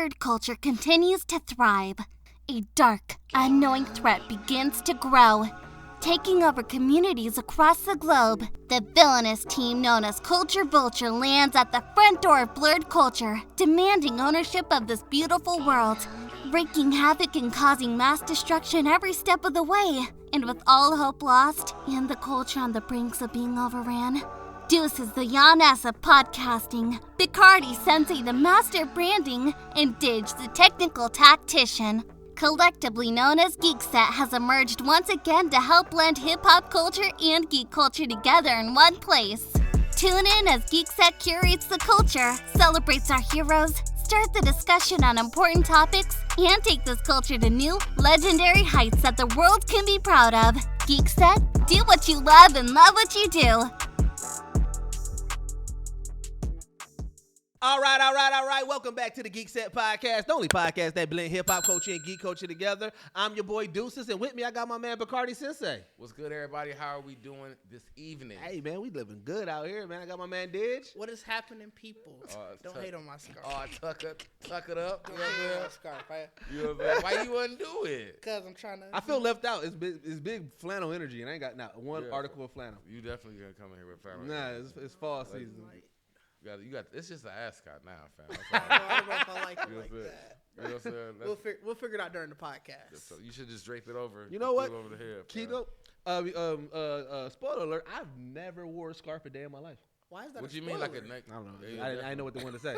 blurred culture continues to thrive, a dark, unknowing threat begins to grow, taking over communities across the globe. The villainous team known as Culture Vulture lands at the front door of blurred culture, demanding ownership of this beautiful world, wreaking havoc and causing mass destruction every step of the way. And with all hope lost and the culture on the brinks of being overran, Deuces, the Yaness of podcasting, Bacardi Sensei, the master of branding, and Didge, the technical tactician, collectively known as Geekset, has emerged once again to help blend hip-hop culture and geek culture together in one place. Tune in as Geekset curates the culture, celebrates our heroes, start the discussion on important topics, and take this culture to new, legendary heights that the world can be proud of. Geekset, do what you love and love what you do. All right. Welcome back to the Geekset Podcast, the only podcast that blend hip-hop culture and geek culture together. I'm your boy Deuces, and with me I got my man Bacardi Sensei. What's good, everybody? How are we doing this evening? Hey, man, we living good out here, man. I got my man Didge. What is happening, people? Don't hate on my scarf. Oh, tuck it up. Don't hate on my scarf. Why you wouldn't do it? Because I'm trying to... I feel left out. It's big flannel energy, and I ain't got not one article of flannel. You definitely gonna come in here with flannel. Nah, it's fall season. You got. It's just an ascot now, fam. I don't know if I like it like that. You know what I'm saying? We'll figure it out during the podcast. So you should just drape it over. You know what? Over the head. Kiko, spoiler alert, I've never wore a scarf a day in my life. Why is that? What you mean, like a neck? I don't know. I didn't know what they wanted to say.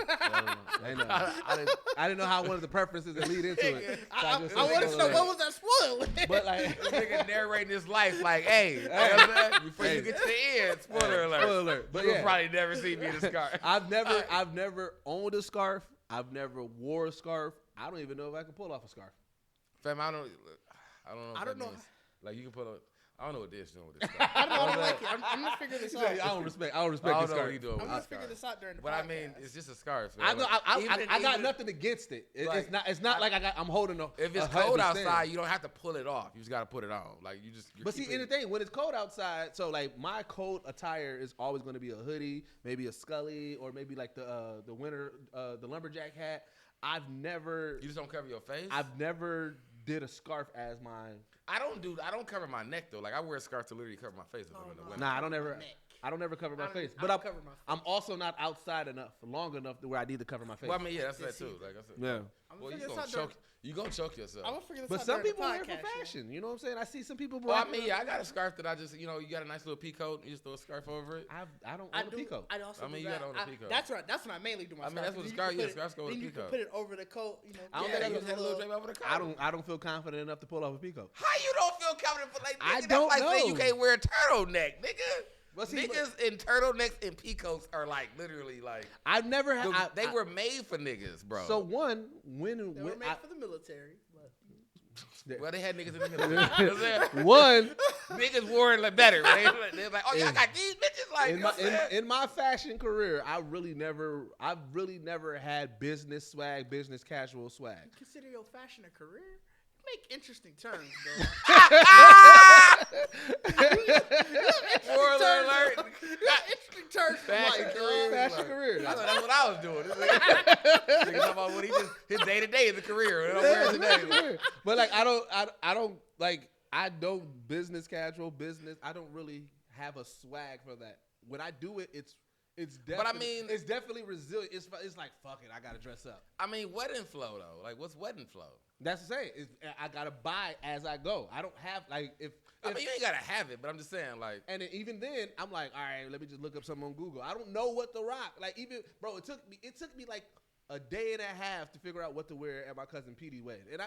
I didn't know how one of the preferences that lead into it. So I wanted to know what was that spoiler. But like, this nigga narrating his life like, hey, you know what I'm saying? Before you get to the end, spoiler alert. Spoiler alert. But You'll probably never see me in a scarf. I've never owned a scarf. I've never wore a scarf. I don't even know if I can pull off a scarf. Fam, I don't know. I don't know. Means. Like you can pull up. I don't know what this doing with this. I don't like it. I'm gonna figure this out. I don't respect this know scarf. what you doing. I'm gonna figure this out during the podcast. But I mean, it's just a scarf. I got nothing against it. It's not like I'm holding a. If it's cold outside, you don't have to pull it off. You just gotta put it on. Like you just. But see, in the thing, when it's cold outside, so like my cold attire is always going to be a hoodie, maybe a Scully, or maybe like the winter the lumberjack hat. I've never. You just don't cover your face. I've never did a scarf as mine. I don't cover my neck though. Like I wear a scarf to literally cover my face. Nah, I don't ever cover my face. But I'm also not outside enough, long enough to where I need to cover my face. Well, I mean, yeah, that's that too. Like I said, yeah. Well, you gonna choke yourself. I'm gonna figure this but out. some people wear it for fashion. You know what I'm saying? I see some people. Well, I mean, yeah, I got a scarf that I just, you got a nice little pea coat. You just throw a scarf over it. I don't own a pea coat. I also. I mean, you gotta own a pea coat. That's right. That's when I mainly do my. I mean, that's what the scarf. Yeah, scarves go with a pea Then you can coat. put it over the coat. I don't think you just have a little drape over the coat. I don't feel confident enough to pull off a pea coat. How you don't feel confident? Like, I nigga, don't that's like know. saying you can't wear a turtleneck, nigga. But see, niggas in turtlenecks and peacoats are like literally like I've never had. They were made for niggas, bro. So when they were made for the military. Well, they had niggas in the military. One niggas wore it like better. They're like, oh, y'all got these bitches. Like in my fashion career, I've really never had business swag, business casual swag. You consider your fashion a career? Make interesting terms, bro. Spoiler alert. Interesting terms for my career. Fashion career. That's what I was doing. Nigga talking about what his day to day is a career. I don't wear it today. But like I don't business casual business. I don't really have a swag for that. When I do it, it's definitely, but I mean, it's definitely resilient. It's like fuck it, I gotta dress up. I mean, wedding flow though. Like, what's wedding flow? That's the same. I gotta buy as I go. I don't have like if I mean, you ain't gotta have it, but I'm just saying like. And then, even then, I'm like, all right, let me just look up something on Google. I don't know what to rock. Like even bro, it took me like a day and a half to figure out what to wear at my cousin Petey's wedding, and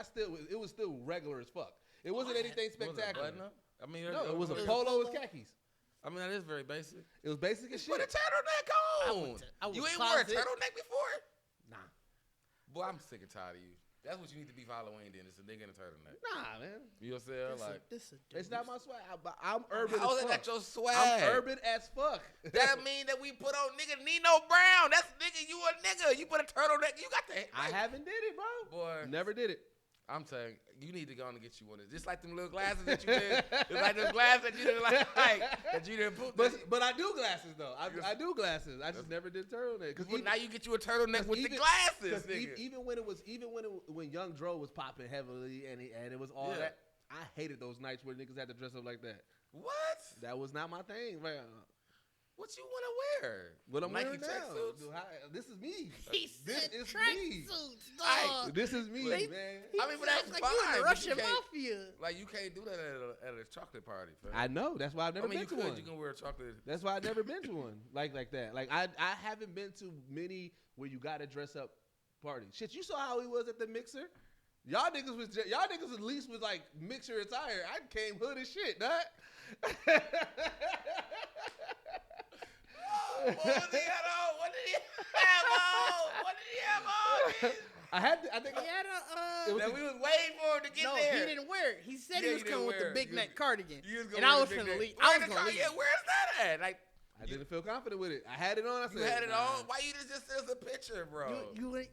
it was still regular as fuck. It wasn't anything spectacular. I mean, no, it was a polo with khakis. I mean, that is very basic. It was basic as shit. Put a turtleneck on. You ain't wore a turtleneck before? Nah. Boy, I'm sick and tired of you. That's what you need to be for Halloween then. It's a nigga in a turtleneck. Nah, man. You know what I'm saying? It's not my swag. I'm urban How as fuck. That your swag? I'm urban as fuck. That mean that we put on nigga Nino Brown. That's nigga, you a nigga. You put a turtleneck. You got the. I haven't did it, bro. Boy. Never did it. I'm saying you need to go and get you one of these. Just like them little glasses that you did. It's like those glasses that you didn't like that you didn't put. But I do glasses though. I do glasses. I just never did turtleneck. Well, now you get you a turtleneck with the glasses. Even when Young Dro was popping heavily and it was all that, I hated those nights where niggas had to dress up like that. What? That was not my thing, man. What you want to wear? What I'm Nike wearing now. tracksuits? This is me. This is me. Dog. This is me, man. I mean, but that's like fine. you in the Russian you mafia. Like you can't do that at a chocolate party. Fam. I know. That's why I've never been to one. You can wear a chocolate. That's why I've never been to one like that. Like I haven't been to many where you gotta dress up parties. Shit, you saw how he was at the mixer. Y'all niggas at least was like mixer attire. I came hood as shit, dog. What did he have on? I think He had a. That we was waiting for him to get No, there. he didn't wear it. He said he was coming with the big neck cardigan. And I was finna leave. I was gonna leave. Yeah, where's that at? Like, I didn't feel confident with it. I had it on. I said, you had it nah. on? Why you just send us a picture, bro? You ain't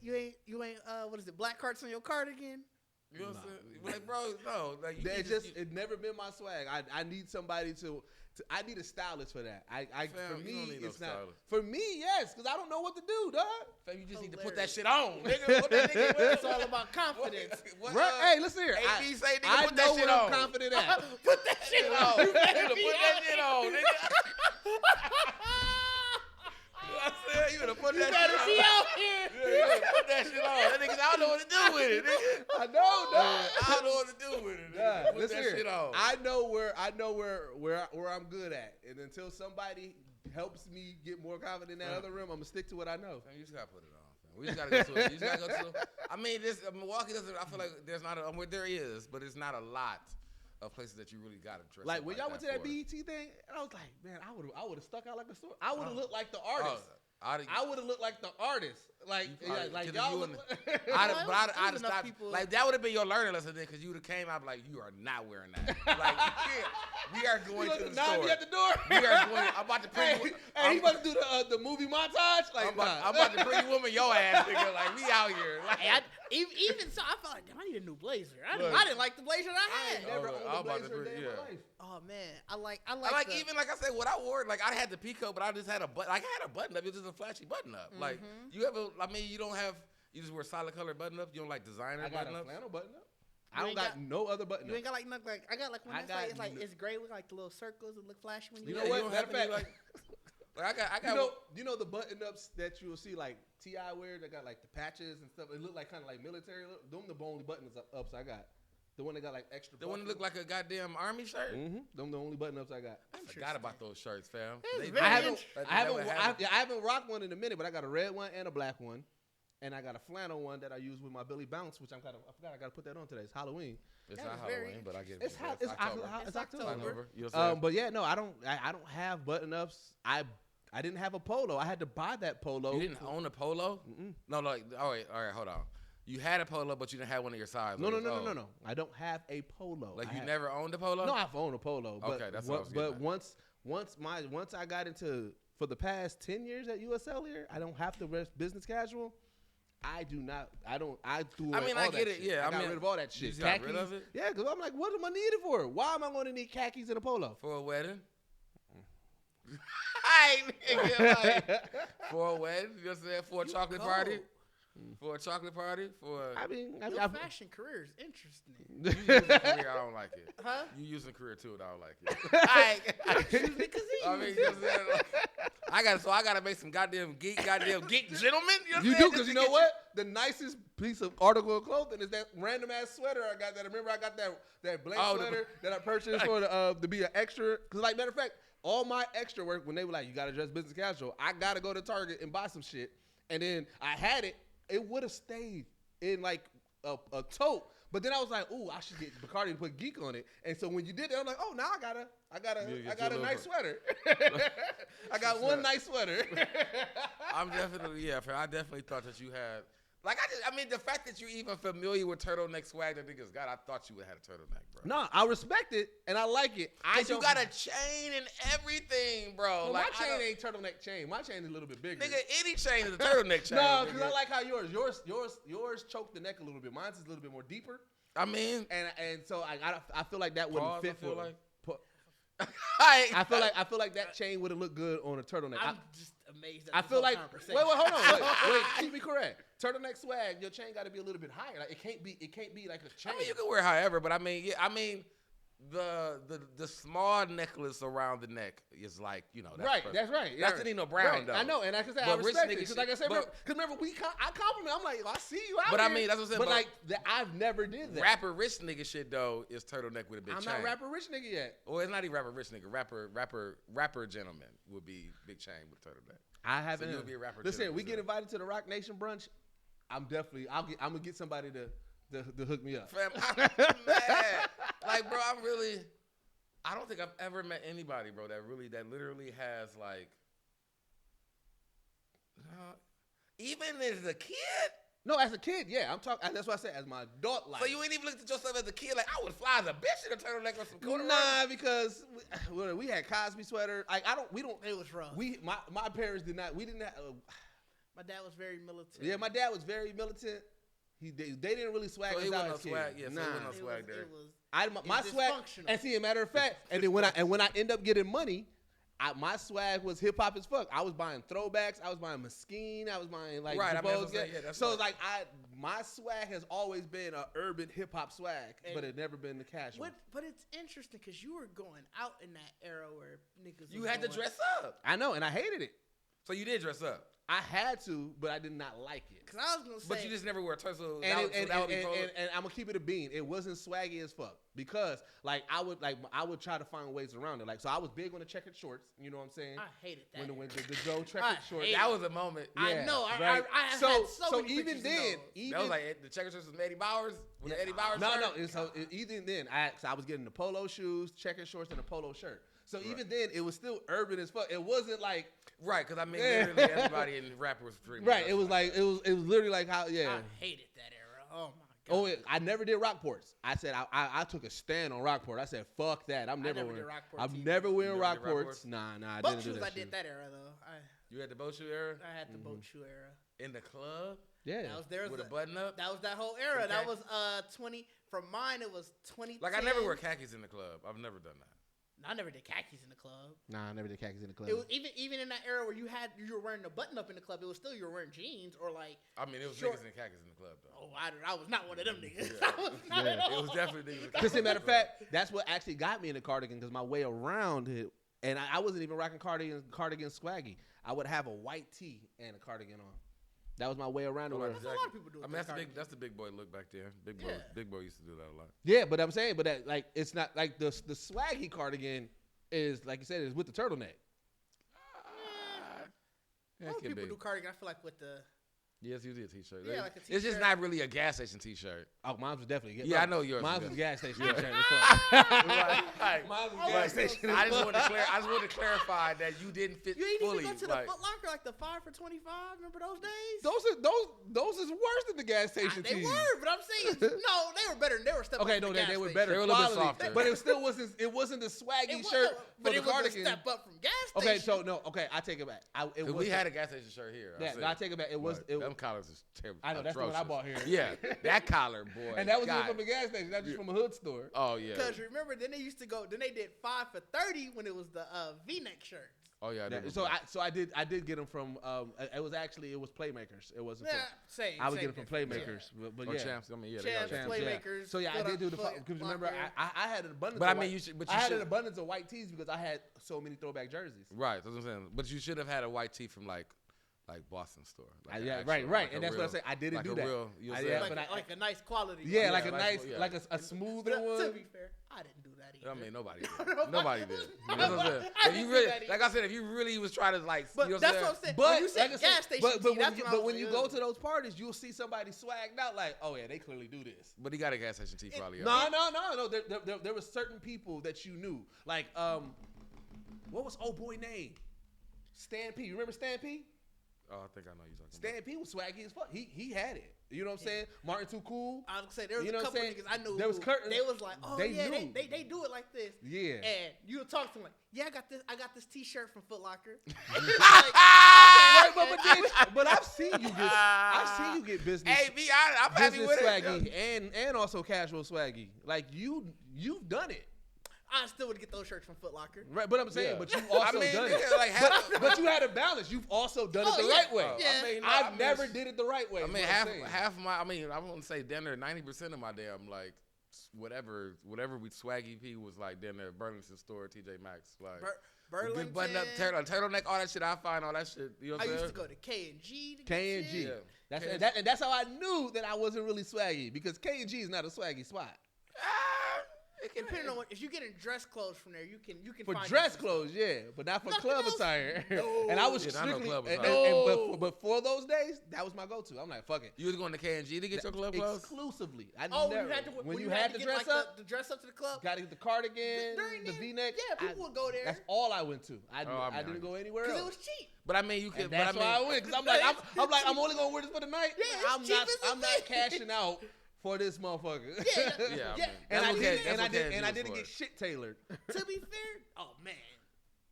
what is it? Black hearts on your cardigan? You know what I'm saying? Like, bro, no. Like, It never been my swag. I need somebody to I need a stylist for that. For me, it's not. For me, yes, because I don't know what to do, dog. Fam, you just need to put that shit on, nigga. Put that nigga with. It's all about confidence. Hey, listen here. AB say, nigga, I put that know shit where I'm on. confident at. Put that shit on. You better put that shit on, nigga. You better put that shit on. Be out here. You better put that shit on. That nigga, I don't know what to do with it, nigga. I know, dog. I don't know what to do with it. Nigga. Put Listen that here. shit on. I know where I'm good at, and until somebody helps me get more confident in that other room, I'm gonna stick to what I know. You just gotta put it on. Fam. We just gotta go to it. You just gotta go to it. I mean, Milwaukee doesn't. I feel like there's not there is, but it's not a lot of places that you really gotta dress. Like up when like y'all went to that for. BET thing, and I was like, man, I would have stuck out like a sword. I would have looked like the artist. I would have looked like the artist. Like y'all look I'd have stopped. Like that would have been your learning lesson then, because you would have came out like, you are not wearing that. Like you can't. We are going to the store. at the door. We are going. I'm about to Hey, he about to do the movie montage. Like I'm about to pretty woman your ass, nigga. Like we out here. Like, Even so, I felt like, damn, I need a new blazer. I didn't like the blazer I had. I never owned a blazer a day in my life. Oh man, I like even like I said, what I wore, like I had the peacoat, but I just had a button. Like I had a button up. It was just a flashy button up. Like you ever? I mean, you don't have. You just wear solid color button up. You don't like designer button up. I got a flannel button up. I don't got no other button. You ain't got like nothing like I got like when it's like it's gray with like the little circles that look flashy when you. You know what? Matter of fact, like I got. You know the button ups that you'll see like T.I. wear that got like the patches and stuff. It look like kind of like military. Them the only buttons ups I got. The one that got like extra. The one that looked like a goddamn army shirt. Them the only button ups I got. I forgot about those shirts, fam. I haven't rocked one in a minute, but I got a red one and a black one, and I got a flannel one that I use with my Billy Bounce, which I forgot I got to put that on today. It's Halloween. It's not Halloween, but I get it's October. You know what I'm saying? But yeah, no, I don't have button ups. I didn't have a polo. I had to buy that polo. You didn't own a polo? No, like all right, hold on. You had a polo, but you didn't have one of your size. No. I don't have a polo. Like you never owned a polo? No, I've owned a polo. But, okay, that's what I was getting at. Once I got into for the past 10 years at USL here, I don't have to wear business casual. I do not. I don't. I do. I mean, I get it. Shit. Yeah, I got rid of all that shit. You just got rid of it? Yeah, because I'm like, what am I needed for? Why am I going to need khakis and a polo? For a wedding? I nigga, like, for a wedding? You know what I'm saying? For a chocolate party? For a chocolate party? Your fashion career is interesting. You using career, I don't like it. Huh? You using career too, I don't like it. Because I mean, you know what I'm saying? I gotta make some goddamn geek gentlemen. You do, because you know what? The nicest piece of article of clothing is that random ass sweater I got. Remember I got that blank sweater that I purchased for to be an extra. Because like matter of fact, all my extra work when they were like, you gotta dress business casual, I gotta go to Target and buy some shit. And then I had it. It would have stayed in like a tote, but then I was like, "Ooh, I should get Bacardi to put Geek on it." And so when you did it, I'm like, "Oh, now I got a nice sweater. I got one nice sweater." I definitely thought that you had. Like I mean, the fact that you're even familiar with turtleneck swag that niggas got, I thought you would have had a turtleneck, bro. No, I respect it and I like it. You got a chain and everything, bro. Well, like my chain ain't turtleneck chain. My chain is a little bit bigger. Nigga, any chain is a turtleneck chain. No, because I like how yours choke the neck a little bit. Mine's is a little bit more deeper. I mean, and so I feel like that wouldn't fit for. I feel like that chain wouldn't look good on a turtleneck. I'm just amazed at I this feel whole like conversation. wait, hold on, wait. Keep me correct. Turtleneck swag, your chain got to be a little bit higher. Like it can't be like a chain. I mean, you can wear however, but I mean, the small necklace around the neck is like, that's right. perfect. That's right. That's the Nino Brown right. though. I know, and like I said, I respect it because, like I said, because remember, I compliment. I'm like, I see you out But here. I mean, that's what I'm saying. But like, I've never did that. Rapper rich nigga shit though is turtleneck with a big chain. I'm not rapper rich nigga yet. Well, it's not even rapper rich nigga. Rapper gentleman would be big chain with turtleneck. I haven't. So you'll be a rapper. Listen, we get invited to the Rock Nation brunch. I'm gonna get somebody to hook me up. Fam, I'm mad. Like, bro, I don't think I've ever met anybody, bro, that literally has like, even as a kid. No, as a kid, yeah. I'm talking. That's why I said as my adult life. So you ain't even looked at yourself as a kid like I would fly as a bitch in a turtleneck or some corduroy. Nah, because we had Cosby sweater. Like we don't. It was rough. My parents did not. We didn't have. My dad was very militant. Yeah, my dad was very militant. They didn't really swag us out as kids. Yeah, nah. so it wasn't no swag there. My swag, and see, a matter of fact, and then when I end up getting money, my swag was hip hop as fuck. I was buying throwbacks. I was buying Mesquite. I was buying like right. So it's like my swag has always been an urban hip hop swag, but it never been the casual. But it's interesting because you were going out in that era where niggas. You had to dress up. I know, and I hated it. So you did dress up. I had to, but I did not like it. Cause I was gonna say, but you just never wore a tussle. And I'm gonna keep it a bean. It wasn't swaggy as fuck because I would try to find ways around it. Like so, I was big on the checkered shorts. You know what I'm saying? I hated that. When the Joe checkered shorts. That was a moment. Yeah, I know. Right? I had so many even then, that was like the checkered shorts was Eddie Bowers. With the Eddie Bowers. So even then, I was getting the polo shoes, checkered shorts, and a polo shirt. So even then, it was still urban as fuck. It wasn't like right, because I mean, literally everybody in rap was pretty much right. It was like it was literally like how I hated that era. Oh my god. I never did Rockports. I said I took a stand on Rockport. I said fuck that. I'm never wearing Rockports. Nah. I boat didn't do shoes. that. I did that era though. You had the boat shoe era. I had the boat shoe era in the club. Yeah, that was there with a button up. That was that whole era. Okay. That was 20. From mine, it was 20. Like I never wear khakis in the club. I've never done that. I never did khakis in the club. Nah, I never did khakis in the club. It was even in that era where you were wearing a button up in the club. It was still you were wearing jeans or like. I mean, it was niggas in khakis in the club though. Oh, I was not one of them niggas. Yeah. I was not at all. It was definitely niggas. Because as a matter of fact, that's what actually got me in the cardigan. Because my way around it, and I wasn't even rocking cardigan swaggy. I would have a white tee and a cardigan on. That was my way around it. That's a lot of people do. I mean, that's the big boy look back there. Big boy used to do that a lot. Yeah, but I'm saying, that like it's not like the swaggy cardigan. Is like you said, is with the turtleneck. Most people do cardigan. I feel like with the. Yes, you did a t-shirt. Yeah, like a t-shirt. It's just not really a gas station t-shirt. Oh, mine was definitely. Yeah, I know yours. Mine was a gas station t-shirt. Mine was a gas station. I just wanted to clarify that you didn't fit fully. You fully. didn't even go to the Foot Locker like the 5 for $25. Remember those days? Those is worse than the gas station They tees. were, but I'm saying no, they were better. They were stepping. Okay, no, they were better. They were a little bit softer, but it still wasn't. It wasn't the swaggy shirt but for it the was cardigan. A step up from gas station. Okay, so no. Okay, I take it back. We had a gas station shirt here. Yeah, I take it back. It was. Them collars is terrible. I know that's the one I bought here. Yeah, that collar, boy. And that was even from a gas station, not just from a hood store. Oh yeah. Because remember, then they used to go. Then they did 5 for $30 when it was the V-neck shirts. Oh yeah. I did get them from. It was Playmakers. It wasn't. Same. I would get them from Playmakers, but yeah. Champs. I mean, yeah. Champs, Playmakers. Yeah. So yeah, I did do the because remember I had an abundance. But I mean, I had an abundance of white tees because I had so many throwback jerseys. Right. That's what I'm saying. But you should have had a white tee from like Boston store. Right. And that's what I say. I didn't do that. Like a nice quality. Yeah, like a nice, like a smoother one. To be fair, I didn't do that either. I mean, nobody did. Nobody did. That's what I'm saying. If you really, like I said, if you really was trying to like, but that's what I'm saying. But when you said gas station, but when you go to those parties, you'll see somebody swagged out like, oh yeah, they clearly do this. But he got a gas station tee probably. No. There were certain people that you knew, like what was old boy name? Stan P. You remember Stan P? Oh, I think I know you're talking Stan P was swaggy as fuck. He had it. You know what I'm saying? Martin Too Cool. I was gonna say there was You know a what I'm couple saying? niggas I knew. There was curtains. They was like, oh They yeah, knew. they do it like this. Yeah. And you would talk to them like, yeah, I got this T-shirt from Foot Locker. Right, but I've seen you get business. Hey, be honest, I'm happy business with swaggy it. and also casual swaggy. Like you've done it. I still would get those shirts from Foot Locker. Right, but I'm saying, Yeah. but you've also I mean, done it. nigga, like, But you had a balance. You've also done it the right way. Yeah. I mean, no, I've never did it the right way. I is mean, what I'm saying. half of my. I mean, I wouldn't say dinner. 90% of my damn like whatever we swaggy P was like dinner, Burlington store, TJ Maxx, like Burlington. good button up, turtleneck, all that shit. I find all that shit. You know what I I'm saying? used to go to K&G. K&G. Yeah. And that's how I knew that I wasn't really swaggy because K&G is not a swaggy spot. It can Depending on if you get in dress clothes from there, you can For find dress yourself. clothes, yeah, but not for Nothing club else? attire. No. And I was Yeah, I know strictly, club and, attire. but for those days, that was my go-to. I'm like, fuck it. You was going to K&G to get your club clothes? Exclusively. Oh, never, you had to when you had to get, dress like, up, the dress up to the club. got to get the cardigan, During the then, V-neck. yeah, people would go there. That's all I went to. I I didn't go anywhere Because else. it was cheap. But I mean, you could. And that's but I why mean, I went because I'm only gonna wear this for the night. Yeah, it's I'm cheap as a not bitch. cashing out for this motherfucker. Yeah, Yeah, And I That's what didn't KNG get was shit tailored. To be fair, oh man,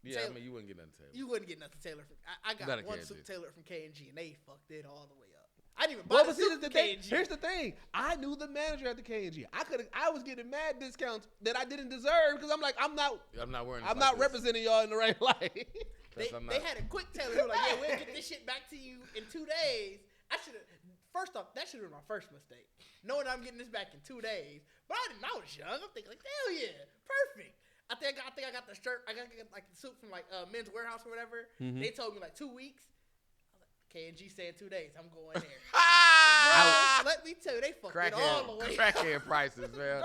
Yeah, I Taylor- mean, you wouldn't get nothing tailored. you wouldn't get nothing tailored. I Not got a one K&G. suit tailored from K&G, and they fucked it all the way up. I didn't even buy Well, the but see, suit the from thing. K&G. Here's the thing. I knew the manager at the K&G. I was getting mad discounts that I didn't deserve because I'm like, I'm not wearing. I'm not representing y'all in the right light. They had a quick tailor. They were like, yeah, we'll get this shit back to you in 2 days. I should have. First off, that should have been my first mistake. Knowing I'm getting this back in 2 days. But I didn't know I was young. I'm thinking like, hell yeah, perfect. I think I got the shirt. I got like the suit from like Men's Warehouse or whatever. Mhm. They told me like 2 weeks. I was like, K&G said 2 days. I'm going there. Bro, let me tell you, they fucked it all the way. Crackhead prices, man.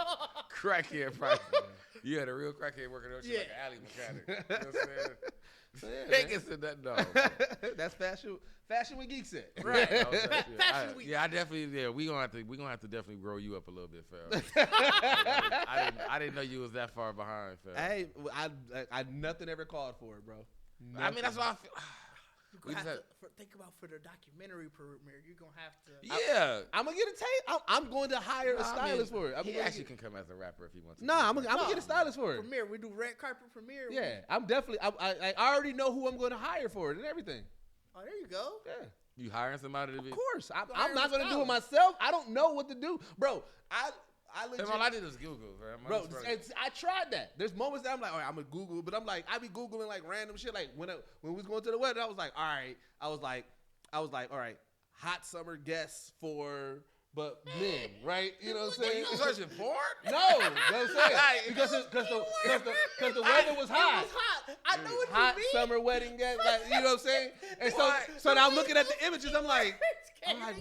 Crackhead prices. Man. You had a real crackhead working on shit like an alley mechanic. You know what I'm saying? They can sit that dog. That's fashion with Geekset. Right. Fashion week. Yeah, I definitely. Yeah, we gonna have to definitely grow you up a little bit, fam. I didn't know you was that far behind, fam. Hey, I nothing ever called for it, bro. I mean, that's why I feel. You're gonna have to think about for the documentary premiere. You're gonna have to. Yeah, I'm gonna get a tape. I'm going to hire a stylist for it. He actually can come as a rapper if he wants to. Nah, I'm gonna get a stylist for it. Premiere. We do red carpet premiere. Yeah, I'm definitely. I already know who I'm going to hire for it and everything. Oh, there you go. Yeah. You hiring somebody to be? Of course, I'm hire not a gonna do it stylist. myself. I don't know what to do, bro. I legit. All I did was Google, fam. Bro, I tried that. There's moments that I'm like, all right, I'm gonna Google, but I'm like, I be Googling like random shit. Like when we was going to the wedding, I was like, all right. I was like, all right, hot summer guests for men, right? You know what I'm saying? You searching porn? No, you know what I'm saying? Because the weather was hot. It was hot. I know what Hot you mean. summer wedding guests, like, you know what I'm saying? And so now I'm looking at the images. I'm like,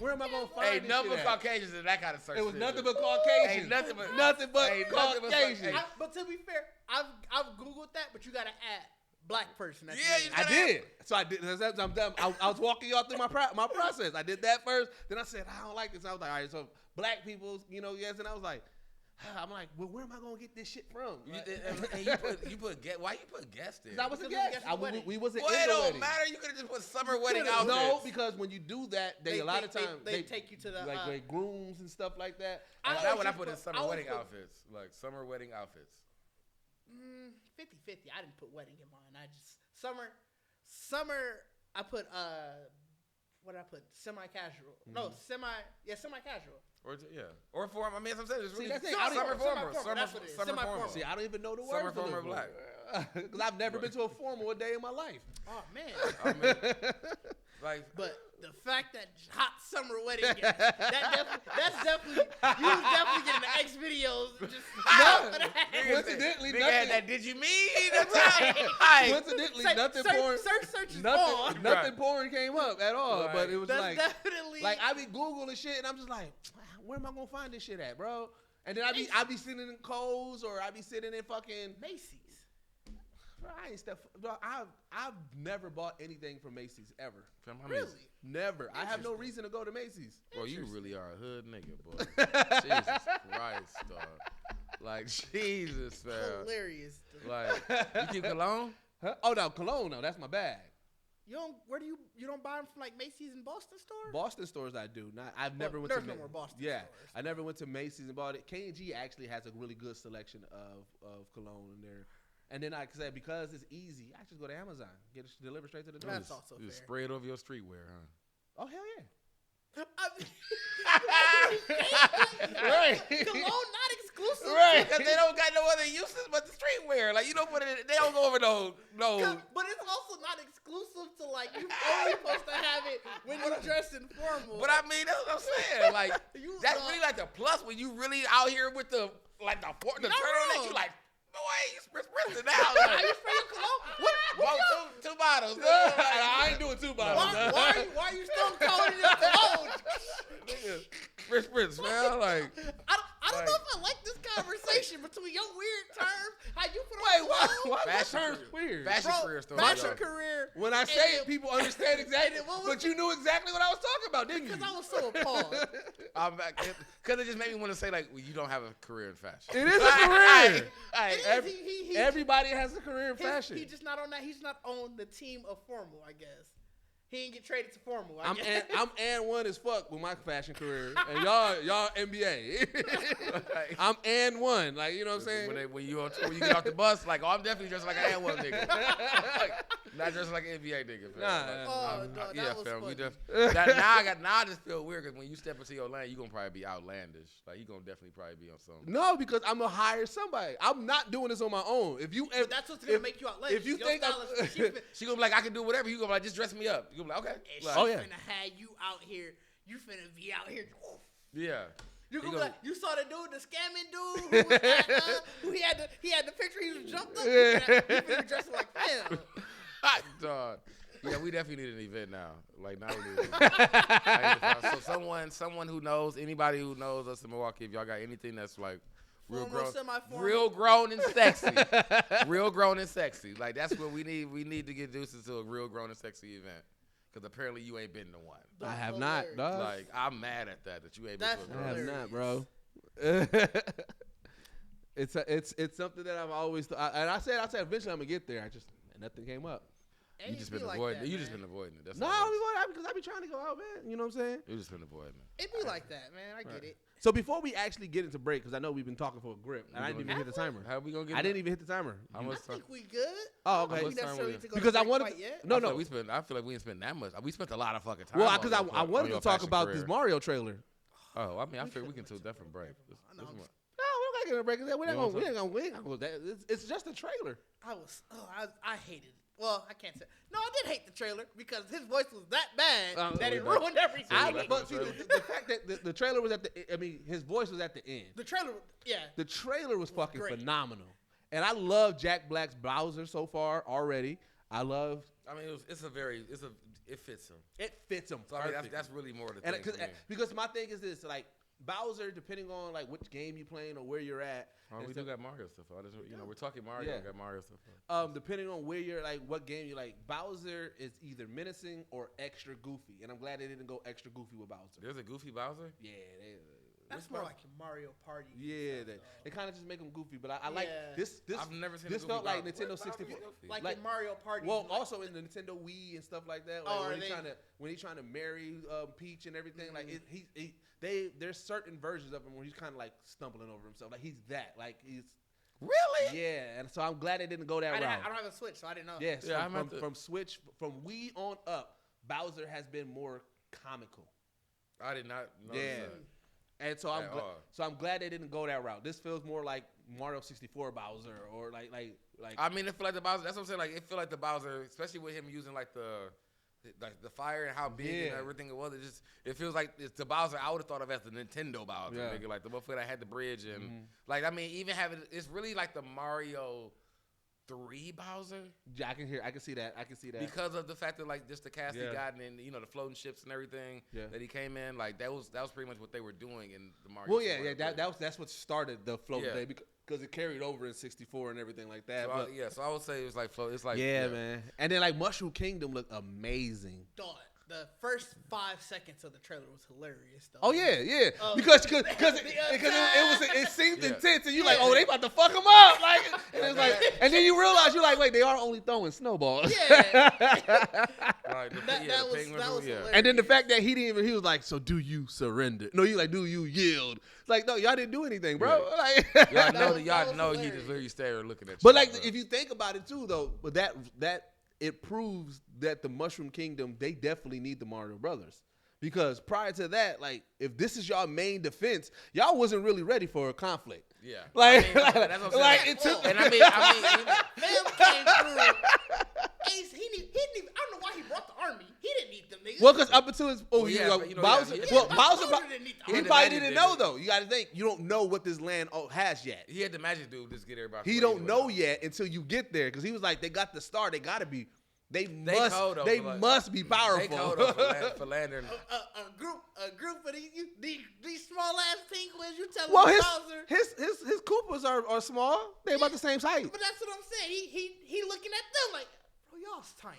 where am I gonna find Ain't this nothing shit but at? Caucasians in that kind of search. It was shit. nothing but Caucasians. Ain't nothing but Caucasians. But to be fair, I've Googled that, but you gotta add black person. At the Yeah, end. you I did. So I did. I'm done. I was walking y'all through my process. I did that first. Then I said, I don't like this. I was like, all right, so black people, yes. And I was like, I'm like, well, where am I gonna get this shit from? You put guest. Why you put guest in? I was a Because guest. it was a We wasn't Well, in it the don't wedding. matter. You could have just put summer wedding outfits. No, because when you do that, they a lot of times they take you to the like they grooms and stuff like that. I That's always what I just put in put- summer I always wedding put- outfits. Like summer wedding outfits. 50-50. I didn't put wedding in mine. I just summer. I put what did I put? Semi-casual. No, semi-casual. Or form. I mean, I'm saying it's See, really that's it. I don't summer even- formal. Summer-formal, that's what it is. Summer Semi-formal. formal. See, I don't even know the word Summer for formal the black. Because I've never been to a formal a day in my life. Oh man. I mean, like, But the fact that hot summer wedding guest, that's definitely you was definitely getting the X videos. Just Coincidentally, nigga had nothing. that. Did you mean? Like, Coincidentally, nothing porn. Search is Nothing, on. nothing porn came up at all. Right. But it was That's like definitely I be Googling shit, and I'm just like, where am I gonna find this shit at, bro? And then I be sitting in Kohl's or I be sitting in fucking Macy's. Bro, I ain't stuff. Bro, I've never bought anything from Macy's ever. fam, I mean, Really? Never. I have no reason to go to Macy's. Bro, you really are a hood nigga, boy. Jesus Christ, dog. Like, Jesus, fam. Hilarious. Like, you keep cologne? Huh? Oh no, cologne. No, that's my bag. You don't buy them from like Macy's and Boston stores? Boston stores I do. I've never went there's to no more Boston Yeah, stores. I never went to Macy's and bought it. K&G actually has a really good selection of cologne in there. And then like I said, because it's easy, I just go to Amazon, get it delivered straight to the door. That's also You fair. spray it over your streetwear, huh? Oh hell yeah. Right. Cologne not exclusive. Right, because they don't got no other uses but the streetwear. Like, you don't put it, they don't go over no. But it's also not exclusive to like you only supposed to have it when you dress in formal. But I mean, that's what I'm saying. Like, You that's saw- really like the plus when you really out here with the turtleneck. wrong. You like, boy, you spritzing now. How Like, you spray your cologne? two bottles. I ain't doing 2 bottles. Why are you stone cold in your cologne? Spritz, man. Like, I don't know if I like this conversation between your weird terms, how you put on Why that Fashion term's career. weird? Fashion Bro, career story. fashion dog. career. When I say it, people understand exactly. But you knew exactly what I was talking about, didn't you? Because I was so appalled. I'm back because it just made me want to say like, well, you don't have a career in fashion. It is a career. It is. Everybody has a career in fashion. He's just not on that. He's not on the team of formal, I guess. He didn't get traded to formal. I I'm guess. and one as fuck with my fashion career, and y'all NBA. I'm and one, like you know what I'm saying. When you get off the bus, like, oh, I'm definitely dressed like an N1 nigga. Like, not dressed like an NBA nigga. Fam. Nah, Oh, that was fam. funny. Now I just feel weird because when you step into your lane, you gonna probably be outlandish. Like, you gonna definitely probably be on something. No, because I'm gonna hire somebody. I'm not doing this on my own. But that's what's gonna make you outlandish. if you Your think stylist, She gonna be like, I can do whatever. You gonna be like, just dress me up. You gonna be like, okay. Like, Oh, yeah. finna have you out here. You finna be out here. yeah. You He gonna be gonna- like, you saw the dude, the scamming dude, who was at, who he had the picture. He was jumped up. He finna dress like him. Hot dog. Yeah, we definitely need an event now. Like, now we need an event. So someone who knows, anybody who knows us in Milwaukee, if y'all got anything that's like real Formal, grown, semi-formal. real grown and sexy, real grown and sexy. Like, that's what we need. We need to get Deuces to a real grown and sexy event. Because apparently you ain't been to one. I have not, dog. Like, I'm mad at that you ain't That's been to a I grown. have hilarious. not, bro. It's something that I've always and I said eventually I'm gonna get there. Nothing came up. You just been avoiding it. You just been avoiding it. That's No, all it is. because I be trying to go out, man. You know what I'm saying? You just been avoiding it. It be like that, man. I get it. So before we actually get into break, because I know we've been talking for a grip, and I didn't even hit the timer. How we gonna get? I didn't even hit the timer. How I much think time? we good. Oh, I okay. don't think What time necessarily we to go Because to I break wanted quite to- yet. No, I feel no. like we didn't spend that much. We spent a lot of fucking time. Well, on because it, I wanted your to talk fashion about career. this Mario trailer. Oh, I mean, I feel we can take a different break. I know. No, we don't gotta get a break. We ain't gonna go that. It's just a trailer. I hated it. Well, I can't say. No, I did hate the trailer because his voice was that bad that it we back. ruined everything. But see, the fact that the trailer was at the, I mean, his voice was at the end. The trailer, yeah. The trailer was fucking great. phenomenal, and I love Jack Black's Bowser so far already. I love. I mean, it fits him. It fits him. So I mean, perfect. that's really more the And thing. for me. because my thing is this, like Bowser, depending on like which game you playing or where you're at. Oh, and we stuff- do got Mario stuff. We're talking Mario. Yeah. We got Mario stuff. Depending on where you're, like what game you like, Bowser is either menacing or extra goofy, and I'm glad they didn't go extra goofy with Bowser. There's a goofy Bowser. Yeah, That's more like a Mario Party. yeah, stuff, they though. kind of just make them goofy, but I like Yeah. this. I've never seen. This a felt goofy like Bowser. Nintendo What Bowser 64. is goofy? Like Like- in Mario Party. Well, like, also in the Nintendo Wii and stuff like that. Like Oh, when he's trying to marry Peach and everything. Like there's certain versions of him where he's kind of like stumbling over himself. Like he's that. Like he's Really? yeah. And so I'm glad they didn't go that I route. don't have a Switch, so I didn't know. Yes, Yeah, I'm from Switch, from Wii on up, Bowser has been more comical. I did not know Yeah. that. And so At all. I'm glad they didn't go that route. This feels more like Mario 64 Bowser or like I mean, it feel like the Bowser. That's what I'm saying. Like, it feel like the Bowser, especially with him using like the fire and how big and everything it was. It feels like it's the Bowser I would have thought of as the Nintendo Bowser, Yeah. nigga. Like the motherfucker that had the bridge and like I mean, even having it's really like the Mario 3 Bowser. Yeah, I can see that. Because of the fact that like just the cast Yeah. he got and you know the floating ships and everything Yeah. that he came in, like that was pretty much what they were doing in the Mario. Well, yeah, Super yeah. Mario That's what started the float Yeah. day because it carried over in 64 and everything like that. So but, so I would say it was like float. It's like yeah, man. And then like Mushroom Kingdom looked amazing. Dog. The first 5 seconds of the trailer was hilarious, though. Oh yeah. Because it seemed intense, and you like, oh, they about to fuck him up, like, and it's like, and then you realize you're like, wait, they are only throwing snowballs. Yeah. Right, that was hilarious. And then the fact that he was like, so do you surrender? No, you like, do you yield? It's like, no, y'all didn't do anything, bro. Yeah. Like, y'all know he just literally staring looking at you. but like, if you think about it too, though, but that it proves that the Mushroom Kingdom, they definitely need the Mario Brothers. Because prior to that, like, if this is y'all main defense, y'all wasn't really ready for a conflict. Yeah. Like, that's what I'm saying. like it took. And Fam came through. Ace, he didn't even. I don't know why he brought the army. He didn't need them niggas. Well, because up until his Bowser didn't need the he army. probably didn't know though. You got to think, you don't know what this land has yet. He had the magic dude just get everybody. He don't know yet until you get there, because he was like, they got the star. They got to be. They must be powerful. They cold for landing. A group of these small ass penguins. You tell Well, him Bowser. his Koopas are small. They about the same size. But that's what I'm saying. He looking at them like, bro, y'all's tiny.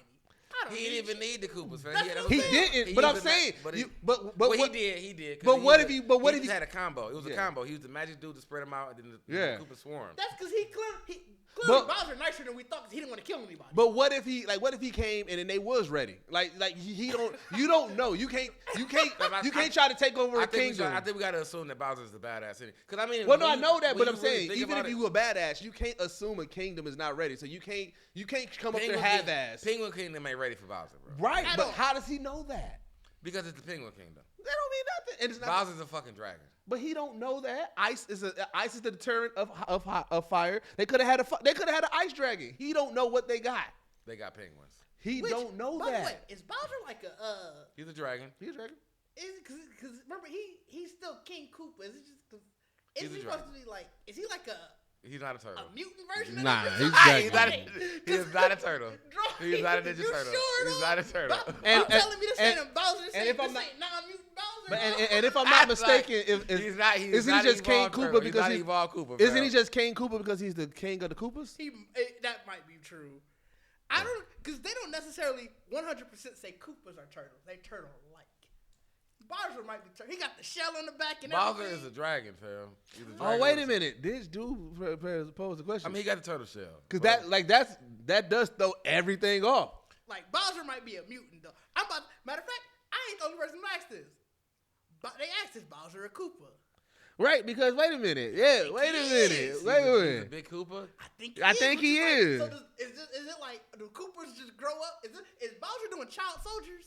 He didn't even need the Koopas, man. He didn't. But I'm saying, he did. But what if he just had a combo? It was a combo. He was the magic dude to spread them out, and then the Koopa swarm. That's because he clearly Bowser nicer than we thought, because he didn't want to kill anybody. But what if he came and then they was ready? Like he don't. You don't know. You can't try to take over a kingdom. I think we got to assume that Bowser is the badass. Because I mean, well, no, I know that, but I'm saying, really even if you a badass, you can't assume a kingdom is not ready. So you can't come up there half-ass. Penguin Kingdom ain't ready for Bowser, bro. Right, but how does he know that? Because it's the Penguin Kingdom. That don't mean nothing. And it's not, Bowser's a fucking dragon. But he don't know that. Ice is the deterrent of fire. They could have had an ice dragon. He don't know what they got. They got penguins. He don't know by that. the way, is Bowser like a He's a dragon. He's a dragon. Is it because remember he's still King Koopa? Is it just because? Is He's he a supposed dragon. to be like? Is he like a He's not a turtle. mutant version? Nah, of he's He's not, dragon. he's not a turtle. He's not a Ninja You Turtle. sure, He's though? not a turtle. And telling me this and- ain't Bowser. This and ain't if I'm not- non-mutant Bowser. But and if I'm not mistaken, He's not. isn't he just King Koopa because he's evolved Koopa? isn't he just King Koopa because he's the king of the Koopas? That might be true. I don't, because they don't necessarily 100% say Koopas are turtles. They turtle-like. Bowser might be turtle. He got the shell on the back and Bowser everything. is a dragon, fam. He's a Oh, dragon wait a with minute. This dude posed a question. I mean, he got the turtle shell. Because that does throw everything off. Like, Bowser might be a mutant, though. Matter of fact, I ain't the only person who asked this. But they asked, is Bowser a Koopa? Right, because wait a minute. Yeah, wait a minute. He's Wait a a minute. big Koopa. I think he is. is. So is it like, do Koopas just grow up? Is Bowser doing child soldiers?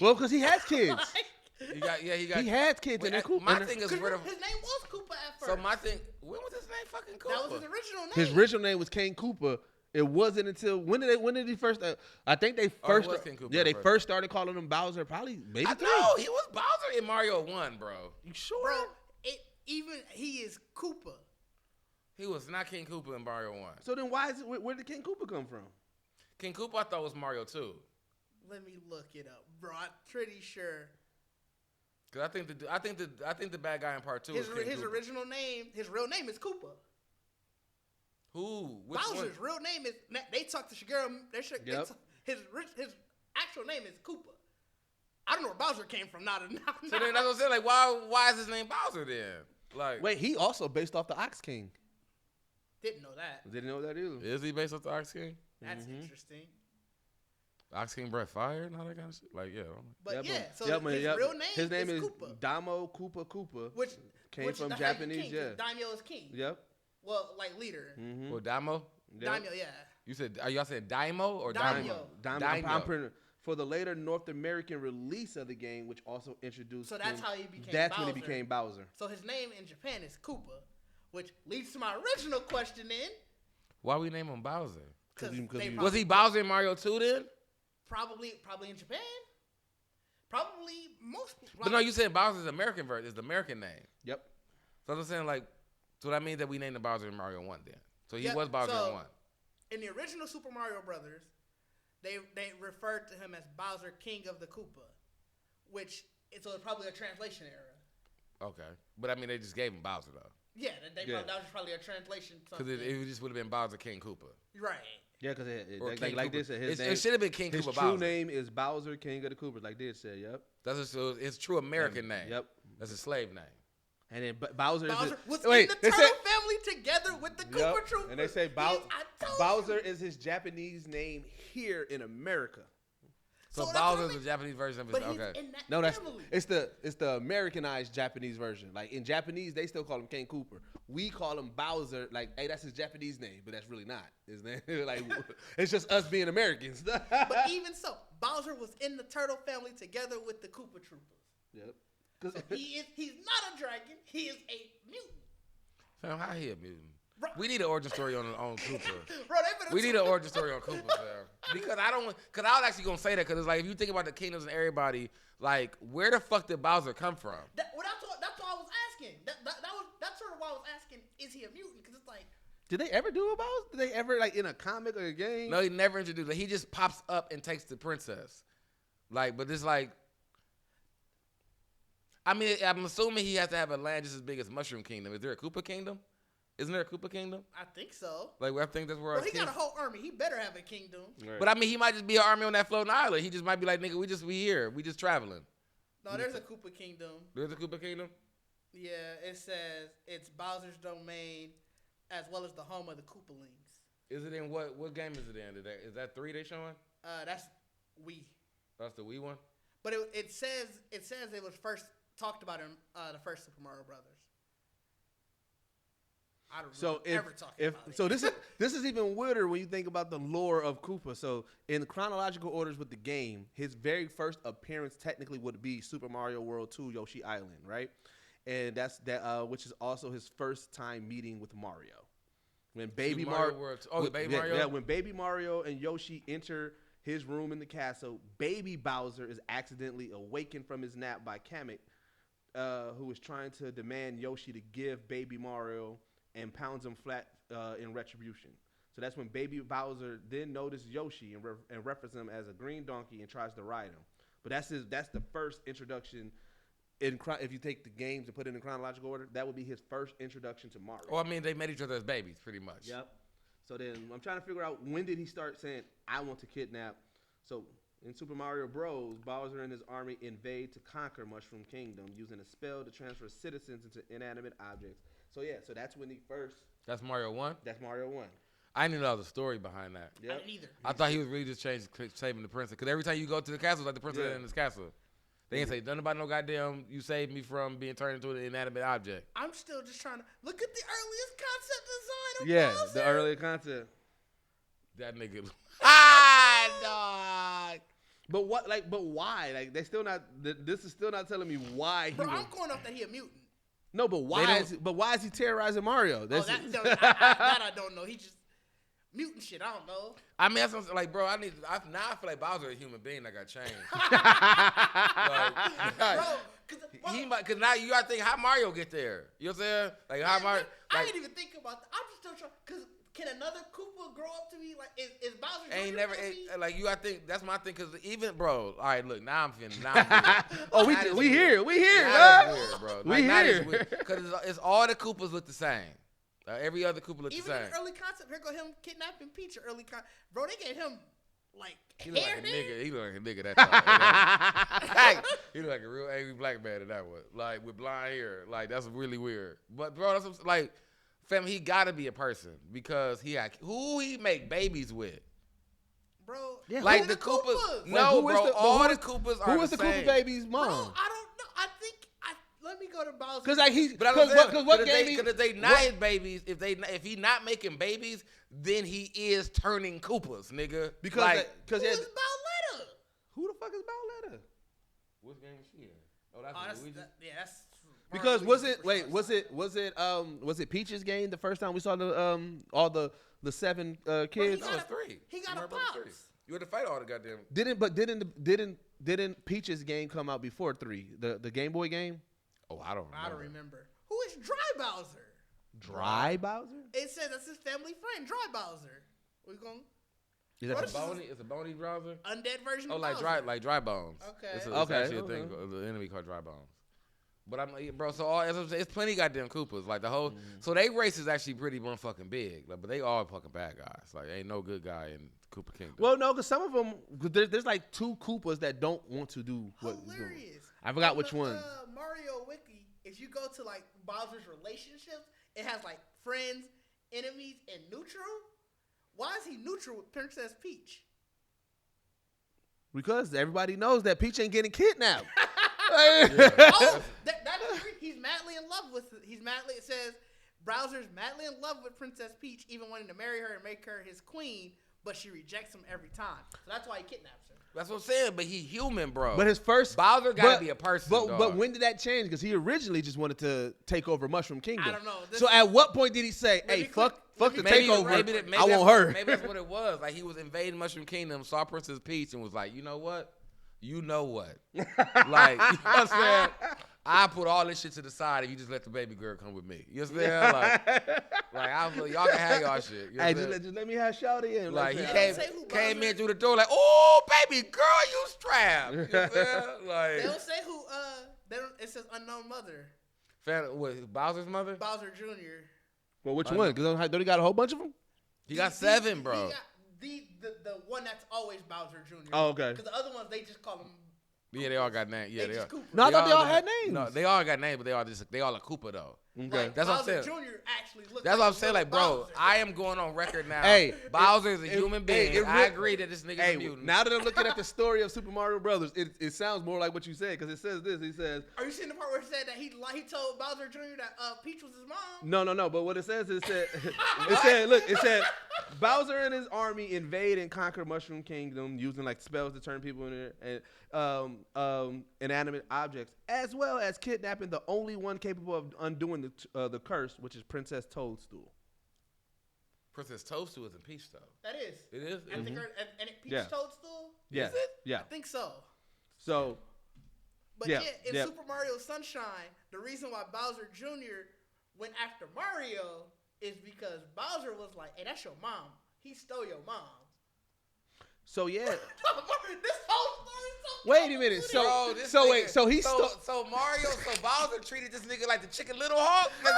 Well, because he has kids. Like, He got. He has kids in Wait, the Koopa. My thing is, his where name the, was Koopa at first. so my thing. When was his name fucking Koopa? That was his original name. His original name was King Koopa. It wasn't until when did he first? I think they first. was King Koopa Yeah, they first. first started calling him Bowser. Probably maybe three. No, he was Bowser in Mario 1, bro. You sure? Bro, he is Koopa. He was not King Koopa in Mario 1. So then why is it? Where did King Koopa come from? King Koopa I thought was Mario 2. Let me look it up, bro. I'm pretty sure. Cause I think the bad guy in part 2 is King His Koopa. original name, his real name is Koopa. Who? Which Bowser's one? real name is. They talked to Shigeru. Yep. His actual name is Koopa. I don't know where Bowser came from. Now. So then that's what I'm saying. Like, why is his name Bowser then? Like, Wait, he also based off the Ox King. Didn't know that. Didn't know that either. is he based off the Ox King? That's interesting. Ox King breath fire and all that kind of shit. Like, yeah. But so man, his real name his name is Koopa, Damo Koopa, which came which from that's how you Japanese. king, Yeah. 'cause Daimyo is king. Yep. Well, like leader. Mm-hmm. Well, Daimo. Yep. Daimyo, yeah. You said y'all said Daimo or Daimyo. Daimyo. For the later North American release of the game, which also introduced. So that's how he became. That's Bowser. when he became Bowser. So his name in Japan is Koopa, which leads to my original question. Then, Why we name him Bowser? Was he Bowser in Mario 2 then? Probably in Japan. Probably most. But no, you said Bowser's American version. Is the American name. Yep. So I'm saying like, so that means that we named the Bowser in Mario 1 then. So he Yep, was Bowser in 1. In the original Super Mario Brothers, they referred to him as Bowser, King of the Koopa, which it's probably a translation error. Okay, but I mean they just gave him Bowser though. Yeah, that was probably a translation. Because it just would have been Bowser King Koopa. Right. Yeah, because Or like, King like Koopa. this said, his name. It should have been King His Koopa true Bowser. name is Bowser, King of the Koopas, like this said. Yep. That's his true American name. Yep. That's his slave name. And then Bowser was wait, in the they turtle said, family together with the Koopa Troopers. and they say I told Bowser you. is his Japanese name here in America. So that's Bowser's what I the mean. Japanese version of his. But Okay. he's in that No, family. it's the Americanized Japanese version. Like in Japanese, they still call him King Koopa. We call him Bowser. Like, hey, that's his Japanese name, but that's really not his name. Like, it's just us being Americans. But even so, Bowser was in the turtle family together with the Koopa Troopers. Yep. So he's not a dragon. He is a mutant. Fam, how he a mutant? Bro. We need an origin story on Koopa. Bro, they better We need an origin story on Koopa, fam. Because I was actually gonna say that because it's like if you think about the kingdoms and everybody, like where the fuck did Bowser come from? That's what I was asking. That's sort of why I was asking, is he a mutant? Because it's like, Did they ever do a Bowser? Did they ever like in a comic or a game? No, he never introduced. Like, he just pops up and takes the princess. Like, but it's like, I mean, I'm assuming he has to have a land just as big as Mushroom Kingdom. Is there a Koopa Kingdom? Isn't there a Koopa Kingdom? I think so. Like, I think that's where. Well, he got a whole army. He better have a kingdom. Right. But I mean, he might just be an army on that floating island. He just might be like, nigga, we here. We just traveling. No, there's a Koopa kingdom. There's a Koopa Kingdom. Yeah, it says it's Bowser's domain, as well as the home of the Koopalings. Is it in what game is it in? Is that 3 they showing? That's Wii. That's the Wii one. But it says it was first talked about in the first Super Mario Brothers. I don't So ever talking about it. so this is even weirder when you think about the lore of Koopa. So in the chronological orders with the game, his very first appearance technically would be Super Mario World 2 Yoshi Island, right? And that's which is also his first time meeting with Mario. When Baby Mario, Mario. when Baby Mario and Yoshi enter his room in the castle, Baby Bowser is accidentally awakened from his nap by Kamek, who is trying to demand Yoshi to give Baby Mario and pounds him flat in retribution. So that's when Baby Bowser then notices Yoshi and references him as a green donkey and tries to ride him. But that's the first introduction. If you take the games and put it in chronological order, that would be his first introduction to Mario. Oh, I mean, they met each other as babies, pretty much. Yep. So then I'm trying to figure out when did he start saying, I want to kidnap. So in Super Mario Bros., Bowser and his army invade to conquer Mushroom Kingdom using a spell to transfer citizens into inanimate objects. So yeah, so that's when he first. That's Mario 1? That's Mario 1. I didn't know the story behind that. I Yep. didn't either. I thought he was really just saving the princess. Because every time you go to the castle, it's like the princess in this castle. They ain't say nothing about no goddamn, you saved me from being turned into an inanimate object. I'm still just trying to look at the earliest concept design of Yeah, Bowser. the earlier concept. That nigga. Dog. But why? Like they still not. This is still not telling me why he. Bro, was, I'm going off that he a mutant. no, but why is he terrorizing Mario? That's That I don't know. He just mutant shit. I don't know. I mean, that's what I'm saying, like, bro, now I feel like Bowser a human being that got changed. Bro, Cause now you gotta think how Mario get there. You know what I'm saying? Like how Mario. I Like, didn't even think about that. I'm just still trying. Cause can another Koopa grow up to be like? Is Bowser? ain't Jr. never gonna be? like you gotta think. That's my thing. Cause even bro, all right, look, now I'm finna. Now oh, Now this we here, weird. we here, Now huh? that's weird, bro. We Like, now this here. weird. Cause it's all the Koopas look the same. Every other Koopa look Even the same. in early concept, here go him kidnapping Peach. Early bro, they gave him like He look hair. like a nigga. He look like a nigga that time. He look like a real angry black man in that one. Like with blonde hair. Like that's really weird. But bro, that's like, fam, he gotta be a person because who he make babies with. Bro, Yeah, Like who the Koopas. Wait, No, who is bro. the- All who the is- Koopas are Who is the same. Koopa baby's Bro, mom? I don't know. I think let me go to Bowser. Because like he's But because what game? Because if they not his babies, if he not making babies, then he is turning Koopas, nigga. Because like, Who is Bowletta? who the fuck is Bowletta? what game is she in? Oh, that's Oh, that's Luigi. that's. Because Mario was it Peach's game the first time we saw the all the 7 kids? No, it's 3. He got a Mario Brothers pops. 3. You had to fight all the goddamn. Didn't Peach's game come out before 3? The Game Boy game? Oh, I don't remember. I don't remember. Who is Dry Bowser? Dry Bowser? It says that's his family friend, Dry Bowser. We going Is that It's a bony browser. undead version Oh, of like Bowser. dry bones. Okay. It's Okay, actually a okay. thing, the enemy called dry bones. But bro. So it's plenty of goddamn Koopas. Like the whole. So they race is actually pretty fucking big. Like, but they all fucking bad guys. Like ain't no good guy in Koopa Kingdom. Well, no, because some of them, there's like 2 Koopas that don't want to do what he's doing. I forgot which one. Mario Wiki. If you go to like Bowser's relationships, it has like friends, enemies, and neutral. Why is he neutral with Princess Peach? Because everybody knows that Peach ain't getting kidnapped. He's madly in love with. It says Bowser's madly in love with Princess Peach, even wanting to marry her and make her his queen, but she rejects him every time. So that's why he kidnaps her. That's what I'm saying. But he human, bro. But his first Bowser gotta be a person. But when did that change? Because he originally just wanted to take over Mushroom Kingdom. I don't know. So at what point did he say, "Hey, fuck the takeover. Maybe I want her." Maybe that's what it was. Like he was invading Mushroom Kingdom, saw Princess Peach, and was like, "You know what? You know what? Like, you know what I'm saying? I put all this shit to the side if you just let the baby girl come with me. You know what I'm saying? Like y'all can have y'all shit. You know Hey, just let me have Shawty in. Like, he came in through the door like, "Oh, baby girl, you strapped." You know what I'm saying? Like, they don't say who. It says unknown mother. What, Bowser's mother? Bowser Jr. Well, which one? Because don't he got a whole bunch of them? He got 7, bro. He got the one that's always Bowser Jr. Oh, okay. Because the other ones, they just call them. Yeah, they all got names. Yeah, they all. No, I thought they all had names. No, they all got names, but they all a Koopa though. Okay. Like, That's what I'm Bowser saying. Jr. actually looks That's like what I'm saying. Like, bro, Bowser. I am going on record now. Hey, Bowser is a human being. I re- agree that this nigga's a mutant. Now that I'm looking at the story of Super Mario Brothers, it sounds more like what you said because it says this. He says, Are you seeing the part where it said that he told Bowser Jr. that Peach was his mom? No. But what it says is it said Bowser and his army invade and conquer Mushroom Kingdom using like spells to turn people into inanimate objects, as well as kidnapping the only one capable of undoing the curse, which is Princess Toadstool. Princess Toadstool is in Peach though. That is. It is. I think Peach Toadstool. Yeah. Is it? Yeah. I think so. So. But in Super Mario Sunshine, the reason why Bowser Jr. went after Mario is because Bowser was like, "Hey, that's your mom. He stole your mom." So yeah. This whole story is so Wait a minute. So Bowser treated this nigga like the Chicken Little Hawk, like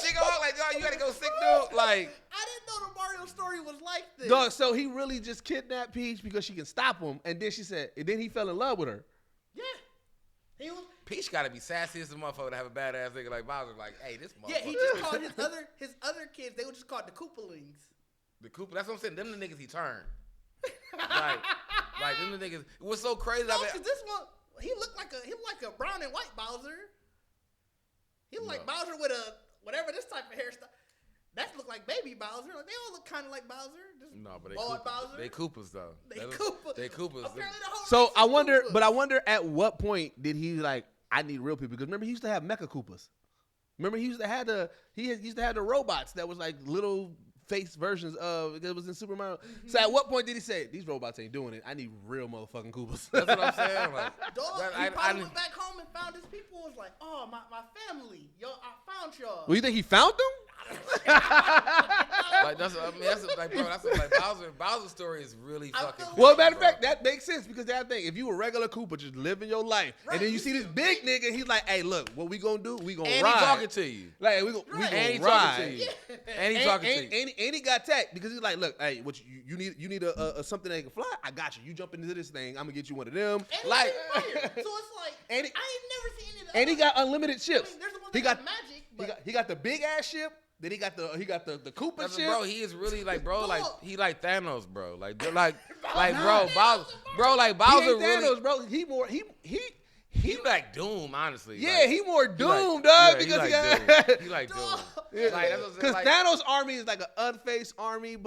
Chicken Hawk, like dog, you gotta go sick dude. Like I didn't know the Mario story was like this. Dog, so he really just kidnapped Peach because she can stop him, and then he fell in love with her. Yeah. He was. Peach gotta be sassy as a motherfucker to have a badass nigga like Bowser. Like, hey, this motherfucker. Yeah, he just called his other kids. They were just called the Koopalings. The Koopa. That's what I'm saying. Them the niggas he turned. like them the niggas. It was so crazy. No, because this one he looked like a brown and white Bowser. He looked like Bowser with a whatever this type of hairstyle. That look like baby Bowser. Like, they all look kind of like Bowser. No, but Bowser. They Koopas though. They Koopas. Apparently So I wonder at what point did he like, I need real people? Because remember he used to have Mecha Koopas. Remember he used to have the robots that was like little face versions of it was in Super Mario. Mm-hmm. So at what point did he say these robots ain't doing it? I need real motherfucking Koopas. That's what I'm saying. Like, he probably went back home and found his people. Was like, oh my family, yo, I found y'all. Well, you think he found them? Like that's Bowser's story is really fucking. Well, matter of fact, that makes sense because that thing. If you a regular Koopa just living your life, right, and then you see this big nigga, he's like, "Hey, look, what we gonna do? We gonna and ride." And he talking to you. Like we gonna and ride. Talking to you. And he talking to you. And he got tech because he's like, "Look, hey, what you need a something that can fly? I got you. You jump into this thing, I'm gonna get you one of them." And like, so it's like, I ain't never seen it. And he got unlimited ships. I mean, there's the one that got magic. But he got the big ass ship. Then he got the Koopa shit. Bro, he is really like, bro, like he like Thanos, bro. Like Bowser he ain't really, Thanos, bro. He like Doom, honestly. Yeah, like, he more Doom, like, dog. Yeah, because he like Doom. Because Thanos' army is like an unfaced army,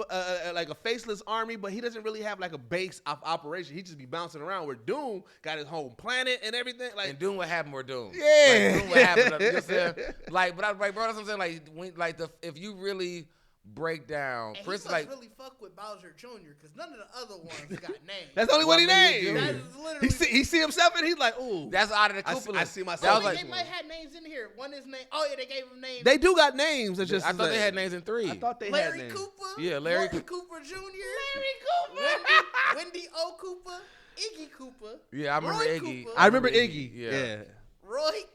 like a faceless army, but he doesn't really have like a base of operation. He just be bouncing around. Where Doom got his home planet and everything. Like, and Doom would have more Doom. Yeah, like, Doom would have. You know what I'm saying? Like, but bro, that's what I'm saying. If you really break down, and for instance, he must really fuck with Bowser Jr. because none of the other ones got names. That's the only one he named. That is literally he see himself and he's like, ooh, that's out of the Koopa. I see myself. They might have names in here. One is named. Oh yeah, they gave him names. They do got names. It's just I thought they had names in 3. I thought they Larry had names. Koopa. Yeah, Larry Cooper Jr. Larry Koopa. Wendy O. Koopa. Iggy Koopa. Yeah, I remember Roy Iggy. Koopa. I remember Iggy. Yeah. Roy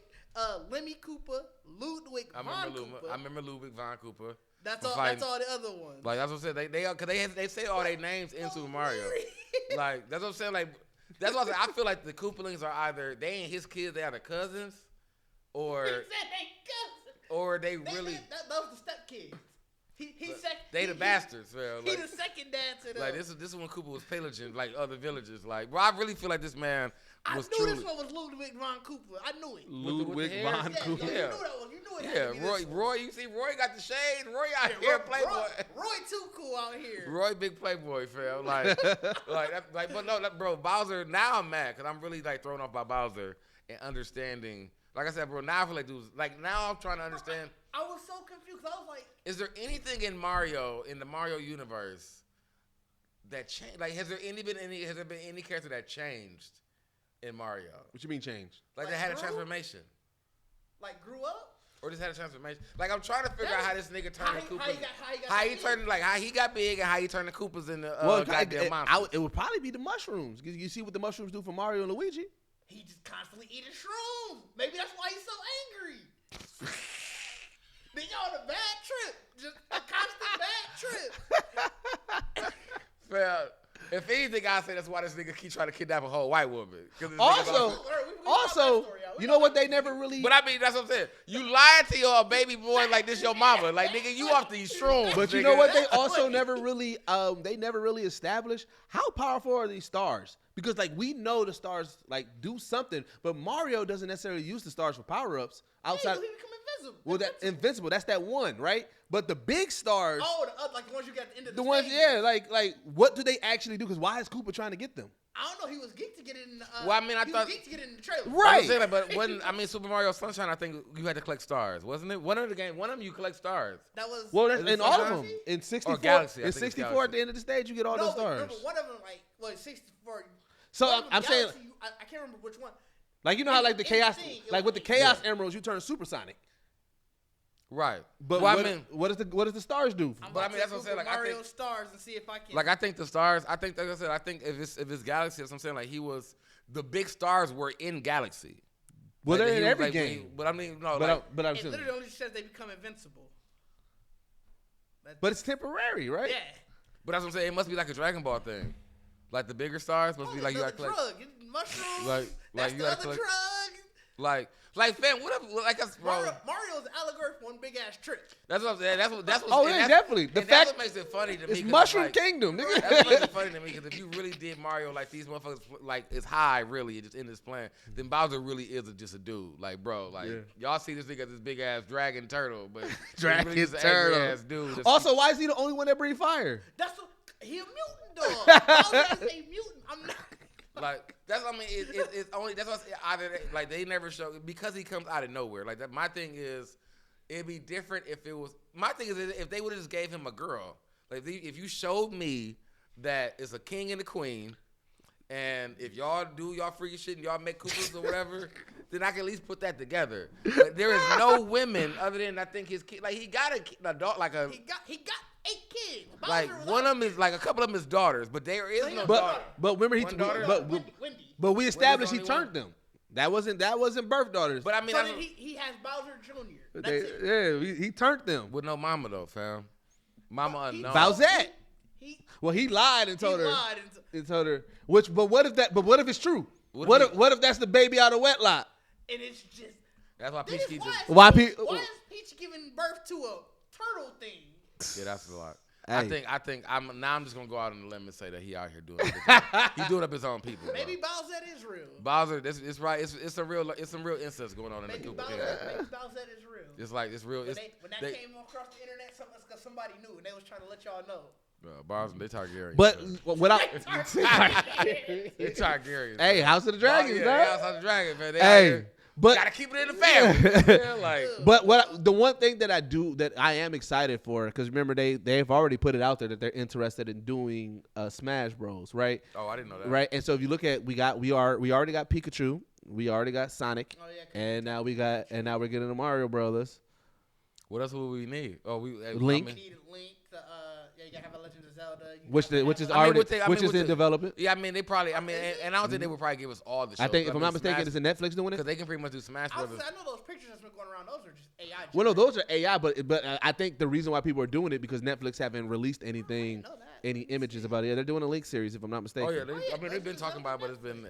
Lemmy Koopa, Ludwig Von Koopa. I remember Ludwig Von Koopa. That's all the other ones. Like that's what I'm saying. Cause they say all their names in Super Mario. Like that's what I'm saying. Like that's what I feel like the Koopalings are either they ain't his kids, they are the cousins, or He said they cousins. or they really those the stepkids. They the bastards, man. He Like, the second dad to them. like this is when Koopa was pillaging like other villages. Like, bro, I really feel like this man was I knew truly. this one was Ludwig Von Koopa. I knew it. Ludwig hair? Von Yeah, Koopa. you knew Yeah. that one. You knew it. Yeah, had to be this Roy. one. You see, Roy got the shade. Roy out Yeah, here, playboy. Roy too cool out here. Roy, big playboy, fam. But no, bro, Bowser. Now I'm mad because I'm really like thrown off by Bowser and understanding. Like I said, bro, now I feel like dudes. Like now I'm trying to understand. I was so confused. I was like, Is there anything in the Mario universe that changed? Like, has there been any character that changed in Mario? What you mean changed? Like Like they had a grew? transformation, like grew up. or just had a transformation? Like I'm trying to figure out how this nigga turned the Koopas. How he How he got big and how he turned the Koopas into goddamn it monsters. would probably be the mushrooms. You see what the mushrooms do for Mario and Luigi? He just constantly eating shrooms. Maybe that's why he's so angry. Then y'all on a bad trip. Just a constant bad trip. Fam, if anything, I say that's why this nigga keep trying to kidnap a whole white woman. 'Cause this nigga Also, about- you know what they never really. but I mean, that's what I'm saying. You lying to your baby boy like this your mama. Like, nigga, you off these shrooms. But you nigga. know what? They That's also funny. never really established how powerful are these stars. Because like we know the stars like do something, but Mario doesn't necessarily use the stars for power ups outside. He become invisible. Well, that invincible. That's that one, right? But the big stars, Like the ones you got at the end of the the ones, stage. yeah, like what do they actually do? Because why is Koopa trying to get them? I don't know. He was geeked to get it in. Well, I mean, I he thought- was geeked to get it in the trailer. Right. I was saying that, but when I mean Super Mario Sunshine, I think you had to collect stars, wasn't it? One of them you collect stars. That was. Well, Is that's it in all of Sunshine? them. In 64, Galaxy, I in think it's 64 Galaxy. at the end of the stage, you get all no, those but stars. remember, one of them was 64. So One of them I'm saying, Galaxy, I can't remember which one. like you know how like the in chaos, the thing, it like was with the like- chaos emeralds, you turn supersonic. Right. But well, what, I mean, what does the stars do? I'm But I about mean, to that's what I'm saying, Google like, I Mario think- stars and see if I can. like I think the stars. I think, like I said, I think if it's Galaxy, that's what I'm saying. Like he was, the big stars were in Galaxy. Well, Like, they're in he was, every like, when game. he- but I mean, no, But like, but I'm it saying, literally only says they become invincible. but it's temporary, right? Yeah. but that's what I'm saying. It must be like a Dragon Ball thing. Like the bigger stars must be like you another gotta collect. drug. Mushrooms. Like That's you the gotta other collect. drug. Like fam, what if like us, bro? Mario's an allegory for one big ass trick. That's what I'm saying. That's what. Oh, and yeah, that's- definitely. The and that's fact what makes it funny to me. it's 'cause Mushroom like, Kingdom, nigga. That's what makes it funny to me because if you really did Mario like these motherfuckers like it's high really just in this plan, then Bowser really is just a dude. Like bro, like Yeah. y'all see this nigga as this big ass dragon turtle, but Dragon really just an turtle. angry ass dude. that's- Also, why is he the only one that breathes fire? That's what he a mutant dog. Bowser is a mutant. I'm not. like that's what I mean. It's only that's what either like they never show because he comes out of nowhere. Like that. My thing is, it'd be different if it was. My thing is if they would have just gave him a girl. Like if you showed me that it's a king and a queen, and if y'all do y'all freaky shit and y'all make Koopas or whatever, then I can at least put that together. But there is no women other than I think his kid. Like he got a dog like a. He got 8 kids. Bowser Like was one of them is like a couple of them is daughters, but there is no daughter. But remember One daughter? Wendy. but we established he only one. turned them. That wasn't birth daughters. But I mean, So I then don't- he has Bowser Jr. That's They- it. he turned them. with no mama though, fam. Mama He- unknown. Bowsette. He Well, he lied and told her. lied And told her. But what if it's true? What if What if that's the baby out of wedlock? and it's just. That's why Then Peach it's keeps Why it. Pe- is Peach giving birth to a turtle thing? Yeah, that's a lot. Hey. I think I'm just gonna go out on a limb and say that he out here doing it. He's doing up his own people. Maybe bro. Bowsette is real. Bowser, it's right. It's some real incest going on in Maybe the Koopa Bowsette, kingdom. maybe Bowsette is real. It's like it's real. When, It's when that they, came across the internet, somebody knew, and they was trying to let y'all know. Bowser, they Targaryen. But without. they Targaryen. Hey, House of the Dragons, yeah, dog. House of the Dragon, man. They out Hey, here. but Gotta keep it in the family. Yeah, like But the one thing that I am excited for, because remember they've already put it out there that they're interested in doing Smash Bros. Right? oh, I didn't know that. Right. And so if you look at we already got Pikachu, we already got Sonic, Oh yeah. and now we're getting the Mario Brothers. What else would we need? Oh, we Link. You need a Link. You gotta have a Legend of Zelda. Which is I mean, already which is in development. Yeah, I mean they probably. I mean, and I don't think they would probably give us all the shows. I think if I'm not mistaken, it's Netflix doing it. Because they can pretty much do Smash Brothers. I know those pictures that's been going around. Those are just AI. Well, no, those are AI, but I think the reason why people are doing it because Netflix haven't released anything, any images about it. Yeah, they're doing a Link series, if I'm not mistaken. Oh yeah, I mean they've been talking about it, but it's been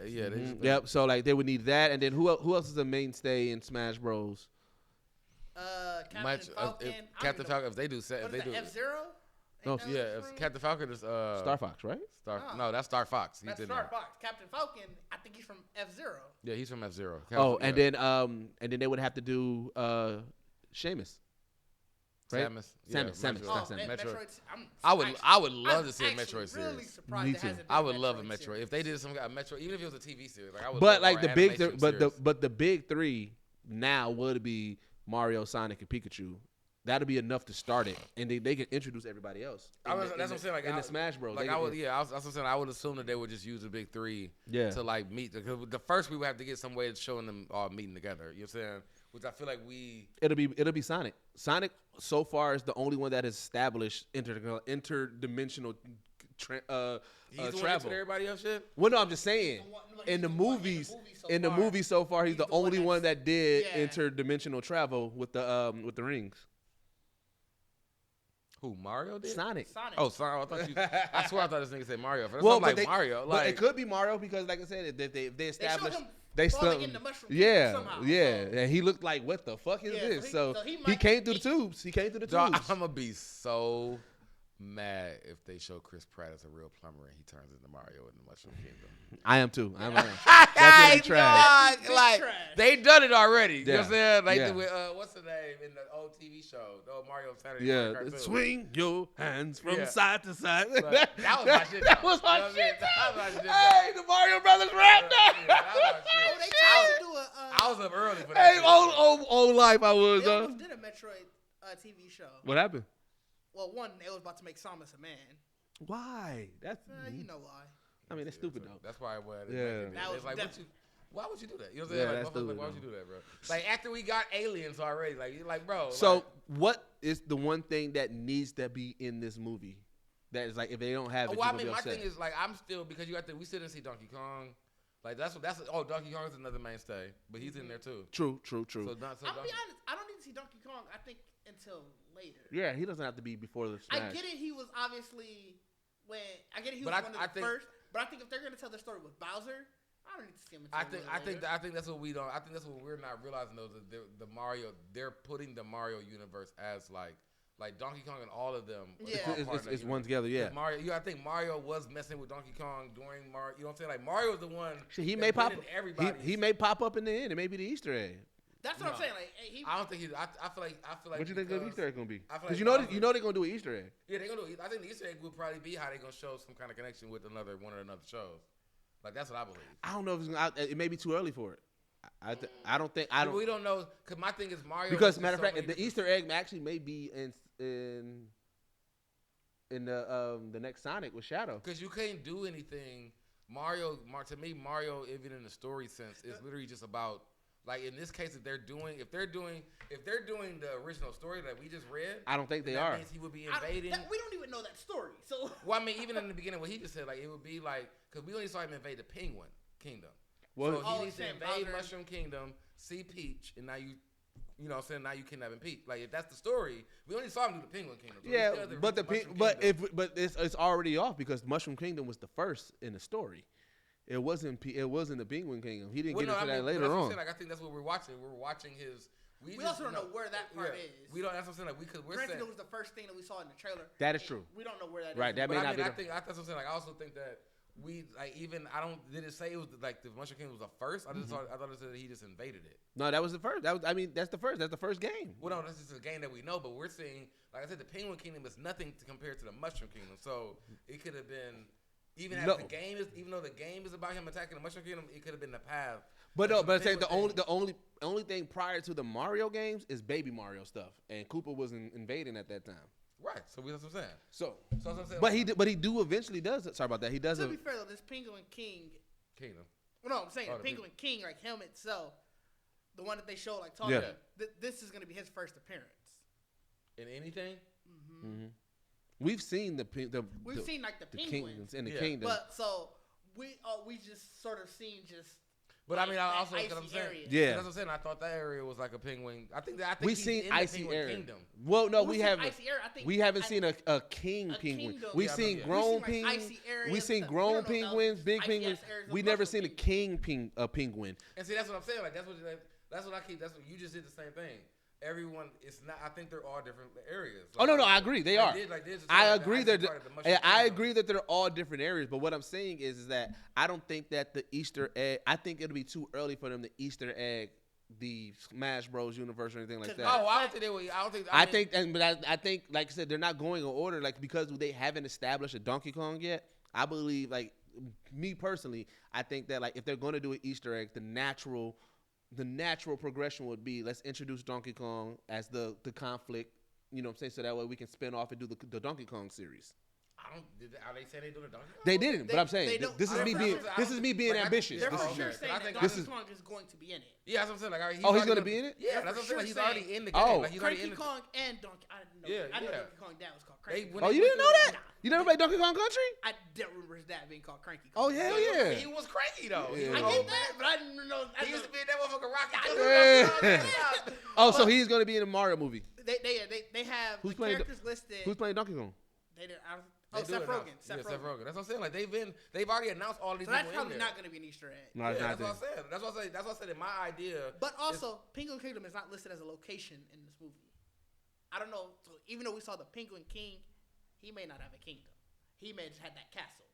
Yep. So like they would need that, and then who else is a mainstay in Smash Bros? Captain Falcon. If they do F-Zero. No, yeah, Captain Falcon is Star Fox, right? No, that's Star Fox. That's Star Fox. Captain Falcon, I think he's from F-Zero. Yeah, he's from F-Zero. And then they would have to do Sheamus. Right? Samus. Metroid. I would love to see a Metroid really series. surprised Me there too. hasn't been I would love a Metroid. series. If they did some kind of Metroid, even if it was a TV series, like I would. But love like more the big, animation the series. big three now would be Mario, Sonic, and Pikachu. That'll be enough to start it, and they can introduce everybody else. That's what I'm saying. Like in the Smash Bros. Like that's what I'm saying. I would assume that they would just use the big three. Yeah. To like meet the first we would have to get some way of showing them all meeting together. You know what I'm saying? Which I feel like It'll be Sonic. Sonic so far is the only one that has established interdimensional travel. Everybody else shit. Well, no, I'm just saying. In the movies so far, he's the only one that did interdimensional travel with the rings. Who, Mario did? Sonic. Oh, sorry. I swear I thought this nigga said Mario. That's Well, like Mario. But Like it could be Mario because, like I said, if they established. They falling in the mushroom somehow, and he looked like, what the fuck is this? So he came through the tubes. He came through the tubes. I'm gonna be so mad if they show Chris Pratt as a real plumber and he turns into Mario in the Mushroom Kingdom. I am too. That's trash. Like they done it already. You know what I'm saying? Like Yeah. with, what's the name in the old TV show? The old Mario Saturday Yeah, Morning cartoon. swing your hands from Yeah. side to side. That was my shit. That was my shit. Hey, the Mario Brothers rap now. They tried to do I was up early for that. Hey, old life I was. They almost did a Metroid TV show. What happened? Well, one, they was about to make Samus a man. Why? That's You know why. I mean, that's stupid though. That's probably what. Yeah. It's like, why would you do that? You know what I'm saying? Yeah, Like, that's stupid, why would you though. do that, bro? Like after we got aliens already, like bro. So, like, what is the one thing that needs to be in this movie? That is like, if they don't have it, well, I you're mean, gonna my be upset. thing is like we still didn't see Donkey Kong. Like that's Donkey Kong is another mainstay, but he's in there too. True. So I'll be honest, I don't need to see Donkey Kong, I think, until later. Yeah, he doesn't have to be before the Smash. I get it, he was obviously one of the first, but I think if they're gonna tell the story with Bowser, I don't need to see him until later. I think that's what we don't. I think that's what we're not realizing though. That the Mario, they're putting the Mario universe as like Donkey Kong and all of them. It's one together. Yeah. Mario, I think Mario was messing with Donkey Kong during Mario. You know what I'm saying? Like Mario's the one. He may pop. He may pop up in the end. It may be the Easter egg. That's what I'm saying. Like, I don't think he's. I feel like. What you think the Easter egg gonna be? Because like you know they're gonna do an Easter egg. Yeah, they're gonna do. I think the Easter egg would probably be how they're gonna show some kind of connection with one of another shows. Like that's what I believe. I don't know if it may be too early for it. I don't think. We don't know because my thing is Mario. Because matter of fact, the Easter egg actually may be in the next Sonic with Shadow. Because you can't do anything. To me, Mario, even in the story sense, is literally just about. Like in this case, if they're doing the original story that we just read, I don't think they that are. means he would be invading. We don't even know that story. So well, I mean, even in the beginning, what he just said, like it would be like because we only saw him invade the Penguin Kingdom. Well, so he needs to invade Mushroom Kingdom, see Peach, and now you know what I'm saying, now you kidnapping Peach. Like if that's the story, we only saw him do the Penguin Kingdom. So yeah, but it's already off because Mushroom Kingdom was the first in the story. It wasn't the Penguin Kingdom. He didn't get into that later on. Like I think that's what we're watching. We're watching his. We also don't know where that part is. We don't. That's what I'm saying. Like we're saying it was the first thing that we saw in the trailer. That is true. We don't know where that is. Right. That may not be. I think that's what I'm saying. Like I also think that did it say it was like the Mushroom Kingdom was the first? I thought it said that he just invaded it. No, that was the first. That's the first. That's the first game. Well, no, that's just a game that we know, but we're seeing, like I said, the Penguin Kingdom is nothing to compare to the Mushroom Kingdom. So it could have been, even though the game is about him attacking the Mushroom Kingdom, it could have been the path. But no, but I'm saying the only thing prior to the Mario games is Baby Mario stuff, and Koopa was invading at that time. Right, so that's what I'm saying. So that's what I'm saying. But he eventually does. Sorry about that. He does. To be fair though, this Penguin Kingdom. Well, no, I'm saying the Penguin King, like him itself, the one that they show like talking. Yeah. This is gonna be his first appearance in anything. Mm-hmm. We've seen the We've seen like the penguins kingdoms in the Yeah. kingdom. But so we just sort of seen just. But I mean, I also, icy what I'm saying, area. Yeah. that's what I'm saying. I thought that area was like a penguin. I think We've he's seen in icy the penguin area. kingdom. Well, no, we We've seen haven't. icy area. I think We haven't seen a king a penguin. kingdom. We've Yeah, seen yeah. grown We've seen, like, penguins. icy areas We've seen and stuff. grown We don't know penguins, those big icy penguins. ass areas of We never mushroom seen a penguin. And see, that's what I'm saying. Like that's what I keep. That's what you just did the same thing. Everyone, it's not. I think they're all different areas. Oh no, I agree. They are. I agree that I agree that they're all different areas. But what I'm saying is that I don't think that the Easter egg. I think it'll be too early for them to Easter egg the Smash Bros. Universe or anything like that. Oh, I don't think they will. I don't think. I think, like I said, they're not going in order. Like because they haven't established a Donkey Kong yet. I believe, like me personally, I think that like if they're going to do an Easter egg, the natural progression would be let's introduce Donkey Kong as the conflict. You know what I'm saying? So that way we can spin off and do the Donkey Kong series. Are they saying they doing a Donkey Kong? They didn't, but I'm saying this is me being like, ambitious. They're This for is- sure saying that this Donkey is- Kong is going to be in it. Yeah, that's what I'm saying. Like, he's going to be in it? Yeah, They're that's what I'm for saying. sure He's already saying- in the game. Oh. Like, he's already Cranky in the Kong and Donkey. I didn't know. Yeah, I know yeah. Donkey Kong Dad was called Cranky Kong. Oh, you didn't know that? Nah. You never played Donkey Kong Country? I don't remember his dad being called Cranky Oh Kong. hell yeah! He was cranky though. Yeah. He I was get old that, man. but I didn't know. He used to be in that motherfucker Rocky. Yeah. Oh, so he's going to be in the Mario movie. They have Who's the playing characters listed. Who's playing Donkey Kong? They did. They do Seth it now. Rogen. Seth Rogen. That's what I'm saying. Like they've already announced all these So that's people in probably there. not going to be an Easter egg. No, it's Yeah, not that's what there. I said. That's what I said in my idea. But also, Penguin Kingdom is not listed as a location in this movie. I don't know. So even though we saw the Penguin King, he may not have a kingdom. He may just have that castle.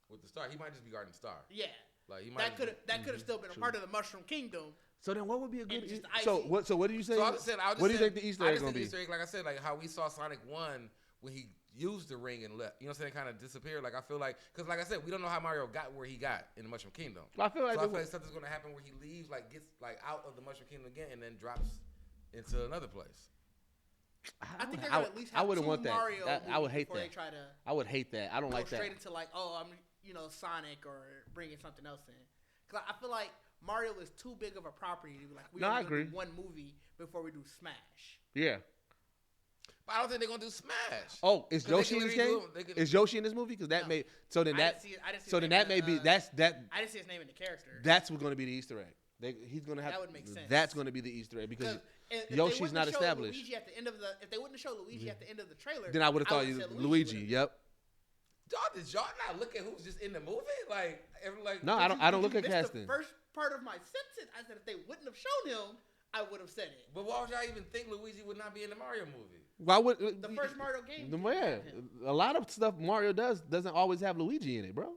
With the star, he might just be guarding the star. Yeah. Like he might. That could have still been a part of the Mushroom Kingdom. So then, what would be a good? And just So icy. what do you say? So I just said, what do you think the Easter egg gonna be? Easter egg, like I said, like how we saw Sonic 1 when he used the ring and left. You know what I'm saying? Kind of disappeared. Like I feel like, because like I said, we don't know how Mario got where he got in the Mushroom Kingdom. I feel like something's gonna happen where he leaves, like gets like out of the Mushroom Kingdom again, and then drops into another place. I think they're gonna at least have I wouldn't two want that. Mario I would movies hate before that. They try to I would hate that. I don't go like that. straight into like, Sonic or bringing something else in. Because I feel like Mario is too big of a property to be like, we No, I only gonna agree. do one movie before we do Smash. Yeah. But I don't think they're gonna do Smash. Oh, is 'Cause they Yoshi can in this literally game? do it. They can- Is Yoshi in this movie? Because that No. may. So then I that. didn't see his So then name that may in be the, that. I didn't see his name in the character. That's what's going to be the Easter egg. He's going to have. That would make sense. That's going to be the Easter egg because if they Yoshi's wouldn't not have showed established. Luigi at the end of if they wouldn't have showed Luigi at the end of the trailer, Then I would have thought would've said Luigi. would've Yep. Did y'all not look at who's just in the movie? Like No, I don't. Did I don't you look at miss casting. The first part of my sentence, I said if they wouldn't have shown him, I would have said it. But why would y'all even think Luigi would not be in the Mario movie? Why would The first Mario game. Yeah, a lot of stuff Mario doesn't always have Luigi in it, bro.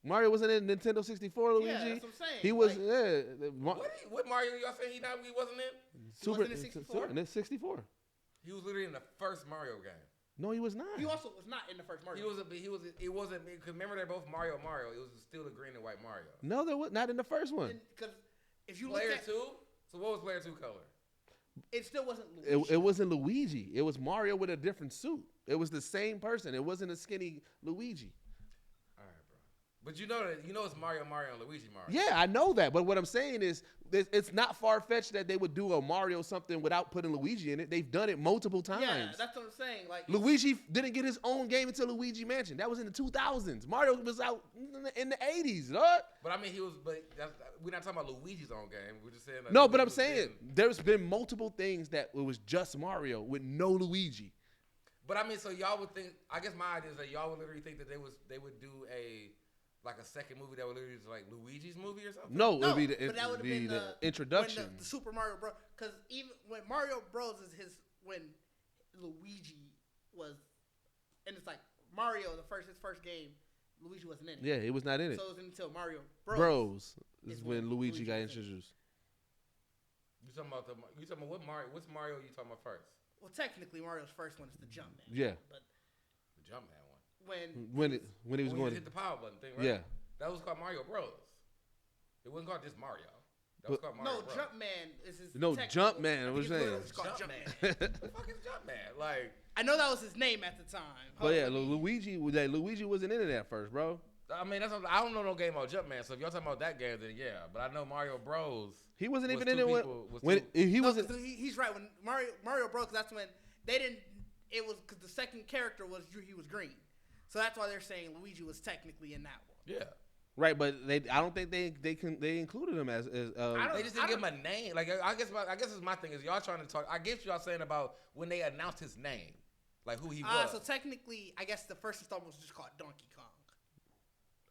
Mario wasn't in Nintendo 64. Luigi. Yeah, that's what I'm saying. He was. Like, What Mario y'all saying he wasn't in? Super wasn't in 64? in 64. He was literally in the first Mario game. No, he was not. He also was not in the first Mario. It wasn't because remember they're both Mario. It was still the green and white Mario. No, there was not in the first one. Because if you Player look at 2. So what was Player 2 color? it still wasn't Luigi. It wasn't Luigi. It was Mario with a different suit. It was the same person. It wasn't a skinny Luigi. All right, bro. But you know it's Mario, and Luigi, Mario. Yeah, I know that. But what I'm saying is, it's not far fetched that they would do a Mario something without putting Luigi in it. They've done it multiple times. Yeah, that's what I'm saying. Like Luigi didn't get his own game until Luigi Mansion. That was in the 2000s. Mario was out in the 80s, dog. But I mean, we're not talking about Luigi's own game. We're just saying. Like, No, but Luigi I'm was saying there's been multiple things that it was just Mario with no Luigi. But I mean, so y'all would think. I guess my idea is that y'all would literally think that they would do a second movie that would literally be like Luigi's movie or something. No, no, it would be but that would have been the introduction. When the Super Mario Bros. Because even when Mario Bros. is when Luigi was, and it's like Mario his first game, Luigi wasn't in it. Yeah, he was not in it. So it was until Mario Bros. Is when Luigi got was in it. introduced. You talking about what Mario? Which Mario you talking about first? Well, technically Mario's first one is the Jumpman. Yeah. But The Jumpman one. When he was When going you hit the power button thing, right? Yeah. That was called Mario Bros. It wasn't called just Mario. That was called Mario no, Bros. Jumpman is his. No, technical- Jumpman, I what think was it's saying? literally called Jumpman. The fuck is Jumpman? Like, I know that was his name at the time. But yeah, Luigi wasn't in it at first, bro. I mean, I don't know no game about Jumpman. So if y'all talking about that game, then yeah. But I know Mario Bros. He wasn't was even in two it people- was when two- he No, wasn't. 'cause he's right. When Mario Bros. That's when they didn't. it was because the second character he was green, so that's why they're saying Luigi was technically in that one. Yeah. Right, but I don't think they included him as They just didn't give him a name. Like I guess it's my thing is y'all trying to talk. I guess y'all saying about when they announced his name, like who he was. So technically, I guess the first installment was just called Donkey Kong.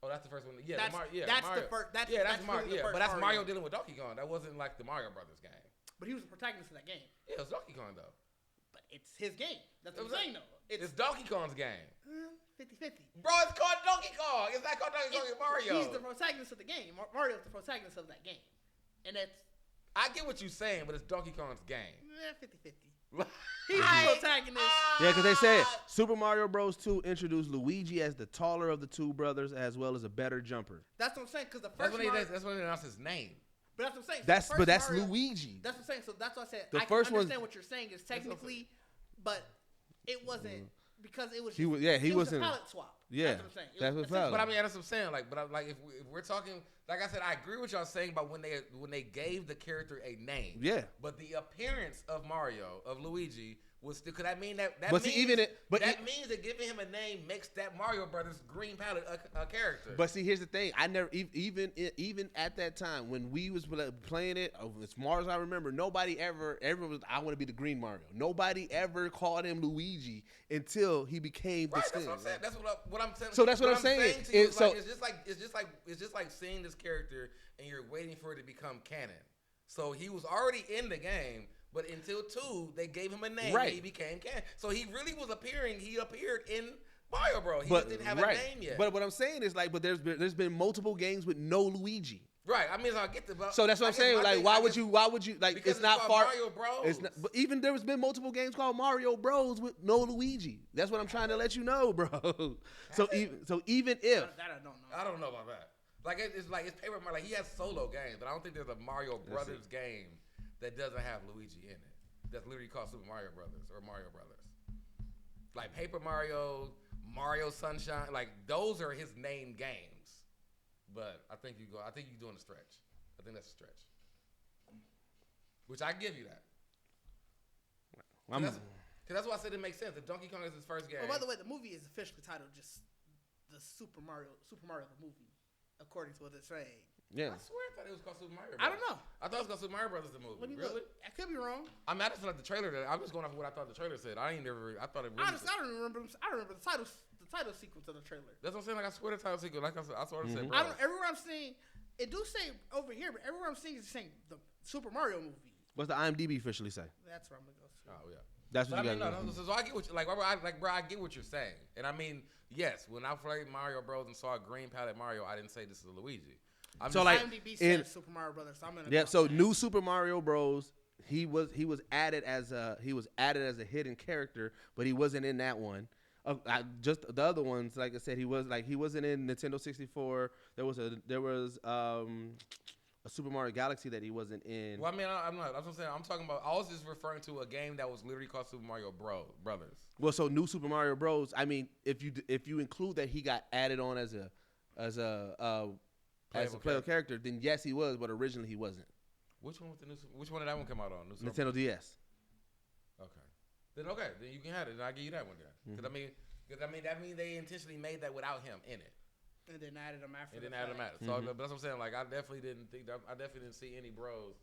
Oh, that's the first one. Yeah, That's Mario. the first. That's Mario. really the Yeah, first but that's Mario Mario dealing with Donkey Kong. That wasn't like the Mario Brothers game. But he was the protagonist of that game. Yeah, it was Donkey Kong though. But it's his game. That's what I'm saying though. It's Donkey Kong's game. 50-50. Bro, it's called Donkey Kong. It's not called Donkey Kong. It's Mario. He's the protagonist of the game. Mario's the protagonist of that game. And that's... I get what you're saying, but it's Donkey Kong's game. 50-50. He's the protagonist. Yeah, because they said Super Mario Bros. 2 introduced Luigi as the taller of the two brothers, as well as a better jumper. That's what I'm saying. Because the first that's when they announced his name. But that's what I'm saying. That's Mario, Luigi. That's what I'm saying. So that's what I said. The I first can understand one's- what you're saying is technically, but it wasn't because it was. He was it was a wasn't. palette swap. Yeah, That's what I'm saying. that's what's But I mean, that's what I'm saying. Like, but like, if we're talking, like I said, I agree with y'all saying about when they gave the character a name. Yeah. But the appearance of Mario, of Luigi, was still. Could that mean that? But see, even that means that giving him a name makes that Mario Brothers green palette a character. But see, here's the thing. I never even at that time when we was playing it, as far as I remember, nobody ever was. I want to be the green Mario. Nobody ever called him Luigi until he became the right, skin. that's what I'm saying. That's what I'm saying. So that's what I'm saying. To you is like, it's just like seeing this character and you're waiting for it to become canon. So he was already in the game. But until 2, they gave him a name and he became canon. So he really was appearing. He appeared in Mario Bros. He just didn't have a name yet. But what I'm saying is but there's been multiple games with no Luigi. Right. I mean, I get the. So that's what I'm saying. Like, why would you like? Because it's not far. Mario Bros. It's not, but even there's been multiple games called Mario Bros with no Luigi. That's what I'm trying to let you know, bro. So even if That I don't know. I don't know about that. Like it's Paper Mario. Like he has solo games, but I don't think there's a Mario Brothers game that doesn't have Luigi in it. That's literally called Super Mario Brothers or Mario Brothers. Like Paper Mario, Mario Sunshine, like those are his named games. But I think you're doing a stretch. I think that's a stretch. Which I give you that. Because that's why I said it makes sense. If Donkey Kong is his first game. Oh, by the way, the movie is officially titled just the Super Mario the movie, according to what they're saying. yeah. I swear I thought it was called Super Mario Brothers. I don't know. I thought it was called Super Mario Brothers the movie. Really? I could be wrong. I mean, I just feel like the trailer. I'm just going off of what I thought the trailer said. I thought it really. Honestly, I don't remember. I remember the title sequence of the trailer. That's what I'm saying. Like I swear the title sequence. Like I sort of said. I don't. Everywhere I'm seeing, it do say over here, but everywhere I'm seeing is saying the Super Mario movie. What's the IMDb officially say? That's where I'm gonna go to. Oh yeah. That's what But you I mean, got. so I get what you like. Bro, I get what you're saying, and I mean, yes. When I played Mario Bros and saw a green palette Mario, I didn't say this is a Luigi. So like IMDb says Super Mario Brothers. So I'm gonna. Yeah, go so with that. new Super Mario Bros. He was added as a a hidden character, but he wasn't in that one. Just the other ones, like I said, he wasn't in Nintendo 64. There was a Super Mario Galaxy that he wasn't in. Well, I mean, I'm not. That's what I'm saying. I'm talking about. I was just referring to a game that was literally called Super Mario Brothers. Well, so new Super Mario Bros. I mean, if you include that he got added on as a playable character, then yes, he was, but originally he wasn't. Which one did that one come out on? Nintendo DS. Okay. Then you can have it, and I'll give you that one then. Because that means they intentionally made that without him in it. And then added them after. It didn't add them out. So but that's what I'm saying. Like I definitely didn't see any bros.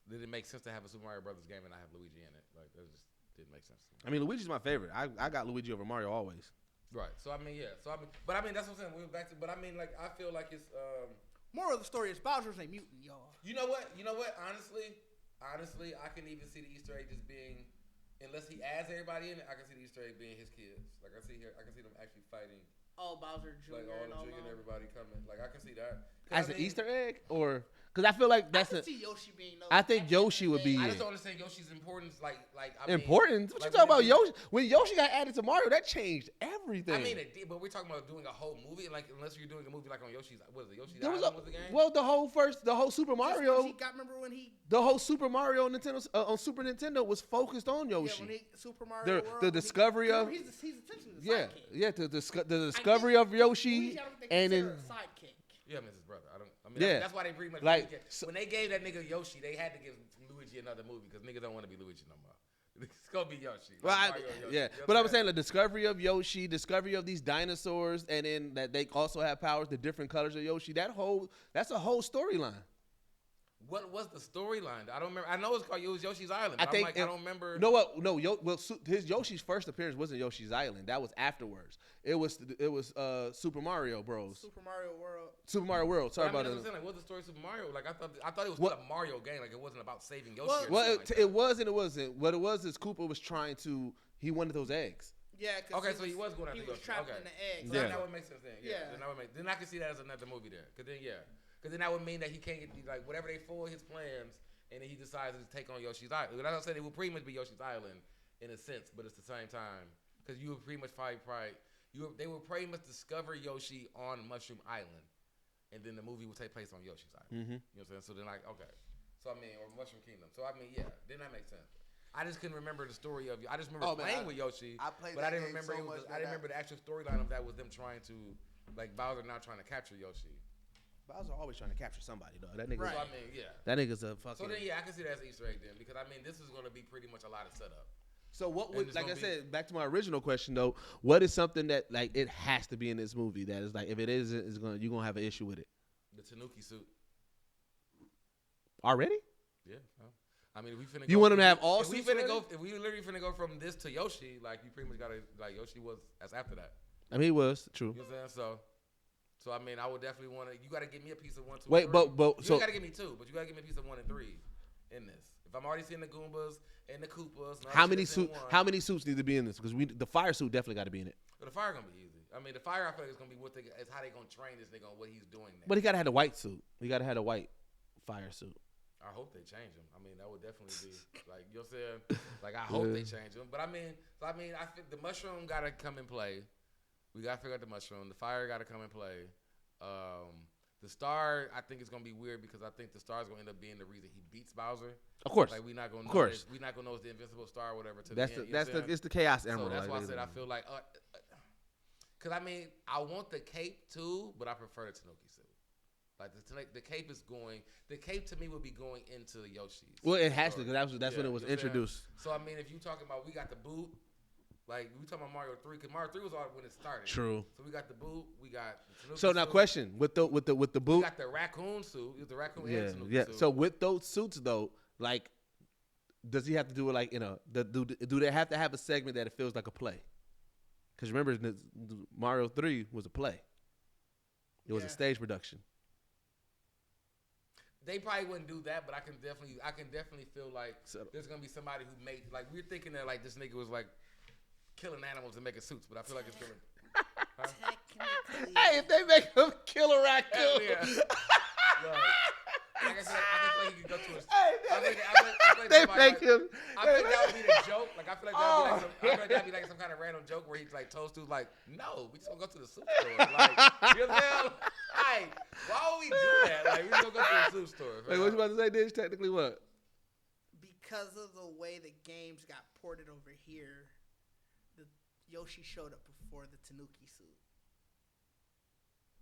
Did it make sense to have a Super Mario Brothers game and not have Luigi in it? Like that just didn't make sense to me. I mean, Luigi's my favorite. I got Luigi over Mario always. Right. So I mean, yeah. But I mean, that's what I'm saying. We're back to. But I mean, like I feel like it's. Moral of the story is Bowser's a mutant, y'all. You know what? Honestly, I can even see the Easter egg just being, unless he adds everybody in it, I can see the Easter egg being his kids. Like I can see them actually fighting. Oh, Bowser Jr. Like all the Jr. and everybody coming. Like I can see that. As an Easter egg, or because I feel like that's I can see Yoshi being. I think Yoshi would be. I just don't understand Yoshi's importance. Like I important. Mean, what like you talking about, Yoshi? When Yoshi got added to Mario, that changed everything. I mean, it did, but we're talking about doing a whole movie. Like unless you're doing a movie like on Yoshi's, what is it? Yoshi's Island was the game. Well, the whole Super Mario. Remember when he? The whole Super Mario on Super Nintendo was focused on Yoshi. Yeah, when Super Mario World, the discovery of. He's essentially the sidekick. The discovery of Yoshi, and then sidekick. Yeah, Mrs. Brother. That's why they pretty much when they gave that nigga Yoshi, they had to give Luigi another movie because niggas don't want to be Luigi no more. It's gonna be Yoshi. Well, Mario and Yoshi. yeah, You know but what I'm saying the discovery of Yoshi, discovery of these dinosaurs, and then that they also have powers, the different colors of Yoshi. That's a whole storyline. What was the storyline? I don't remember. I know it was Yoshi's Island. But I don't remember. You know what? No, his Yoshi's first appearance wasn't Yoshi's Island. That was afterwards. It was Super Mario Bros. Super Mario World. Super Mario World. Sorry about that. Like, what's the story of Super Mario? Like, I thought it was still a Mario game. Like, it wasn't about saving Yoshi. Well, it was and it wasn't. What it was is Koopa was trying to. He wanted those eggs. Yeah. Okay, so he was going after Yoshi. He was trapped in the eggs. So Yeah. that would make sense then. Yeah. Then I can see that as another movie there. Because then that would mean that he can't get, like, whatever they foil his plans, and then he decides to take on Yoshi's Island. That's what I'm saying. It will pretty much be Yoshi's Island in a sense, but it's the same time. Because you would pretty much they would pretty much discover Yoshi on Mushroom Island, and then the movie would take place on Yoshi's Island. Mm-hmm. You know what I'm saying? So then, like, okay. So, I mean, or Mushroom Kingdom. So, I mean, yeah, then that makes sense. I just couldn't remember the story of. I just remember playing with Yoshi, but I didn't remember. I didn't remember the actual storyline of that was them trying to, like, Bowser not trying to capture Yoshi. Bowser always trying to capture somebody, though. That nigga. Right. So, I mean, yeah. That nigga's a fucking. So then, yeah, I can see that as an Easter egg then, because I mean, this is going to be pretty much a lot of setup. So what would, like I said, back to my original question though, what is something that like it has to be in this movie that is like if it isn't, you're gonna have an issue with it? The Tanuki suit. Already? Yeah. I mean, if we finna. You want him to have all if we suits finna already? go, if we literally finna go from this to Yoshi, like you pretty much gotta like Yoshi was as after that. I mean, he was true. You know what I'm saying? So I mean, I would definitely want to. You got to give me a piece of 1, 2. Wait, and 3. but you so got to give me 2, but you got to give me a piece of 1 and 3 in this. If I'm already seeing the Goombas and the Koopas, and how many suits need to be in this? Because the fire suit definitely got to be in it. But the fire gonna be easy. I mean, the fire I feel like is gonna be is how they gonna train this nigga on what he's doing now. But he gotta have a white suit. He gotta have a white fire suit. I hope they change him. I mean, that would definitely be like you know what I'm saying. Like I hope they change him. But I mean, I think the mushroom gotta come and play. We gotta figure out the mushroom. The fire gotta come and play. The star, I think it's gonna be weird because I think the star is gonna end up being the reason he beats Bowser. Of course, like we're not gonna know. We're not gonna know it's the invincible star or whatever. It's the chaos emerald. So that's why I said I feel like, cause I mean I want the cape too, but I prefer the Tanuki suit. Like the cape is going. The cape to me would be going into the Yoshi's. Well, it has to because that's when it was introduced. So I mean, if you talking about we got the boot. Like we talking about Mario 3, because Mario 3 was all when it started. True. So we got the boot, we got. The so now, suit. question with the boot. We got the raccoon suit. The raccoon and Tanuki suit. So with those suits though, like, does he have to do it like do they have to have a segment that it feels like a play? Because remember, Mario 3 was a play. It was a stage production. They probably wouldn't do that, but I can definitely feel like there's gonna be somebody who made like we're thinking that like this nigga was like. Killing animals and making suits, but I feel like it's gonna. Hey, if they make him kill a raccoon, yeah. Like I said, I feel like he could go to his. They make him. I think that would be the joke. Like I feel like that'd be like some kind of random joke where he's like toast to like, no, we just gonna go to the suit store. Like, you know what I'm saying? Like, why would we do that? Like, we just gonna go to the suit store. Like, what you about to say? This technically what? Because of the way the games got ported over here. Yoshi showed up before the Tanuki suit.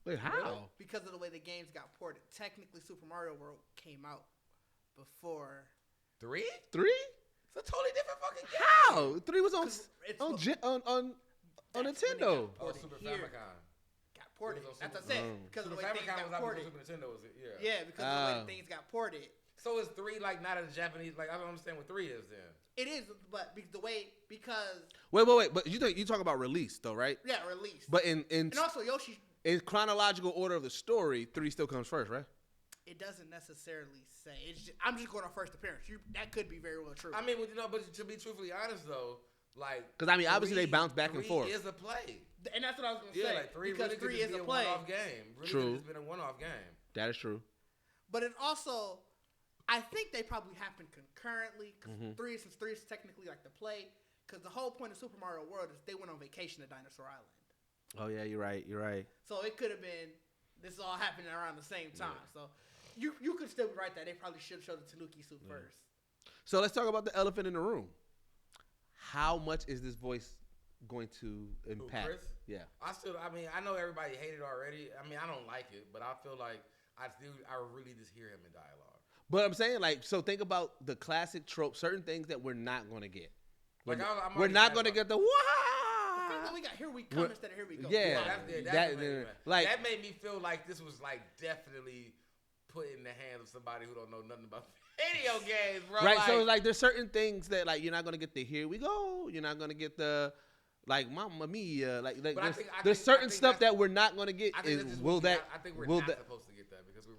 Wait, how? Because of the way the games got ported. Technically, Super Mario World came out before. 3? It's a totally different fucking game. How? 3 was on Nintendo. Oh, Super Famicom. Got ported. That's what I said. Because of the way things got ported. Super Nintendo was it? Yeah. Yeah, because of the way things got ported. So is 3 like not as Japanese? Like I don't understand what 3 is then. It is, but because. Wait. But you talk about release though, right? Yeah, release. But and also Yoshi. In chronological order of the story, 3 still comes first, right? It doesn't necessarily say. I'm just going on first appearance. That could be very well true. I mean, but to be truthfully honest though, like because I mean, obviously they bounce back and forth. 3 is a play, and that's what I was going to say. Like 3 because really 3 is a play. One-off game. Really True. It's been a one-off game. That is true. But it also. I think they probably happen concurrently. Cause 3 is technically like the play. Because the whole point of Super Mario World is they went on vacation to Dinosaur Island. Oh yeah, you're right. So it could have been this is all happening around the same time. So you could still be right that they probably should show the Tanuki suit first. So let's talk about the elephant in the room. How much is this voice going to impact? Chris? Yeah. I know everybody hated it already. I mean, I don't like it, but I feel like I really just hear him in dialogue. But I'm saying, like, so think about the classic trope, certain things that we're not going to get. Like We're not gonna get the The fact that we got here we come instead of here we go. Yeah, that made me feel like this was like definitely put in the hands of somebody who don't know nothing about video games, bro. Right. So like there's certain things that like you're not gonna get the here we go. You're not gonna get the like Mamma Mia. Like there's certain stuff that we're not gonna get. I think we're not supposed to get that because we're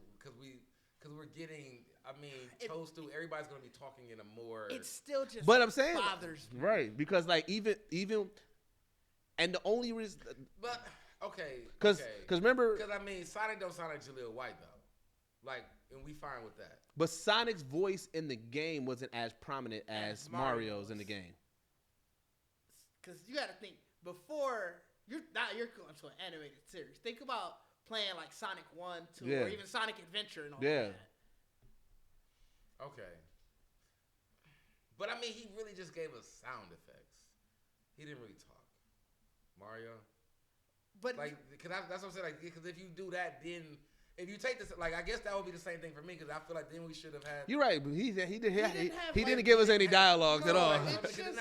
getting. I mean, Toadstool. Everybody's gonna be talking in a more. It's still just. But I'm saying bothers me. Right, because like even and the only reason. But okay. Because remember. Because I mean, Sonic don't sound like Jaleel White though. Like, and we fine with that. But Sonic's voice in the game wasn't as prominent as Mario's in the game. Because you got to think before you're going to an animated series. Think about playing like Sonic 1, 2, or even Sonic Adventure and all that. Okay. But I mean, he really just gave us sound effects. He didn't really talk. Mario. But like, that's what I'm saying. Like, because if you do that, then if you take this, like, I guess that would be the same thing for me. Because I feel like then we should have had. You're right, but he didn't give us any dialogues at all. Because then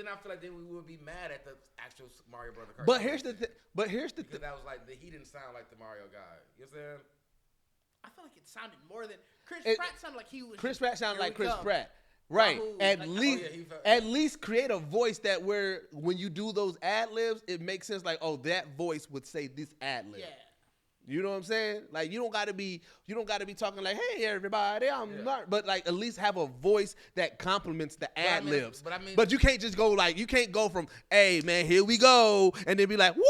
I feel like then we would be mad at the actual Mario Brother cartoon. But here's the thing. Because that was like he didn't sound like the Mario guy. You know what I'm saying? I feel like it sounded more than Chris Pratt sounded like he was. Chris Pratt sounded like Chris Pratt. Right. At least create a voice that where when you do those ad libs, it makes sense. Like, oh, that voice would say this ad lib. Yeah. You know what I'm saying? Like you don't gotta be talking like, hey everybody, I'm not, but like at least have a voice that complements the ad libs. But you can't just go like you can't go from, hey man, here we go, and then be like, what?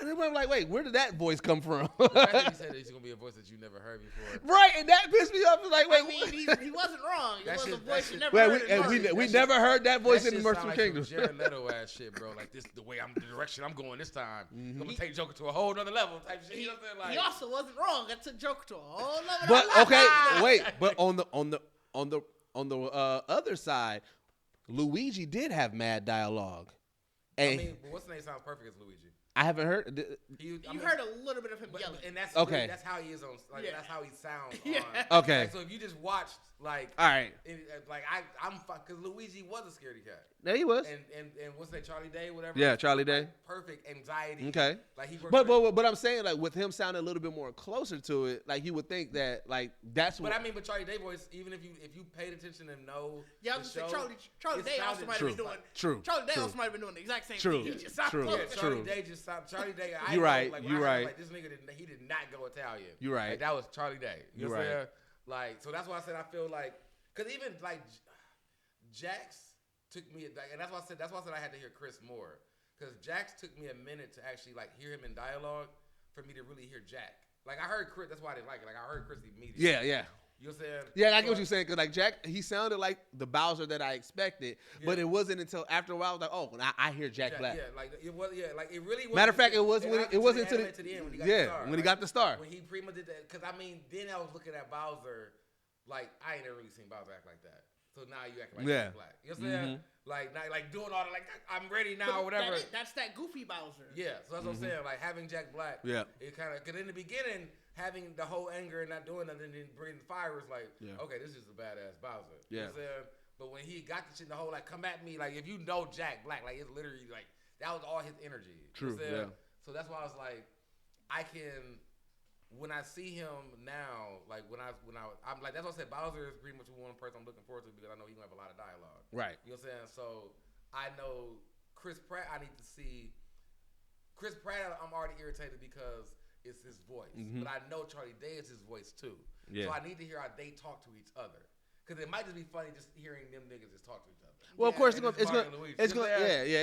And then I'm like, wait, where did that voice come from? The fact that he said it's gonna be a voice that you never heard before. Right, and that pissed me off. Like, wait, I mean, he wasn't wrong. It was a voice you never heard. We never heard that voice in the Merciful Kingdom. Jared Leto ass shit, bro. Like this, the direction I'm going this time. I'm gonna take Joker to a whole nother level type shit. You know what I'm saying? Like, he also wasn't wrong. That took Joker to a whole nother level. But okay, wait. But on the other side, Luigi did have mad dialogue. I mean, what's the name sounds perfect as Luigi. I haven't heard. You heard a little bit of him yelling, and that's okay. That's how he is on. Like that's how he sounds. Okay. Like, so if you just watched, like, all right, I'm because Luigi was a scaredy cat. Yeah, he was. And what's that, Charlie Day, whatever. Yeah, Charlie Day. Like, perfect anxiety. Okay. Like he. But I'm saying like with him sounding a little bit more closer to it, like you would think that like that's. But I mean, but Charlie Day voice, even if you paid attention and know. Yeah, I was saying Charlie Day also might have been doing. True. Charlie Day also might have been doing the exact same thing. He just sounded close. Charlie Day just sounded. Charlie Day. You're right. Like this nigga did not go Italian. You're right. Like, that was Charlie Day. You know what I'm right. saying? Like, so that's why I said I feel like, cause even like Jax took me, and that's why I said I had to hear Chris more, cause Jax took me a minute to actually like hear him in dialogue for me to really hear Jack. Like I heard Chris, that's why I didn't like it. Like I heard Chris immediately. Yeah. You know what I'm saying? Yeah, I get what you're saying. Because, like, Jack, he sounded like the Bowser that I expected. Yeah. But it wasn't until after a while I was like, oh, I hear Jack Black. Yeah, like, it was, like, it really was. Matter of fact, it wasn't until the end when he got the star. When he got the star. When he pretty much did that. Because, I mean, then I was looking at Bowser, like, I ain't never really seen Bowser act like that. So now you acting like Jack Black. You know what I'm saying? Like doing all the, like, I'm ready now or whatever. That's that goofy Bowser. Yeah, so that's what I'm saying. Like, having Jack Black, it kind of, because in the beginning, having the whole anger and not doing nothing and then bringing the fire was like, okay, this is a badass Bowser. You know what I'm saying? But when he got the shit in the whole, like, come at me, like, if you know Jack Black, like, it's literally, like, that was all his energy. True, you know So that's why I was like, I can, when I see him now, like, I'm like, that's why I said Bowser is pretty much one person I'm looking forward to because I know he's going to have a lot of dialogue. Right. You know what I'm saying? So I know Chris Pratt, I need to see. Chris Pratt, I'm already irritated because it's his voice. But I know Charlie Day is his voice too. Yeah. So I need to hear how they talk to each other. Because it might just be funny just hearing them niggas just talk to each other. Well, of course, it's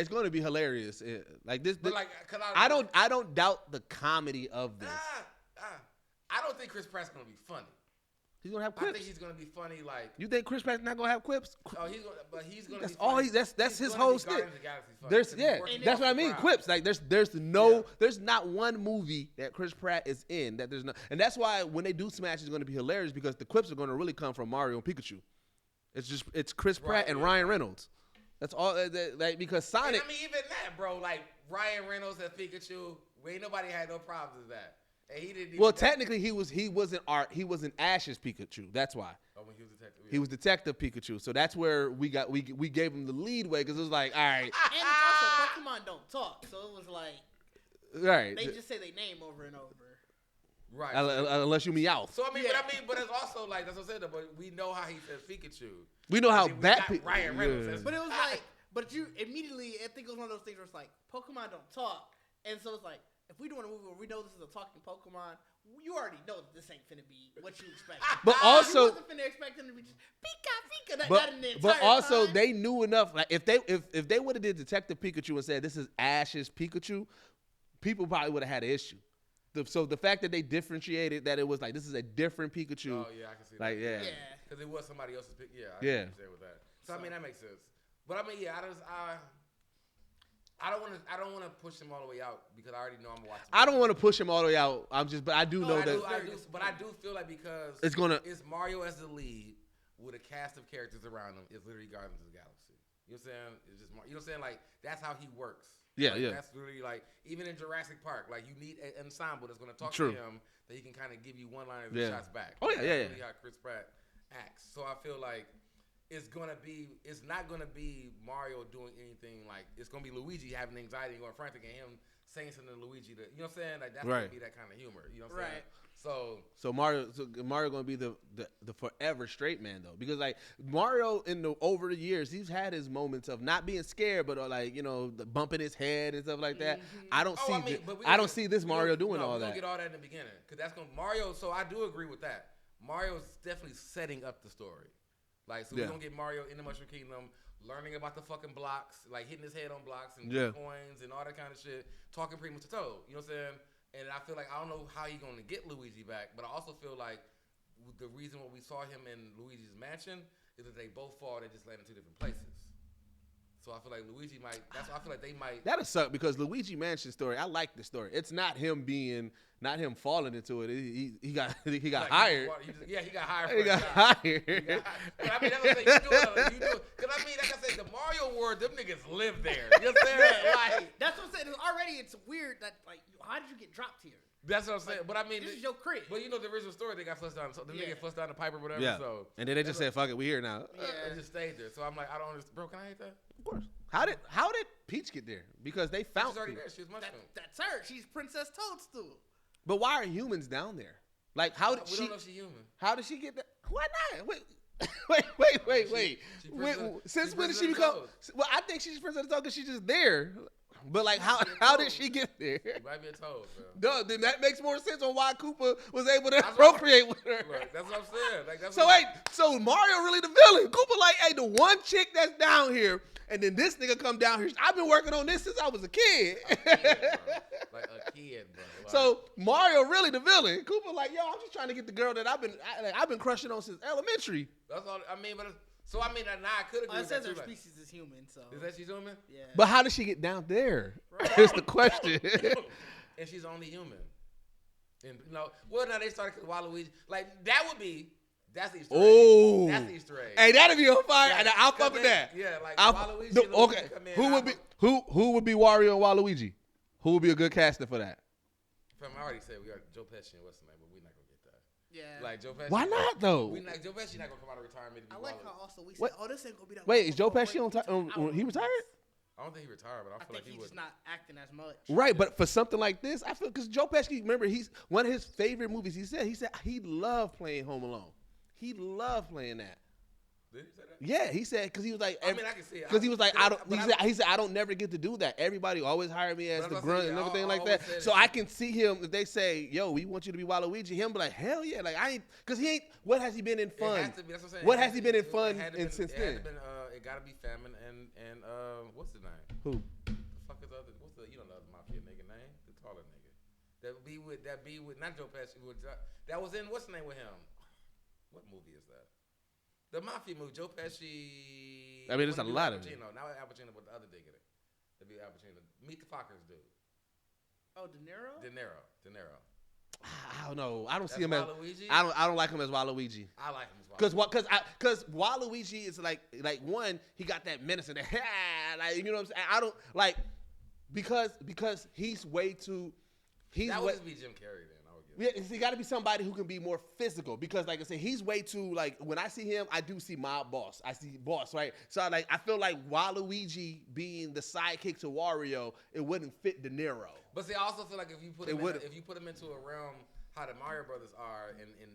going to be hilarious. Like this, but like, I don't doubt the comedy of this. I don't think Chris Pratt's going to be funny. He's gonna have quips. I think he's gonna be funny. Like, you think Chris Pratt's not gonna have quips? Oh, he's gonna. That's be all funny. That's his whole stick. That's what I mean. Quips. Like there's not one movie that Chris Pratt is in that there's no, and that's why when they do Smash, it's gonna be hilarious because the quips are gonna really come from Mario and Pikachu. It's Chris Pratt and Ryan Reynolds. That's all. Like because Sonic. And I mean, even that, bro. Like Ryan Reynolds as Pikachu, ain't nobody had no problems with that. And he didn't. Well, technically, he wasn't Ash's Pikachu. That's why. Oh, when he was detective. Yeah. He was Detective Pikachu. So that's where we gave him the lead way because it was like, all right. And also, Pokemon don't talk, so it was like, Right. they just say their name over and over. Right. Unless you Meowth. So I mean, but it's also like that's what I said. But we know how he says Pikachu. We know how bad Ryan Reynolds says. But it was like, but you immediately, I think it was one of those things where it's like, Pokemon don't talk, and so it's like, if we doing a movie where we know this is a talking Pokemon, you already know that this ain't finna be what you expect. But also, you wasn't finna expect them to be just Pika. But also, they knew enough. Like if they would have did Detective Pikachu and said this is Ash's Pikachu, people probably would have had an issue. So the fact that they differentiated that it was like this is a different Pikachu. Oh yeah, I can see that. Like yeah. Because it was somebody else's pick. Yeah. I Yeah. can with that. So I mean that makes sense. But I mean I don't want to push him all the way out because I already know I'm watching. I don't want to push him all the way out. But I do know that. But I do feel like because it's Mario as the lead with a cast of characters around him. It's literally Guardians of the Galaxy. You know what I'm saying? It's just you know what I'm saying? Like that's how he works. Yeah, like, yeah. That's really like even in Jurassic Park, like you need an ensemble that's going to talk True. to him that he can kind of give you one-liners and shots back. Oh yeah, That's really how Chris Pratt acts. So I feel like it's not gonna be Mario doing anything like it's gonna be Luigi having anxiety and going frantic and him saying something to Luigi that you know what I'm saying? Like that's gonna be that kind of humor. You know what I'm saying? So Mario gonna be the forever straight man though, because like Mario over the years he's had his moments of not being scared, but like you know the bumping his head and stuff like that. I don't see this Mario doing all that. We don't get all that in the beginning because that's gonna Mario. So I do agree with that. Mario's definitely setting up the story. Like so we don't get Mario in the Mushroom Kingdom learning about the fucking blocks, like hitting his head on blocks and coins and all that kind of shit, talking pretty much to Toad. You know what I'm saying? And I feel like I don't know how he's going to get Luigi back, but I also feel like the reason why we saw him in Luigi's mansion is that they both fought and just landed in two different places. So I feel like Luigi might. That's why I feel like they might. That'll suck because Luigi Mansion story. I like the story. It's not him falling into it. He got hired. He got hired. He got hired. But I mean, that's what I'm saying. You do it. Because I mean, like I said, the Mario world, them niggas live there. You know what I'm saying? Like that's what I'm saying. It's weird that like, how did you get dropped here? That's what I'm saying. But I mean, this is your crib. But you know the original story, they got flushed down. So they get flushed down the pipe or whatever. Yeah. So and then they just said, "Fuck it, we here now." It just stayed there. So I'm like, I don't understand. Bro, can I hate that? Of course. How did Peach get there? Because they found. She's already there. She was mushroom. That's her. She's Princess Toadstool. But why are humans down there? Like how did we don't know if she's human. How did she get there? Why not? Wait. Since when did she become? Well, I think she's Princess Toad because she's just there. But like, how did she get there? She might be a toad, bro. No, then that makes more sense on why Koopa was able to procreate with her. Right, that's what I'm saying. Like, that's so Mario really the villain. Koopa like, hey, the one chick that's down here, and then this nigga come down here. I've been working on this since I was a kid. Like a kid, bro. Like, so Mario really the villain. Koopa like, yo, I'm just trying to get the girl that I've been crushing on since elementary. That's all. I mean, but. So I mean, now I could agree with that too. It says her species is human, so. Is that she's human? Yeah. But how did she get down there? Right. That's the question. And she's only human. And now they started because Waluigi, like that's the Easter egg. Oh, that's the Easter egg. Hey, that'd be on fire. Yeah, and I'll fuck with that. Yeah, like Waluigi. Okay, who would be Wario and Waluigi? Who would be a good casting for that? I already said we got Joe Pesci and what's the name, but we're not gonna get that. Yeah. Like Joe Pesci. Why not though? Joe Pesci not gonna come out of retirement. I like how also we said, this ain't gonna be that. Wait, is Joe Pesci he retired? I don't think he retired, but I feel like he he's would. just not acting as much. Right, but for something like this, I feel because Joe Pesci, remember, he's one of his favorite movies. He said he loved playing Home Alone. He loved playing that. Did he say that? Yeah, he said because he was like, I mean, I can see it. Because he was like, he said I don't never get to do that. Everybody always hire me as the grunt and everything like that. So I can see him if they say, "Yo, we want you to be Waluigi." Him be like, "Hell yeah!" Like I ain't because he ain't. What has he been in fun? It has to be, that's what I'm saying. What has he been in fun since then? It gotta be Famine and what's the name? Who? The fuck is other? What's the you don't know the mafia nigga name? The taller nigga. That be with not Joe Pesci. That was in what's the name with him? What movie is that? The mafia movie, Joe Pesci. I mean, there's a lot of it. Not Al Pacino, but the other nigga. That'd be Al Pacino. Meet the Fockers dude. Oh, De Niro. I don't know. I don't see him Waluigi? as. I don't like him as Waluigi. I like him as Waluigi. Because Waluigi is like one, he got that menace and like you know what I'm saying. I don't like because he's way too. That would just be Jim Carrey then. He got to be somebody who can be more physical because, like I said, he's way too like. When I see him, I do see Mob Boss. I see Boss, right? So I feel like Waluigi being the sidekick to Wario, it wouldn't fit De Niro. But see, I also feel like if you put him into a realm how the Mario Brothers are in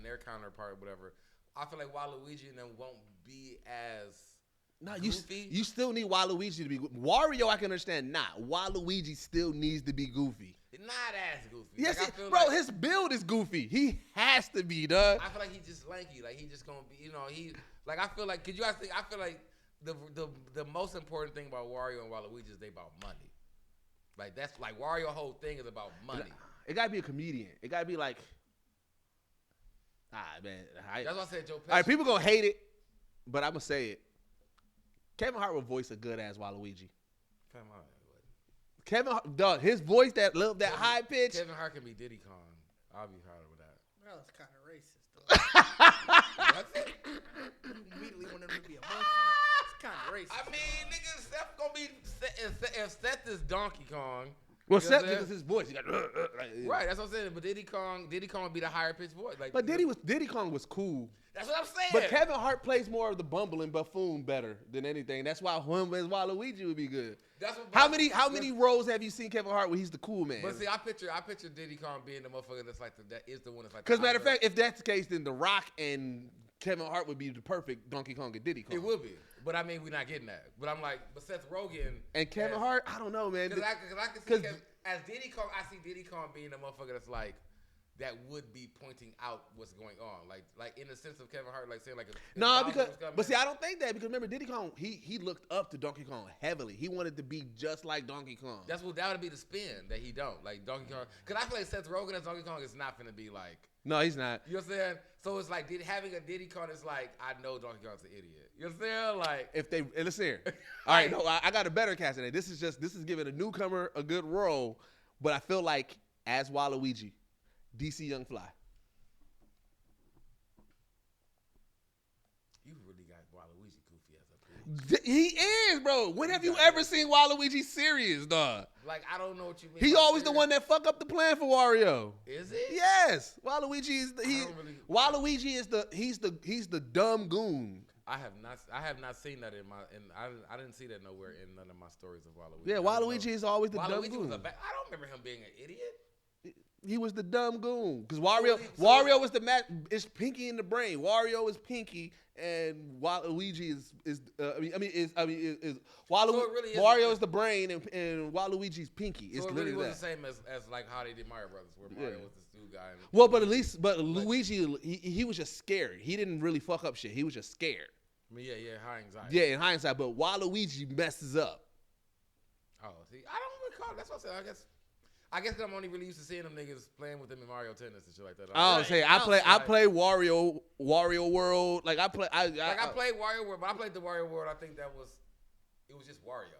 their counterpart, whatever, I feel like Waluigi and them won't be as goofy. You still need Waluigi to be Wario. I can understand. Waluigi still needs to be goofy. Not as goofy. Yes, like, his build is goofy. He has to be, dog. I feel like he's just lanky. Like he's just gonna be, he. Like I feel like, could you guys think? I feel like the most important thing about Wario and Waluigi is they about money. Like that's like Wario whole thing is about money. It gotta be a comedian. It gotta be like, man. That's why I said Joe Pesci. All right, people gonna hate it, but I'm gonna say it. Kevin Hart will voice a good ass Waluigi. Kevin Hart, dog, his voice that high pitch. Kevin Hart can be Diddy Kong. I'll be hard with that. That was kind of racist, though. That's it. You immediately want him to be a monkey. It's kind of racist. I mean, nigga, Seth gonna be if Seth is Donkey Kong. Well, Seth is his voice. He got, right, that's what I'm saying. But Diddy Kong would be the higher pitched voice. Like, but Diddy Kong was cool. That's what I'm saying. But Kevin Hart plays more of the bumbling buffoon better than anything. That's why him as Waluigi would be good. That's what how many roles have you seen Kevin Hart where he's the cool man? But see, I picture Diddy Kong being the motherfucker that's like that is the one that's like. Because matter of fact, if that's the case, then The Rock and Kevin Hart would be the perfect Donkey Kong and Diddy Kong. It would be, but I mean, we're not getting that. But I'm like, but Seth Rogen and Kevin Hart, I don't know, man. Because I can see as Diddy Kong, I see Diddy Kong being the motherfucker that's like. That would be pointing out what's going on, like in the sense of Kevin Hart, like saying like. But see, I don't think that because remember Diddy Kong, he looked up to Donkey Kong heavily. He wanted to be just like Donkey Kong. That would be the spin that he don't like Donkey Kong. Because I feel like Seth Rogen as Donkey Kong is not gonna be like. No, he's not. You know what I'm saying? So it's like having a Diddy Kong is like I know Donkey Kong's an idiot. You know what I'm saying? Like if they listen here. All right, no, I got a better cast in it. This is giving a newcomer a good role, but I feel like as Waluigi, DC Young Fly. You really got Waluigi goofy as a bitch. He is, bro. When have you ever seen Waluigi serious, dog? Like I don't know what you mean. He always the one that fuck up the plan for Wario. Is it? Yes. Waluigi is Waluigi is the dumb goon. I have not seen that I didn't see that nowhere in none of my stories of Waluigi. Yeah, Waluigi is always the dumb Waluigi goon. I don't remember him being an idiot. He was the dumb goon because Wario was the it's Pinky in the brain. Wario is Pinky and Waluigi is Wario is the brain and Waluigi's Pinky. So it's it really literally was the same as like how they did Mario Brothers, where Mario was this dude guy. Well, but Luigi he was just scared. He didn't really fuck up shit. He was just scared. I mean, yeah, high anxiety. Yeah, in hindsight, but Waluigi messes up. Oh, see, I don't recall. That's what I said. I guess 'cause I'm only really used to seeing them niggas playing with them in Mario Tennis and shit like that. I play Wario World. Like I played Wario World, but I played the Wario World. I think it was just Wario.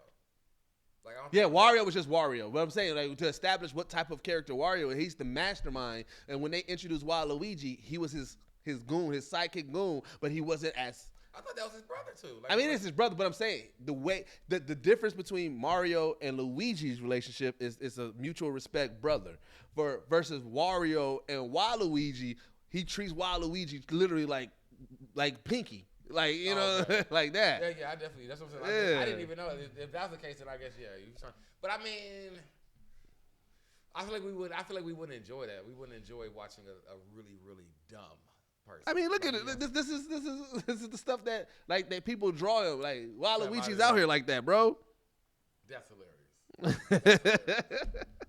Like Wario was just Wario. But I'm saying like to establish what type of character Wario is, he's the mastermind. And when they introduced Waluigi, he was his goon, his sidekick goon, but he wasn't as. I thought that was his brother too. Like, I mean, it's his brother, but I'm saying the difference between Mario and Luigi's relationship is a mutual respect brother. Versus Wario and Waluigi, he treats Waluigi literally like Pinky, like okay. like that. Yeah, I definitely. That's what I'm saying. I didn't even know if that was the case. Then I guess But I mean, I feel like we wouldn't enjoy that. We wouldn't enjoy watching a really really dumb. I mean, look at it. This is the stuff that people draw him. Like Waluigi's out here like that, bro. That's hilarious.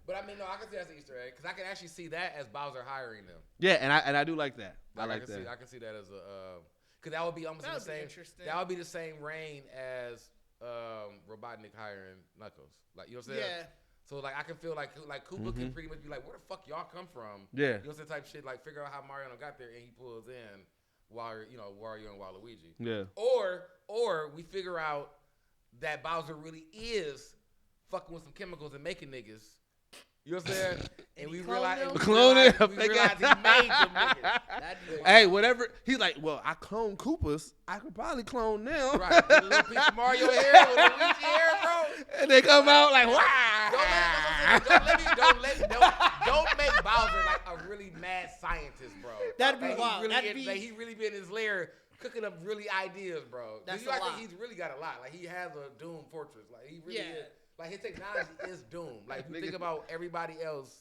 But I mean, no, I can see that's an Easter egg because I can actually see that as Bowser hiring them. Yeah, and I do like that. I can see that as a because that would be almost the same. That would be the same reign as Robotnik hiring Knuckles. Like you know what I'm saying? Yeah. So like I can feel like Koopa can pretty much be like, where the fuck y'all come from? Yeah. You know what type shit, like figure out how Mario got there and he pulls in Wario and Waluigi. Yeah. Or we figure out that Bowser really is fucking with some chemicals and making niggas. You know You know what I'm saying? And we clone realized, them? we realized he made them niggas. That'd be wild. Hey, whatever. He's like, well, I clone Koopas. I could probably clone them. Right, get a little piece of Mario hair with Luigi hair, bro. And they come out like, wow. Don't make Bowser like a really mad scientist, bro. That'd be like wild. He really be in his lair cooking up really ideas, bro. That's I a lot. think he's really got a lot. Like he has a Doom fortress. Like he really is. Like his technology is Doom. Like if you think about everybody else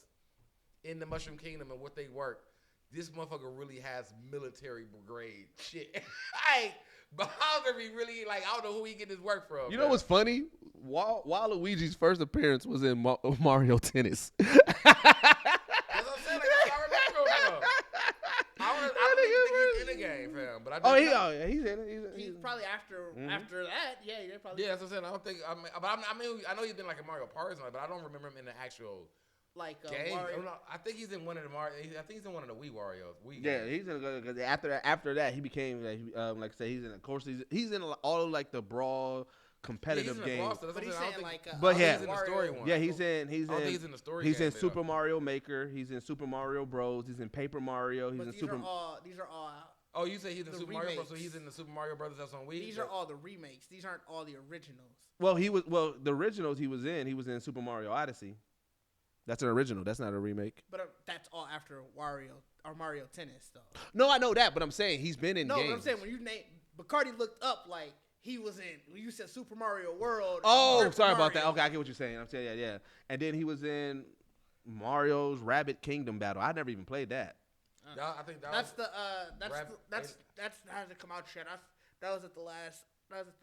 in the Mushroom Kingdom and what they work, this motherfucker really has military brigade shit. Like Bowser be really like, I don't know who he get his work from. You know what's funny? While Luigi's first appearance was in Mario Tennis. That's what I'm saying. Like, that's where I remember him from. I don't even think he's in the game, fam. But I just He's in it. He's probably after that. Yeah, they probably. Yeah, that's what I'm saying. I don't think. I mean, I know he's been like a Mario Party, but I don't remember him in the actual Like game. Mario. I think he's in one of the Mario. I think he's in one of the Wii Wario's. Yeah, he's in because after that he became like I say he's in. Of course, he's in all of like the brawl competitive games. But he's saying like. But yeah, he's in the story one. Yeah, he's in. I don't think he's in the story. He's game, in Super Mario Maker. He's in Super Mario Bros. He's in Paper Mario. He's But in these Super. these are all. Oh, you say he's in the Super Mario Bros. So remakes. he's in the Super Mario Brothers that's on Wii. These are all the remakes. These aren't all the originals. Well, the originals he was in Super Mario Odyssey. That's an original. That's not a remake. But that's all after Wario or Mario Tennis, though. No, I know that, but I'm saying he's been in games. No, but I'm saying when you name Bacardi looked up like he was in when you said Super Mario World. Oh, Super sorry about Mario. that. Okay, I get what you're saying. I'm saying yeah. And then he was in Mario's Rabbit Kingdom Battle. I never even played that. I think That's hasn't come out yet. That was at the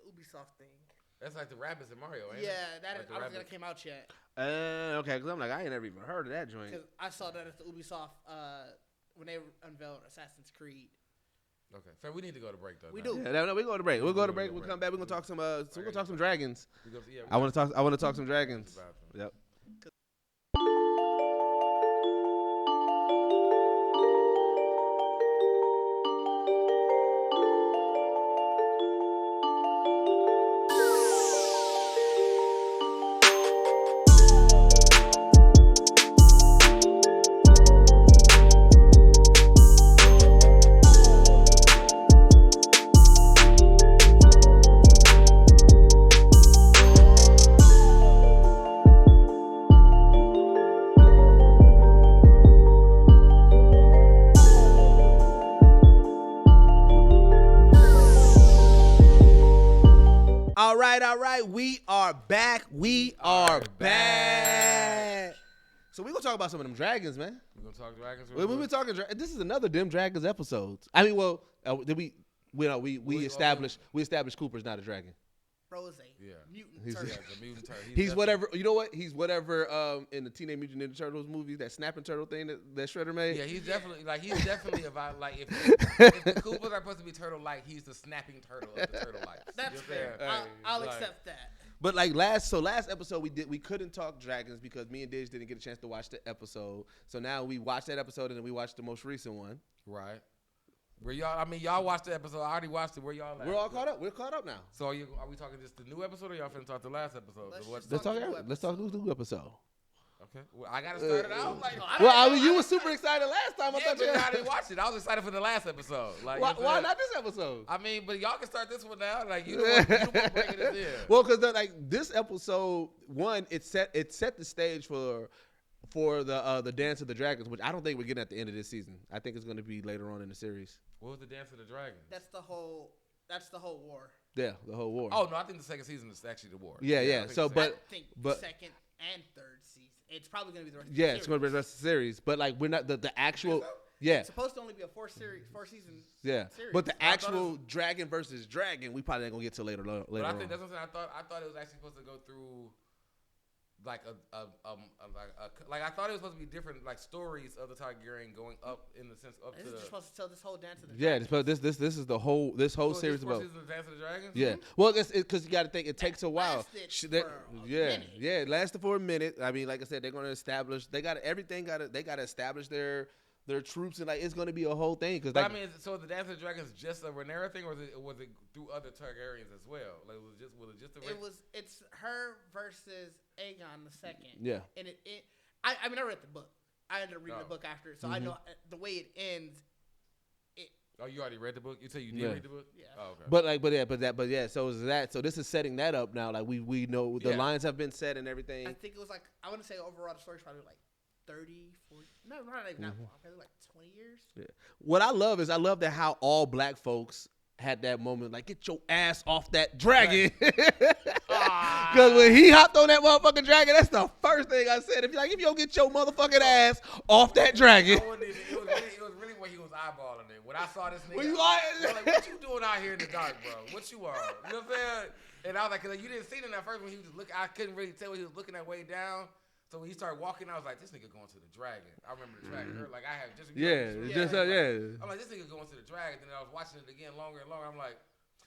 Ubisoft thing. That's like the rabbits in Mario, ain't Yeah, it? that Like is. the I don't think rabbits. that came out yet Okay, because I'm like, I ain't never even heard of that joint. because I saw that at the Ubisoft when they unveiled Assassin's Creed. Okay, so we need to go to break though. We now. do. Yeah, no, we go to break. We'll go to We'll break. go We'll break. come back. We're gonna talk some. We're gonna talk some dragons. We go, yeah, we I want to talk some dragons. Bathroom. Yep. All right. We are back. We are back. So we're gonna talk about some of them dragons, man. We're gonna talk dragons. We've been talking. This is another Dim Dragons episode. I mean, well, did we established Cooper's not a dragon. Rose, Yeah. mutant He's- turtle. Yeah, the mutant turtle. He's whatever. You know what? He's whatever. In the Teenage Mutant Ninja Turtles movie, that snapping turtle thing that Shredder made. Yeah, he's definitely about like if the Koopas are supposed to be turtle-like, he's the snapping turtle of the turtle-like. That's You know fair. what I'm saying? I'll Like, accept that. But like last episode we couldn't talk dragons because me and Diz didn't get a chance to watch the episode. So now we watched that episode and then we watched the most recent one. Right. Where y'all? I mean, y'all watched the episode. I already watched it. Where y'all at? We're all caught up. We're caught up now. So are we talking just the new episode, or y'all finna talk the last episode? Let's What- just Let's talk. the new Let's talk the new episode. Okay. Well, I gotta start it out. Like, Well, you were super excited last time. I yeah, thought but you. I didn't watch it. I was excited for the last episode. Like, Why, you know what I'm why saying? not this episode? I mean, but y'all can start this one now. Like, you don't want bringing this in. Well, because like this episode one, it set the stage for the Dance of the Dragons, which I don't think we're getting at the end of this season. I think it's going to be later on in the series. What was the Dance of the Dragon? That's the whole war. Yeah, the whole war. Oh no, I think the second season is actually the war. Yeah. I think So, the but I think but- second and third season. It's probably gonna be the rest. yeah, of the it's going to be the rest of the series. But like we're not the actual. Yeah. It's supposed to only be a four season. Yeah, series. but the I thought it actual dragon versus dragon, we probably ain't gonna get to later But I on. think that's what I'm saying. I thought it was actually supposed to go through like I thought it was supposed to be different like stories of the Targaryen going up in the sense up This to is the. just supposed to tell this whole dance of the Yeah, Dragons. but this is the whole whole So series this fourth about. season of Dance of the Dragons. Yeah, well, it's because you got to think it takes a while. lasted Sh- for that- a yeah, minute. yeah, it lasted for a minute. I mean, like I said, they're gonna establish. They got to establish their troops and like it's gonna be a whole thing. Because But like, I mean, so the Dance of the Dragons just a Rhaenyra thing, or was it through other Targaryens as well? Like, was it just a It's her versus Aegon the second. yeah, And I mean, I read the book. I ended up reading the book after, so I know the way it ends. Oh, you already read the book? You said you did read the book? Yeah. Oh, okay. But yeah. So is that? So this is setting that up now. Like we know the lines have been set and everything. I think it was like I want to say overall the story's probably like 30, 40. No, not like that long. Probably like 20 years. Yeah. What I love is that how all black folks had that moment, like, get your ass off that dragon. Because when he hopped on that motherfucking dragon, that's the first thing I said. If you don't get your motherfucking ass off that dragon. It was really when he was eyeballing it. When I saw this nigga, I was like, what you doing out here in the dark, bro? What you are? You know what I'm saying? And I was like, cause you didn't see it in that first when he was just looking. I couldn't really tell when he was looking that way down. So when he started walking, I was like, this nigga going to the dragon. I remember the dragon. Like, I have just... I'm like, this nigga going to the dragon. Then I was watching it again longer and longer. I'm like,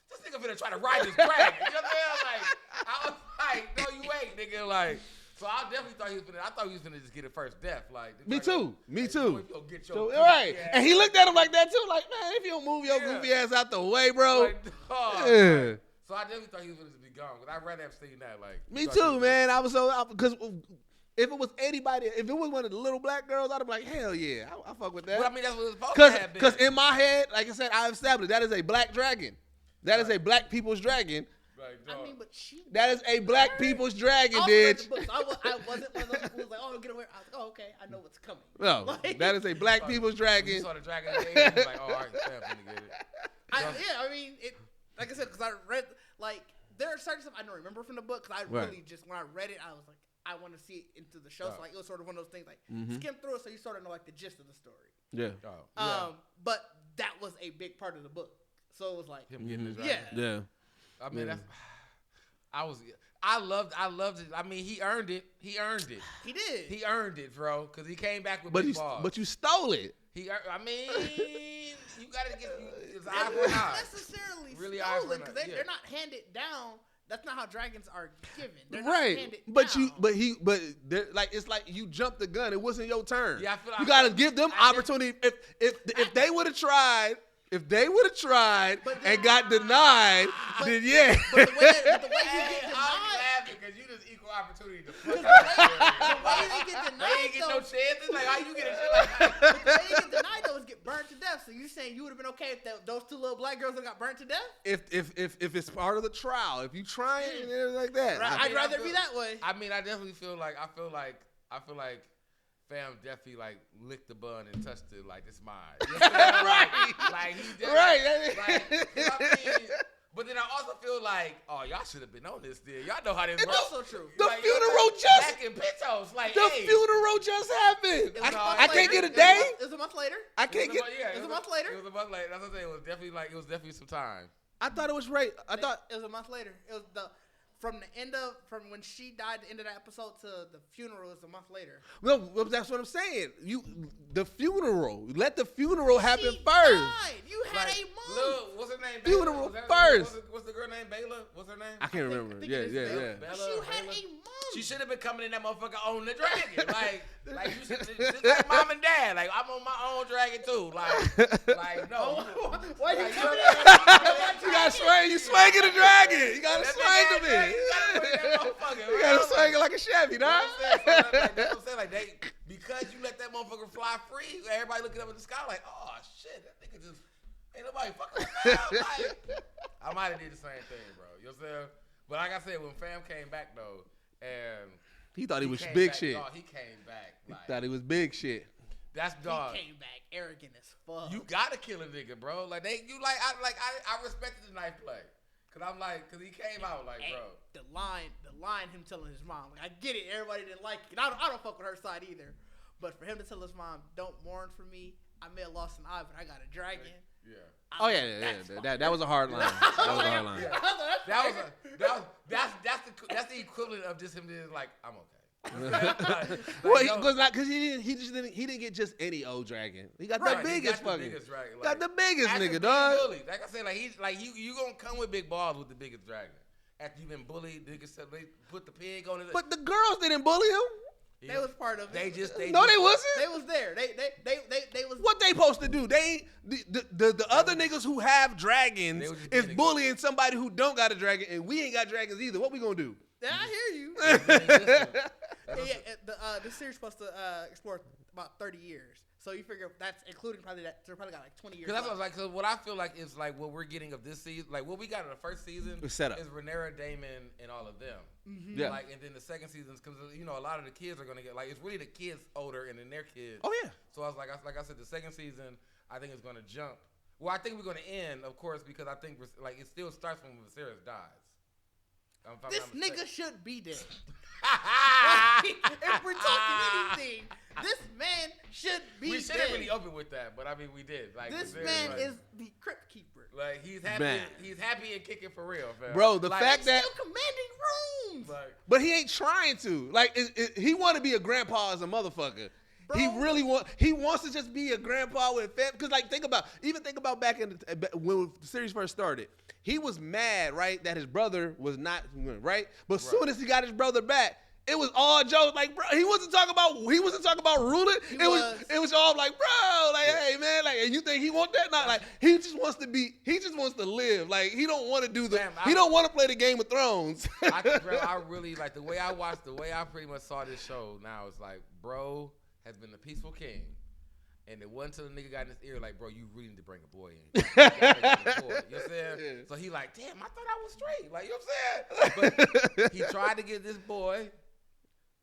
this nigga finna try to ride this dragon. You know what I'm saying? Like, I was like, no, you ain't, nigga. Like, so I definitely thought he was finna just get it first death. Like, Me too. Get your right. And he looked at him like that too. Like, man, if you don't move your goofy ass out the way, bro. Like, dog, so I definitely thought he was finna just be gone. Because I'd rather have seen that. Like, me too, man. I was because if it was anybody, if it was one of the little black girls, I'd have been like, hell yeah, I fuck with that. But I mean, that's what it was supposed to have been. Because in my head, like I said, I established that is a black dragon. That is a black people's dragon. I mean, but that is a black people's dragon, I bitch. I wasn't one of those who was like, oh, get away. I was like, oh, okay, I know what's coming. No, like, that is a black people's dragon. You saw the dragon in the 80s, you like, oh, all right, I'm finna get it. I mean, like I said, because I read, like, there are certain stuff I don't remember from the book, because I really just, when I read it, I was like, I want to see it into the show. So like it was sort of one of those things like skim through it so you sort of know like the gist of the story. Yeah. But that was a big part of the book. So it was like him getting his dragon. Yeah. I mean I loved it. I mean he earned it. He did. He earned it, bro, because he came back with big balls. But you stole it. I mean, you gotta get his eye Not for an eye. necessarily Really stolen because they're not handed down. That's not how dragons are given. They're right. Not handed down. But it's like you jumped the gun. It wasn't your turn. Yeah, I feel like you gotta give them opportunity. If they would have tried. If they would have tried and got denied, then yeah. But the way you get denied, I'm laughing because you just equal opportunity to fuck the way they get denied, they ain't get no chances. Like how you get a shit like that? But the way they get denied though is get burned to death. So you saying you would have been okay if those two little black girls would got burned to death? If it's part of the trial, if you try it and everything like that, right. I'd rather be that way. I mean, I definitely feel like fam definitely like licked the bun and touched it like it's mine. You know right. Like he definitely, right. Like, you know what I mean? But then I also feel like, oh, y'all should have been on this deal. Y'all know how this works. Also true. The like, funeral just back in Pintos, like the funeral just happened. I can't get a It day. was a month later. I can't get. It was a month later. It was a month later. That's what I'm saying. It was definitely some time. I thought it was right. I thought it was a month later. It was from when she died, the end of that episode to the funeral is a month later. No, that's what I'm saying. The funeral. Let the funeral happen she first. Died. You had a month. Look, what's her name? Funeral first. What's the girl name? Bayla? What's her name? I can't remember. I think Yeah. Bella, she had a month. She should have been coming in that motherfucker on the dragon. Like you should just like mom and dad. Like I'm on my own dragon too. Like no. Why you like, coming You gotta swing. You swinging the dragon. You gotta swing him in. You gotta swing it like a Chevy, dog. That's what I'm saying. Like because you let that motherfucker fly free, everybody looking up in the sky like, oh shit, that nigga just ain't nobody fucking around. Like, I might have did the same thing, bro. You know what I'm saying? But like I said, when fam came back though, and he thought he was big back, shit. Dog, he came back. He like, thought he was big shit. That's dog. He came back arrogant as fuck. You gotta kill a nigga, bro. Like I respected the knife play. Cause cause he came out like, bro. The line him telling his mom, like, I get it, everybody didn't like it. I don't fuck with her side either. But for him to tell his mom, don't mourn for me, I may have lost an eye, but I got a dragon. Yeah. That was a hard line. That was a hard line. That's the equivalent of just him being like, I'm okay. Because he didn't get just any old dragon. He got the biggest fucking. Got the biggest nigga, dog. Bullied. Like I said, you gonna come with big balls with the biggest dragon. After you've been bullied, niggas said they put the pig on it. But the girls didn't bully him. They was part of it. They wasn't. They was there. They was. What they supposed to do? The other niggas who have dragons is bullying somebody who don't got a dragon, and we ain't got dragons either. What we gonna do? Yeah, I hear you. The series supposed to explore about 30 years. So you figure that's including probably that. So probably got like 20 years. Because that's what I was like. So what I feel like is like what we're getting of this season, like what we got in the first season is Rhaenyra, Daemon, and all of them. Mm-hmm. Yeah. Like, and then the second season, because you know a lot of the kids are gonna get like it's really the kids older and then their kids. Oh yeah. So I was like I said, the second season I think is gonna jump. Well, I think we're gonna end, of course, because I think like it still starts when Viserys dies. This nigga should be dead. If we're talking anything, this man should be dead. We shouldn't really open with that, but I mean we did. Like this Viserys, man like, is the crypt keeper. Like he's happy. Man. He's happy and kicking for real, fam. Bro, the like, fact that still commanding rooms. like, but he ain't trying to. Like he want to be a grandpa as a motherfucker. Bro. He really wants to just be a grandpa with family. Because like think about back in when the series first started. He was mad, right, that his brother was not right. But as soon as he got his brother back, it was all jokes. Like, bro, he wasn't talking about ruling. It was all like, bro, like, hey man, like, and you think he want that? Not like he just wants to live. Like he don't want to do he don't want to play the Game of Thrones. I really like the way I pretty much saw this show now is like, bro has been the peaceful king. And it wasn't until the nigga got in his ear like, bro, you really need to bring a boy in. You know what I'm saying? Yeah. So he like, damn, I thought I was straight. Like, you know what I'm saying? But he tried to get this boy,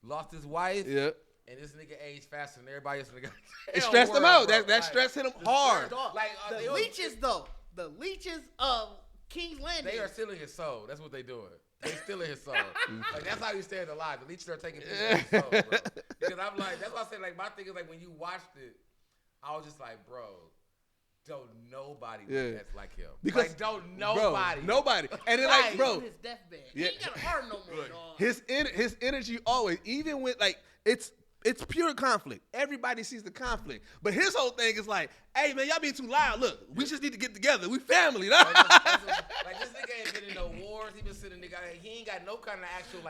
lost his wife, Yep. and this nigga aged faster than everybody else in the goddamn It stressed him out. bro. That stress hit him hard. Like, The leeches, though. The leeches of King's Landing. they are stealing his soul. That's what they doing. They stealing his soul. Like that's how he's staying alive. The leeches are taking his soul, bro. Because I'm like, that's why I say like my thing is like when you watched it, I was just like, bro, don't nobody that's like him. Because like, don't nobody. Bro, nobody. And then like, bro, on his deathbed. He ain't got a heart no more, dog. His energy always, even with like it's pure conflict. Everybody sees the conflict. But his whole thing is like, hey man, y'all being too loud. Look, we just need to get together. We family. Like this nigga ain't been in no wars. He been sitting nigga. He ain't got no kind of actual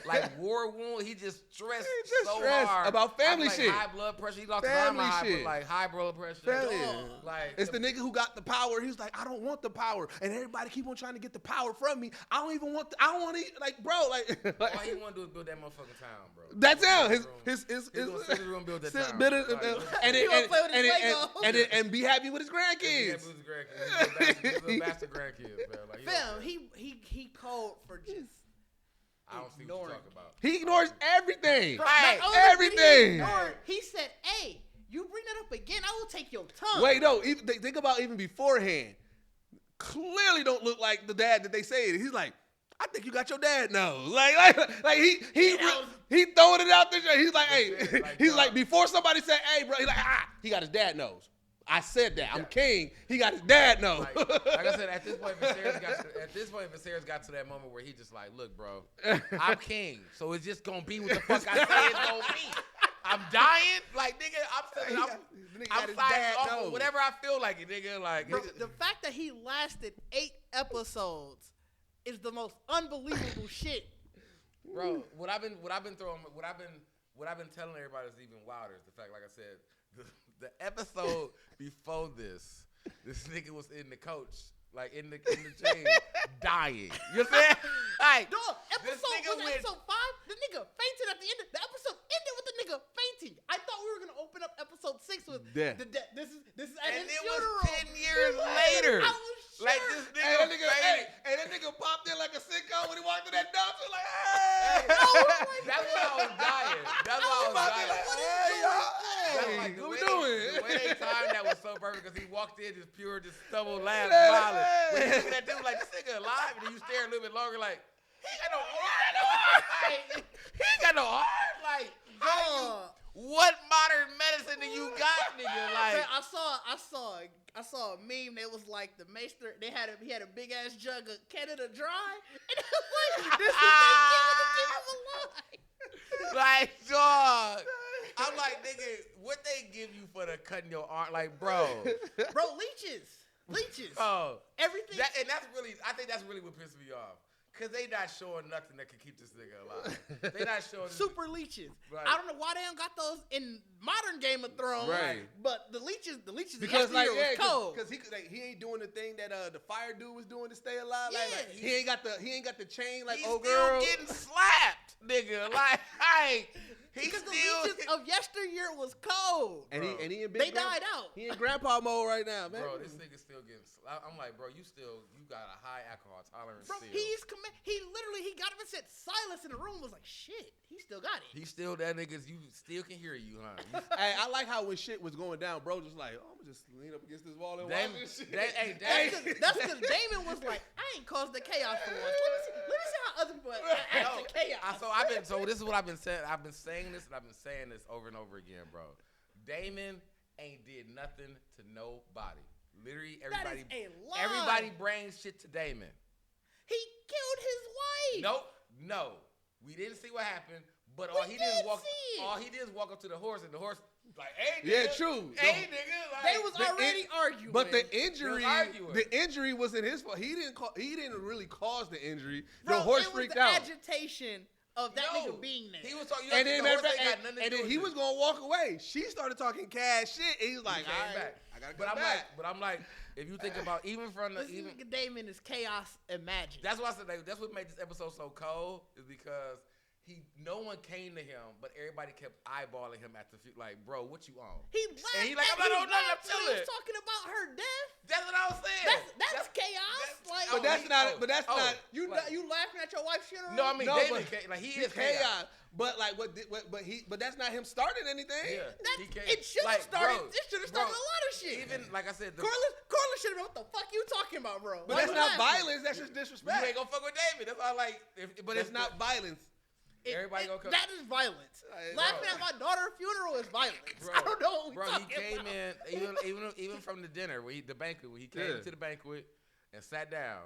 like war wound. He just stressed hard about family like shit. High blood pressure. He lost Family his shit. like high blood pressure. Family. Like it's the nigga who got the power. He was like, I don't want the power, and everybody keep on trying to get the power from me. I don't want to. Like, bro, like all he want to do is build that motherfucking town, bro. That's how his room build that town. And be happy with his grandkids. He's a bastard grandkids, man. Like, fam, he called for just. I don't see what you're talking about. He ignores everything. Right. Everything. He said, hey, you bring that up again, I will take your tongue. Wait, no. Think about even beforehand. Clearly don't look like the dad that they say it. He's like, I think you got your dad nose. Like he throwing it out there. He's like, hey, he's like, before somebody said, hey, bro, he's like, he got his dad nose. I said that. I'm king. He got his dad nose. Like I said, at this point, Viserys got to that moment where he just like, look, bro, I'm king, so it's just gonna be what the fuck I say it's gonna be. I'm dying, like nigga. I'm signing off on whatever I feel like it, nigga. Like bro, the fact that he lasted 8 episodes is the most unbelievable shit, bro. What I've been telling everybody is even wilder. Is the fact, like I said. The episode before this nigga was in the coach, like in the chain, dying. You know what I'm saying? Like, dog, episode 5, the nigga fainted at the end. The episode ended with the nigga fainting. I thought we were gonna open up episode 6 with this is at his funeral. 10 years later. I was sure. Like this nigga, that nigga popped in like a sitcom when he walked through that door. So like, hey, that's why I was dying. That's why I was dying. Hey, y'all. Hey, what we doing? The way they timed that was so perfect because he walked in just pure, just stumble, laugh, smiling. When you look at that dude like, this nigga alive, and then you stare a little bit longer like, he ain't got no heart. He ain't got no heart. Like, what modern medicine do you got, nigga? Like, I saw a meme that was like the maester. He had a big ass jug of Canada Dry, and it was like, this is giving him alive. Like, dog. I'm like, nigga, what they give you for the cutting your arm? Like, bro, leeches. Oh, everything. And that's really, I think that's really what pissed me off. Cause they not showing nothing that can keep this nigga alive. They not showing super leeches. Right. I don't know why they don't got those in modern Game of Thrones. Right. But the leeches because was cold. Because he ain't doing the thing that the fire dude was doing to stay alive. Yeah. Like, he ain't got the chain like he's old still girl. getting slapped, nigga. Like he's Because still. the leeches of yesteryear was cold. And he in big They died out. He in grandpa mode right now, man. Bro, this nigga still getting. I'm like, bro, you got a high alcohol tolerance. Bro, still. he got up and said silence in the room was like, shit, he still got it. He's still that niggas. You still can hear you, huh? Hey, I like how when shit was going down, bro, just like, oh, I'm gonna just lean up against this wall and watch this shit. That's because Damon was like, I ain't caused the chaos for once. Let me see how other people act the chaos. So this is what I've been saying. I've been saying this and I've been saying this over and over again, bro. Damon ain't did nothing to nobody. Literally, everybody brings shit to Damon. He killed his wife. No. We didn't see what happened, but We all he did did is walk up to the horse, and the horse like, hey, nigga. Yeah, true. Hey, nigga. Like, They was already arguing. But the arguing. injury wasn't his fault. He didn't really cause the injury. Bro, The horse it was freaked the out. agitation of that nigga being there. He was talking. And then, he was was gonna walk away. She started talking cash shit. And he was like, came all right, back. I gotta But come I'm back. like, if you think about even from the This even nigga Damon is chaos imagined. that's why I said that's what made this episode so cold is because no one came to him, but everybody kept eyeballing him at the like, bro, what you on? He laughed. And he like, I'm not on nothing, I'm He chilling. was talking about her death. That's what I was saying. That's chaos. But that's not. You laughing at your wife's funeral. No, I mean No, David, but like he It's is chaos. But like but that's not him starting anything. Yeah, he can't. It should have Like, started. bro, It should have started bro, a lot of shit. Even like I said, Corliss should have been. What the fuck you talking about, bro? But Why that's you not laughing? violence. That's just you disrespect. ain't gonna fuck with David. That's all like. But It's not violence. Everybody gonna come. That is violence. Hey, Laughing bro. at my daughter's funeral is violence. Bro, I don't know what bro, we're he talking came about. in even from the dinner, the banquet, when he came to the banquet and sat down.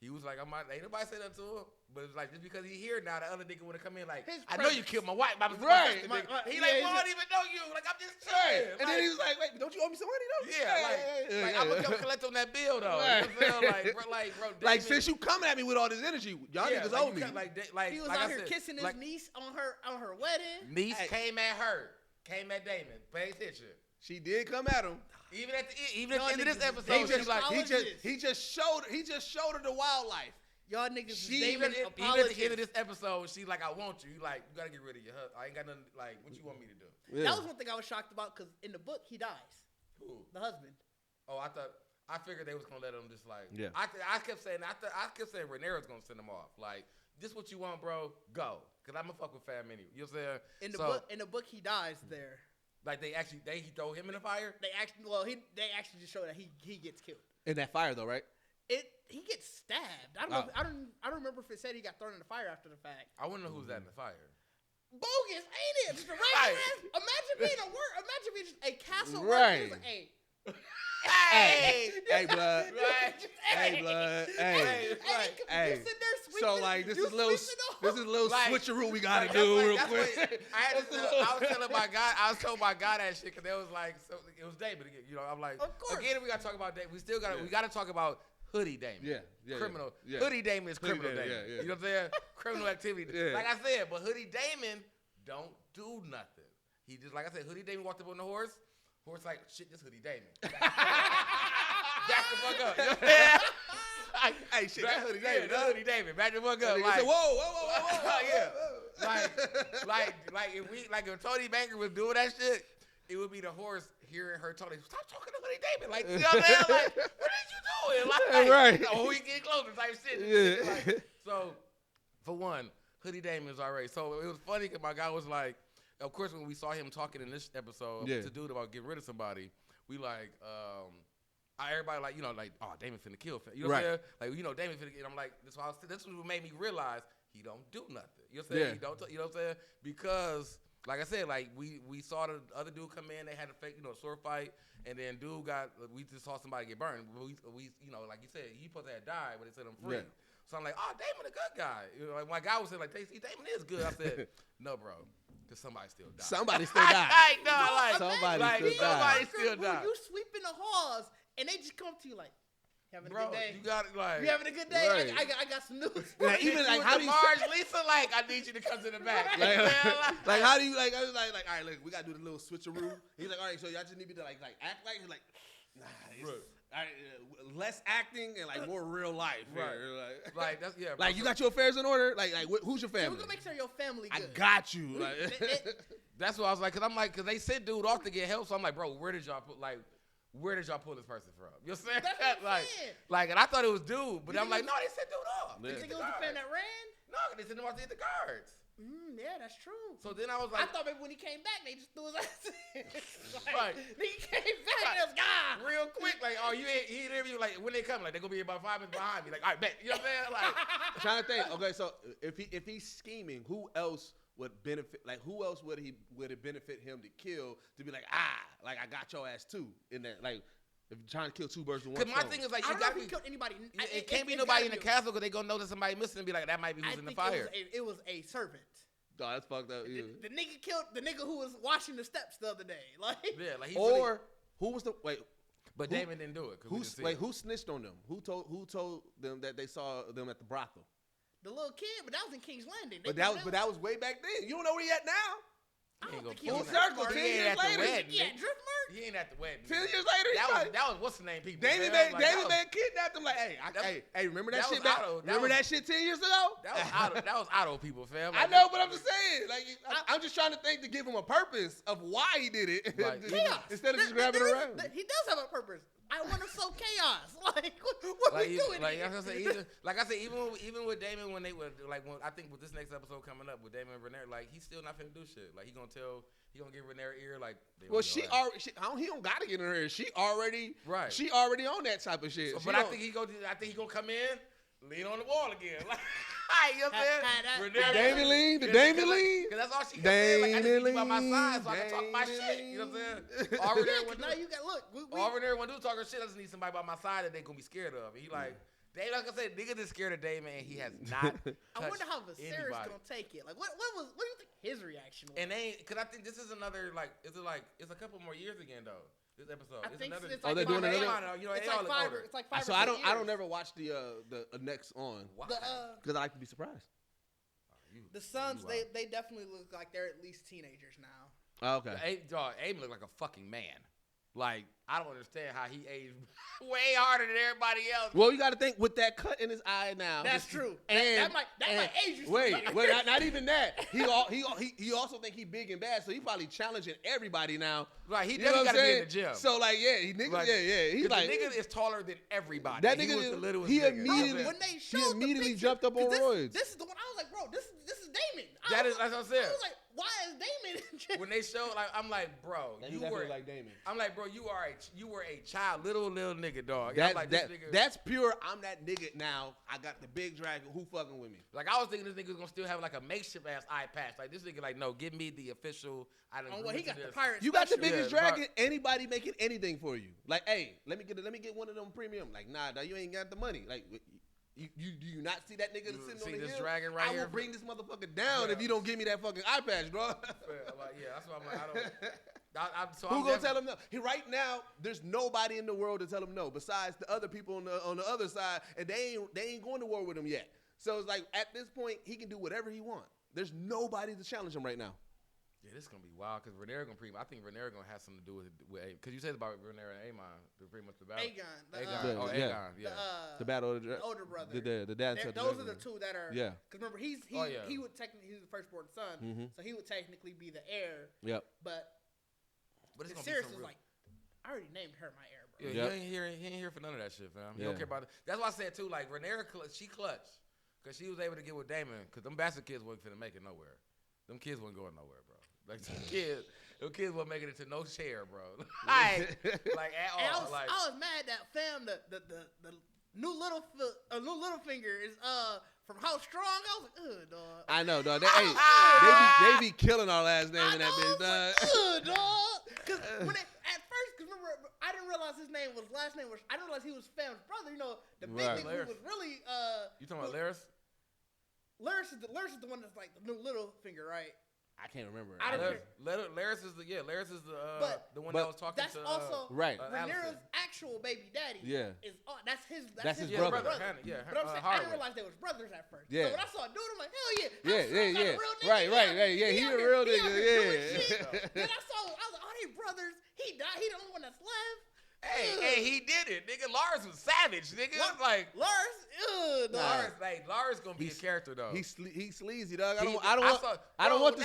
He was like, ain't nobody say that to him. But it's like, just because he here now, the other nigga would have come in like, I know you killed my wife. Right. He like, well, I don't even know you. Like, I'm just chilling. And then he was like, wait, don't you owe me some money though? Yeah, I'm going to come collect on that bill, though. Right. You know what I'm saying? Bro, Like, Damon, since you coming at me with all this energy, y'all niggas owe me. He was out here kissing his niece on her wedding. Niece came at her, came at Damon. Pay attention. She did come at him. Even at the end of this episode, He just showed her the wildlife. Y'all niggas is even Damon at the end of this episode, she like, I want you. You like, you gotta get rid of your husband. I ain't got nothing. Like, what you want me to do? Yeah. That was one thing I was shocked about because in the book he dies. Who? The husband. Oh, I figured they was gonna let him just like. Yeah. I kept saying Rhaenyra's gonna send him off. Like, this what you want, bro? Go, cause I'm gonna fuck with fam anyway. You know what I'm saying? In the book he dies there. Like they throw him in the fire. They actually just show that he gets killed. In that fire though, right? He gets stabbed. I don't remember if it said he got thrown in the fire after the fact. I wouldn't know who's that in the fire. Bogus, ain't it? Just a regular Right. ass. Imagine being just a castle Right. worker. Hey, Hey, blood. Right. Hey, blood. Hey. Hey. Sitting there sweeping, So like this you is a little sweeping off. Like- switcheroo we gotta Like, do real that's quick. what- I was telling my guy, that shit because they was like, so it was David again. You know, I'm like, Of course. again, we gotta talk about that. We gotta talk about Hoodie Damon. Yeah, criminal. yeah. Hoodie Damon is criminal Damon, Damon. yeah. You know what I'm saying? Criminal activity. Yeah. Like I said, but Hoodie Damon don't do nothing. He just, like I said, Hoodie Damon walked up on the horse. Horse like, shit, this Hoodie Damon. Back the fuck up. You know what I'm saying? Hey, shit, that Hoodie Damon. That Hoodie Damon. Back the fuck up. Nigga Like, said, whoa. yeah. If Tony Banker was doing that shit, it would be the horse hearing her Tony, stop talking to Hoodie Damon. Like, you know what I'm saying? Like, what did you doing? Like, Right. Oh, we get closer type shit. Yeah. Like, so, for one, Hoodie Damon is already. So it was funny because my guy was like, of course, when we saw him talking in this episode to dude about getting rid of somebody, we like, everybody like, you know, like, oh, Damon finna kill. You know what I'm saying? Like, you know, Damon finna kill. And I'm like, this is what made me realize he don't do nothing. You know what I'm saying? Yeah. He don't, you know what I'm saying? Because, like I said, like, we saw the other dude come in. They had a fake, sword fight. And then dude we just saw somebody get burned. We like you said, he supposed to have died, but they set him free. Yeah. So I'm like, oh, Damon a good guy. You know, like my guy was saying, like, Damon is good. I said, no, bro, because somebody still died. Somebody still died. Like, Somebody like, still died. somebody still died. You sweeping the halls, and they just come up to you like, Having a Bro, good day. you got it, like. You having a good day? Right. I got some news. Like, even like how do you Marge, Lisa, like, I need you to come to the back. like how do you like? I was like, all right, look, we gotta do the little switcheroo. He's like, all right, so y'all just need me to like act like, he's like, nah, it's, all right, less acting and like more real life. Right. Here. Like that's yeah. Like you got your affairs in order. Like who's your So family? we're gonna make sure your family I good. got you. Like, That's what I was like, cause they sent dude off to get help. So I'm like, bro, where did y'all pull this person from? You know what I'm saying? That's what I'm saying. Like, and I thought it was dude, but You I'm think like, no, they sent dude off. You think it was the fan that ran? No, they sent him off to hit the guards. Yeah, that's true. So then I was I like, thought maybe when he came back, they just threw his ass in. Right. He came back, and God. real quick, like, oh, he interviewed, like, when they come, like, they're gonna be about 5 minutes behind me. Like, all right, bet. You know what I'm saying? Like, I'm trying to think. Okay, so if he's scheming, who else would benefit? Like, who else would it benefit him to kill to be like, like I got your ass too in that, like. If you're trying to kill two birds with one stone. because my thing is, like, I you don't know gotta if he be. killed anybody. It can't be nobody in the castle because they gonna notice somebody missing and be like, that might be I who's in the think fire. it was a servant. Oh, that's fucked up. Yeah. The nigga killed the nigga who was washing the steps the other day. Like, Yeah, like he Or who was the but who- Damon didn't do it. who snitched on them? Who told them that they saw them at the brothel? the little kid, but that was in King's Landing. But that was way back then. You don't know where he at now. I don't think he Full was circle. at 10 He ain't years at the later. wedding. Yeah, Driftmark. He ain't at the wedding. 10 years later, That was what's the name people. David man. man, Like, David man kidnapped him. Like, hey, remember that that shit was back? Otto. That Remember was- that shit 10 years ago? That was Otto people, fam. I Like, know, but I'm just saying. Like, I'm just trying to think to give him a purpose of why he did it. Right. Chaos. Instead of just grabbing There is- around. He does have a purpose. I want to sow chaos. Like, what Like, we doing like, here? I said, even with Damon when they were like, when I think with this next episode coming up with Damon and Renee, like he's still not finna do shit. Like he gonna give Renee ear like. Well, he don't gotta get in her ear. She already on that type of shit. So, but I think he gonna come in, lean on the wall again. Like, you know what I'm saying? The Damon Lean. Because that's all she can say. Like, I just need you by my side so I can talk my shit. You know what I'm saying? All Renee want now you got look. all Renee want to do is talk her shit. I just need somebody by my side that they gonna be scared of. And he like, Dave, like I said, nigga is scared of Damon and he has not. I wonder how Viserys anybody. gonna take it. Like, what do you think his reaction was? And because I think this is another it's a couple more years again though. This episode. I think another. it's like they're doing five- another? You know, It's they all like look five. older. It's like 5 So or I 6 don't years. never watch the next on Why? because I like to be surprised. The sons, You they definitely look like they're at least teenagers now. Oh, okay. Aiden look like a fucking man. Like, I don't understand how he aged way harder than everybody else. Well, you got to think with that cut in his eye now. That's true. And that might age you. wait, not even that. He also think he big and bad, so he probably challenging everybody now. Like, he You know definitely what got I'm to be in saying? the gym. So like, yeah, Like, he's 'cause like the nigga is taller than everybody. that He nigga. was the littlest He nigga. immediately when they showed immediately the picture, jumped up on 'cause roids. This is the one I was like, bro, this is Damon. That's what I said. I was like, why is Damon? When they showed, like, I'm like, bro, That you nigga were like Damon. I'm like, bro, you were a child, little nigga, dog. I'm like, this nigga. That's pure. I'm that nigga now. I got the big dragon. Who fucking with me? Like, I was thinking this nigga was gonna still have like a makeshift ass eye patch. Like, this nigga, like, no, give me the official. He got the pirate. You got the special. biggest Yeah, dragon. Anybody making anything for you? Like, hey, let me get one of them premium. Like, nah, you ain't got the money. Like, you do you not see that nigga You sitting see on the this hill? dragon right I here? will bring this motherfucker down Yeah. if you don't give me that fucking eye patch, bro. Like, yeah, that's what I'm like. I don't. Who gonna tell him no? Right now, there's nobody in the world to tell him no besides the other people on the other side, and they ain't going to war with him yet. So it's like at this point, he can do whatever he wants. There's nobody to challenge him right now. Yeah, this is gonna be wild because Renera gonna I think Renera gonna have something to do with because you said about Renera and Amon, pretty much the battle. Aegon. Aegon, yeah. The battle of the older brother. The dad. Those are the two that are. Yeah. Because remember, he would technically he's the firstborn son, so he would technically be the heir. Yep. But it's gonna be Sirius some is real. like, I already named her my heir, bro. Yeah, he ain't here for none of that shit, fam. He don't care about it. That's why I said too. Like Renera, she clutched because she was able to get with Damon because them bastard kids wasn't finna make it nowhere. Them kids wasn't going nowhere, bro. Like them kids wasn't making it to no chair, bro. like at all. And I was mad that fam the new Littlefinger is from How Strong. I was like, ugh, dog. I know, dog. They be killing our last name in that bitch, dog. Ugh, dog. Because at first, remember, I didn't realize his last name was. I didn't realize he was fam's brother. You know, the big nigga who was really You talking about Laris? Laris is the one that's like the new Littlefinger, right? I can't remember. I don't care. Laris is the one but that was talking That's to also right. Rhaenyra's actual baby daddy. Yeah. That's his brother. brother. Yeah, But I'm saying I didn't realize they was brothers at first. Yeah. So when I saw a dude, I'm like, hell yeah. Yeah. Real nigga. Right. Yeah, he a real nigga. Yeah. Then I was like, oh, they brothers. He died. He the only one that's left. Hey, he did it, nigga. Lars was savage, nigga. Lars gonna be a character though. He's sleazy, dog. I I don't want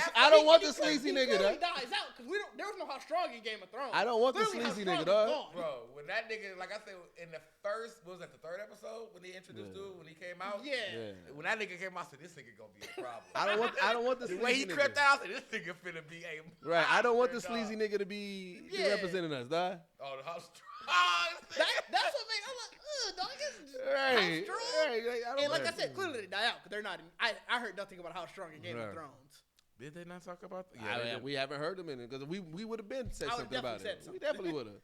the sleazy nigga, though. dog. He dies out because there was no how strong in Game of Thrones. I don't want the Literally, sleazy how nigga, strong dog. he's gone. Bro, when that nigga, like I said, in the first, what was that, the third episode when they introduced dude when he came out? Yeah. When that nigga came out, I said this nigga gonna be a problem. I don't want the The sleazy way he nigga. crept out, I said this nigga finna be a Right. I don't want the monster, sleazy dog. nigga to be Yeah. representing us, dog. Oh, the house. That's what made. I'm like, dog. Right. How strong? Right. And like I said, clearly they die out because they're not. I heard nothing about how strong in Game of Thrones. Did they not talk about that? Yeah, we haven't heard them in it because we would have been said I something about definitely it. said We something. definitely would have.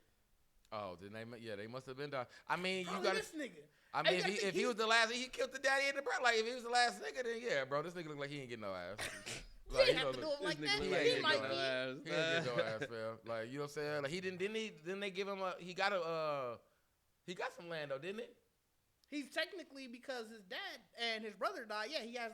Oh, did they? Yeah, they must have been done. I mean, you Probably gotta. this nigga. I mean, Hey, if he was the last, he killed the daddy in the breath. Like, if he was the last nigga, then yeah, bro, this nigga look like he ain't getting no ass. He Like, didn't have to do it like that. he He ain't might getting be. no ass. He ain't getting no ass, fam. Like, you know what I'm saying? Like, didn't they give him he got some land though, didn't he? He's technically because his dad and his brother died. Yeah, he has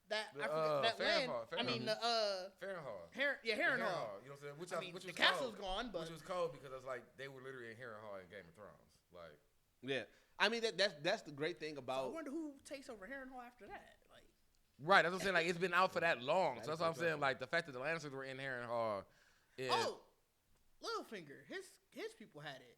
that. The, I forget that land. Farrenhall. I mean, Farrenhall. Harrenhall. You know what I'm saying? Which I was mean, which the was castle's cold. gone, but Which was cold because it's like they were literally in Harrenhall in Game of Thrones. Like, Yeah. I mean that's the great thing I about. wonder who takes over Harrenhal after that. Like, right, that's what I'm saying. Like, it's been out for that long. So that's what I'm saying. Right. Like, the fact that the Lannisters were in Harrenhall. Littlefinger, his people had it.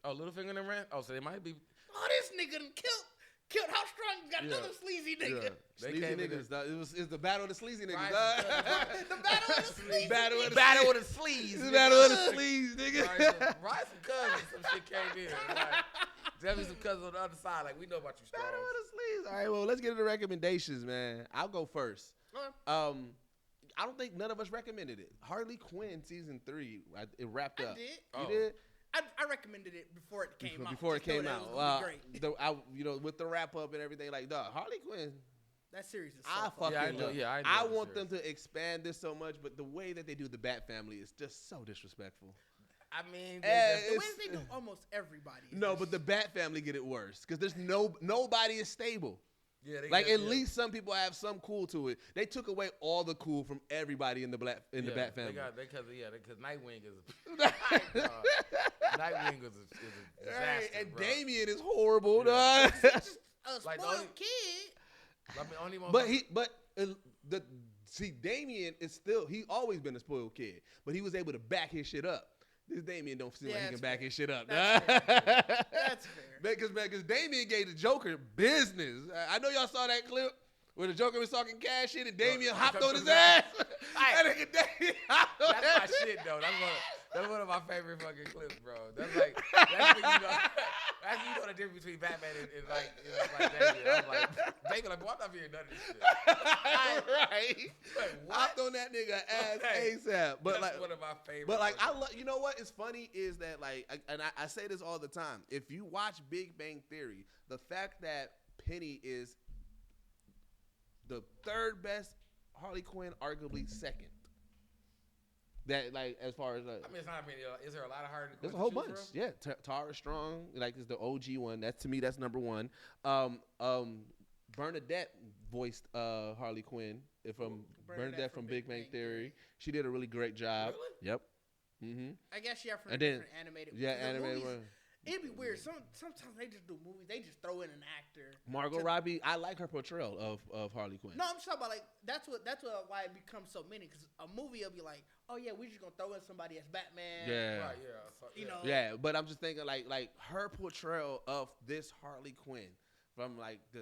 Oh, Littlefinger and them ran? Oh, so they might be. Oh, this nigga done killed how strong got another sleazy nigga. They Sleazy came in niggas. dog. It's the battle of the sleazy niggas. Right. dog. The battle of the sleazy. Battle of the Battle of the sleeves. It's the battle of the sleaze, nigga. Right, some cousins, some shit came in. Like, definitely some cousins on the other side. Like, we know about you, Strong. Battle of the sleaze. All right, well, let's get into recommendations, man. I'll go first. I don't think none of us recommended it. Harley Quinn season 3, it wrapped up. I did. You did? I recommended it before it came out. Before it just knowing came that out. it was gonna be great. With the wrap up and everything, like, dog, Harley Quinn. That series is so I fun. fucking know. love. Yeah, I enjoy I the want series. them to expand this so much, but the way that they do the Bat Family is just so disrespectful. I mean, The way they do almost everybody. No, but the Bat Family get it worse because there's nobody is stable. yeah, they Like got- at yeah. least some people have some cool to it. They took away all the cool from everybody in the Bat Family. Because Nightwing is Nightwing is a disaster, Right, and bro. Damien is horrible, Yeah. dog. A Like, the spoiled only- kid. I mean, only Damien is he always been a spoiled kid, but he was able to back his shit up. This Damien don't seem like he that's can back fair. his shit up. That's dog. That's fair. Because Damien gave the Joker business. I know y'all saw that clip where the Joker was talking cash shit and Damien hopped on his ass. That nigga Damien hopped on That's my his shit though. That's one of my favorite fucking clips, bro. That's when you know the difference between Batman and like Damien. I'm like Damien, like, boy, I'm not hearing none of this shit. right. Like, what? Hopped on that nigga ass Hey, ASAP. But That's like, one of my favorite. but like, fucking- you know what is funny is that like, I say this all the time. If you watch Big Bang Theory, the fact that Penny is the third best Harley Quinn, arguably second. That like as far as I mean, it's not many. Is there a lot of Harley Quinn? there's a whole bunch. Yeah, Tara Strong, like is the OG one. To me, that's number one. Bernadette voiced Harley Quinn from Bernadette from Big Bang Theory. She did a really great job. Really? Yep. Mm-hmm. I guess from And then- different animated. Yeah, the animated movies, one. It'd be weird. Sometimes they just do movies. They just throw in an actor. Margot Robbie, I like her portrayal of Harley Quinn. No, I'm just talking about like that's why it becomes so many because a movie will be like, oh yeah, we just gonna throw in somebody as Batman. Yeah. Right, yeah. So, You know. Yeah, but I'm just thinking like her portrayal of this Harley Quinn from like the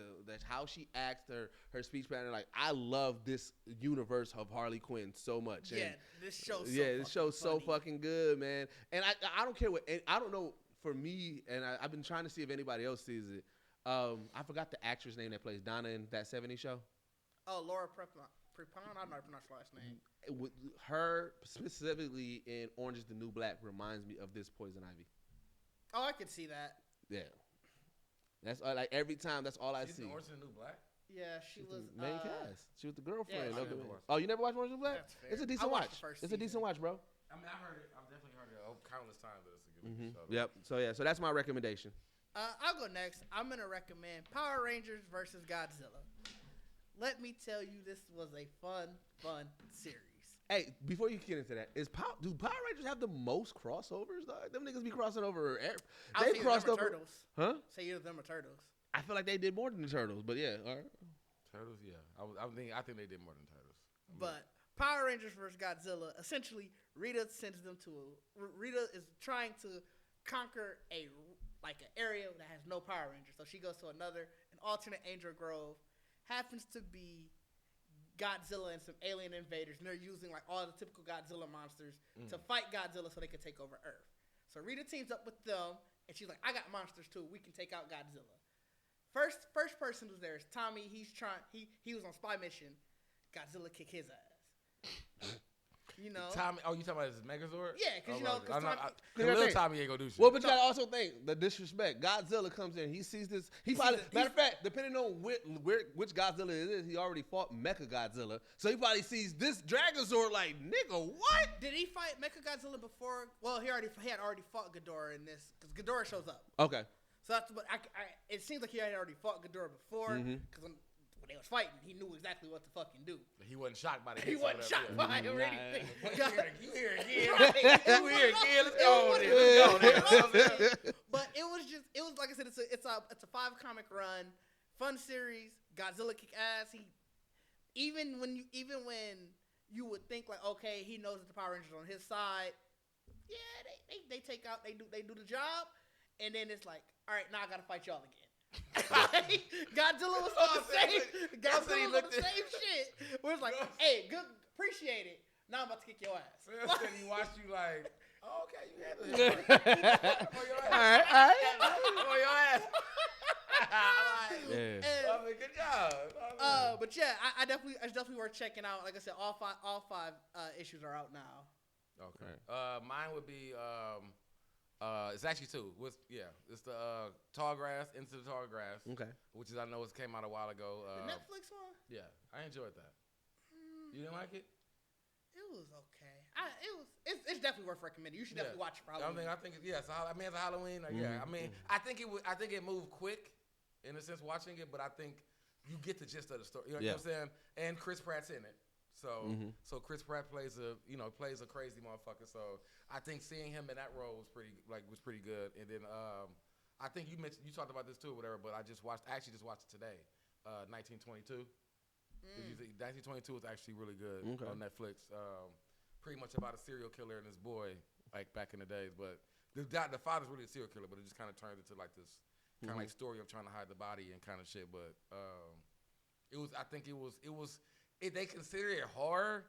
how she acts, her speech pattern. Like I love this universe of Harley Quinn so much. Yeah, And this show's this show's so funny. fucking good, man. And I don't care what I don't know for me, and I've been trying to see if anybody else sees it. I forgot the actress name that plays Donna in That 70s Show. Oh, Laura Prepon. I don't know how to pronounce her last name. With her specifically in Orange is the New Black reminds me of this Poison Ivy. Oh, I could see that. Yeah, that's like every time. That's all I She's see. in Orange is the New Black. Yeah, she was the main cast. She was the girlfriend. Yeah, of the never watched Oh, you never watched Orange is the Black? That's fair. It's a I decent watched watch. the first It's a decent season. watch, bro. I mean, I've heard it. I've definitely heard it countless times. That it's a good show. Yep. So that's my recommendation. I'll go next. I'm gonna recommend Power Rangers versus Godzilla. Let me tell you, this was a fun series. Hey, before you get into that, do Power Rangers have the most crossovers? Dog? Them niggas be crossing over. They crossed over. Turtles. Huh? Say either of them are turtles. I feel like they did more than the Turtles, but yeah. All right. Turtles, yeah. I think they did more than Turtles. But Power Rangers versus Godzilla, essentially, Rita sends them to Rita is trying to conquer an area that has no Power Rangers. So she goes to an alternate Angel Grove, happens to be Godzilla and some alien invaders, and they're using like all the typical Godzilla monsters to fight Godzilla so they can take over Earth. So Rita teams up with them, and she's like, I got monsters too. We can take out Godzilla. First person who's there is Tommy. He was on spy mission. Godzilla kick his ass. You know. Tommy. Oh, you talking about his Megazord? Yeah, because little Tommy ain't gonna do shit. Well, but you gotta also think the disrespect. Godzilla comes in. He sees this. Matter of fact, depending on which Godzilla it is, he already fought Mecha Godzilla. So he probably sees this Dragozord like, nigga, what? Did he fight Mecha Godzilla before? Well, he had already fought Ghidorah in this because Ghidorah shows up. Okay. So that's what it seems like he had already fought Ghidorah before because when they was fighting, he knew exactly what to fucking do. He wasn't shocked by the He wasn't shocked by it or anything. You here again? Right. You here again? Let's go on there. But it was like I said, it's a 5 comic run, fun series. Godzilla kick ass. Even when you would think like, okay, he knows that the Power Rangers are on his side. Yeah, they take out, they do the job, and then it's like, all right, now I gotta fight y'all again. Godzilla was on the same. Godzilla was on the same shit. Where it's like, hey, good, appreciate it. Now I'm about to kick your ass. So he watched you like, oh, okay, you handle it. For your ass. All right. For your ass. Yeah. I mean, good job. But yeah, it's definitely worth checking out. Like I said, all five issues are out now. Okay. Mine would be it's actually 2. It's the Tall Grass, Into the Tall Grass. Okay. Which is, I know it came out a while ago. The Netflix one? Yeah, I enjoyed that. You didn't like it? It was okay. It's definitely worth recommending. You should definitely watch it for Halloween. I think it's a Halloween. Yeah, I mean, I think it moved quick in a sense watching it, but I think you get the gist of the story. You know what I'm saying? And Chris Pratt's in it. So Chris Pratt plays a crazy motherfucker. So I think seeing him in that role was pretty good. And then I think you talked about this too, or whatever. But I actually just watched it today. 1922. 1922 was actually really good on Netflix. Pretty much about a serial killer and his boy, like back in the days. But the father's really a serial killer, but it just kind of turned into like this kind of like story of trying to hide the body and kind of shit. But they consider it horror,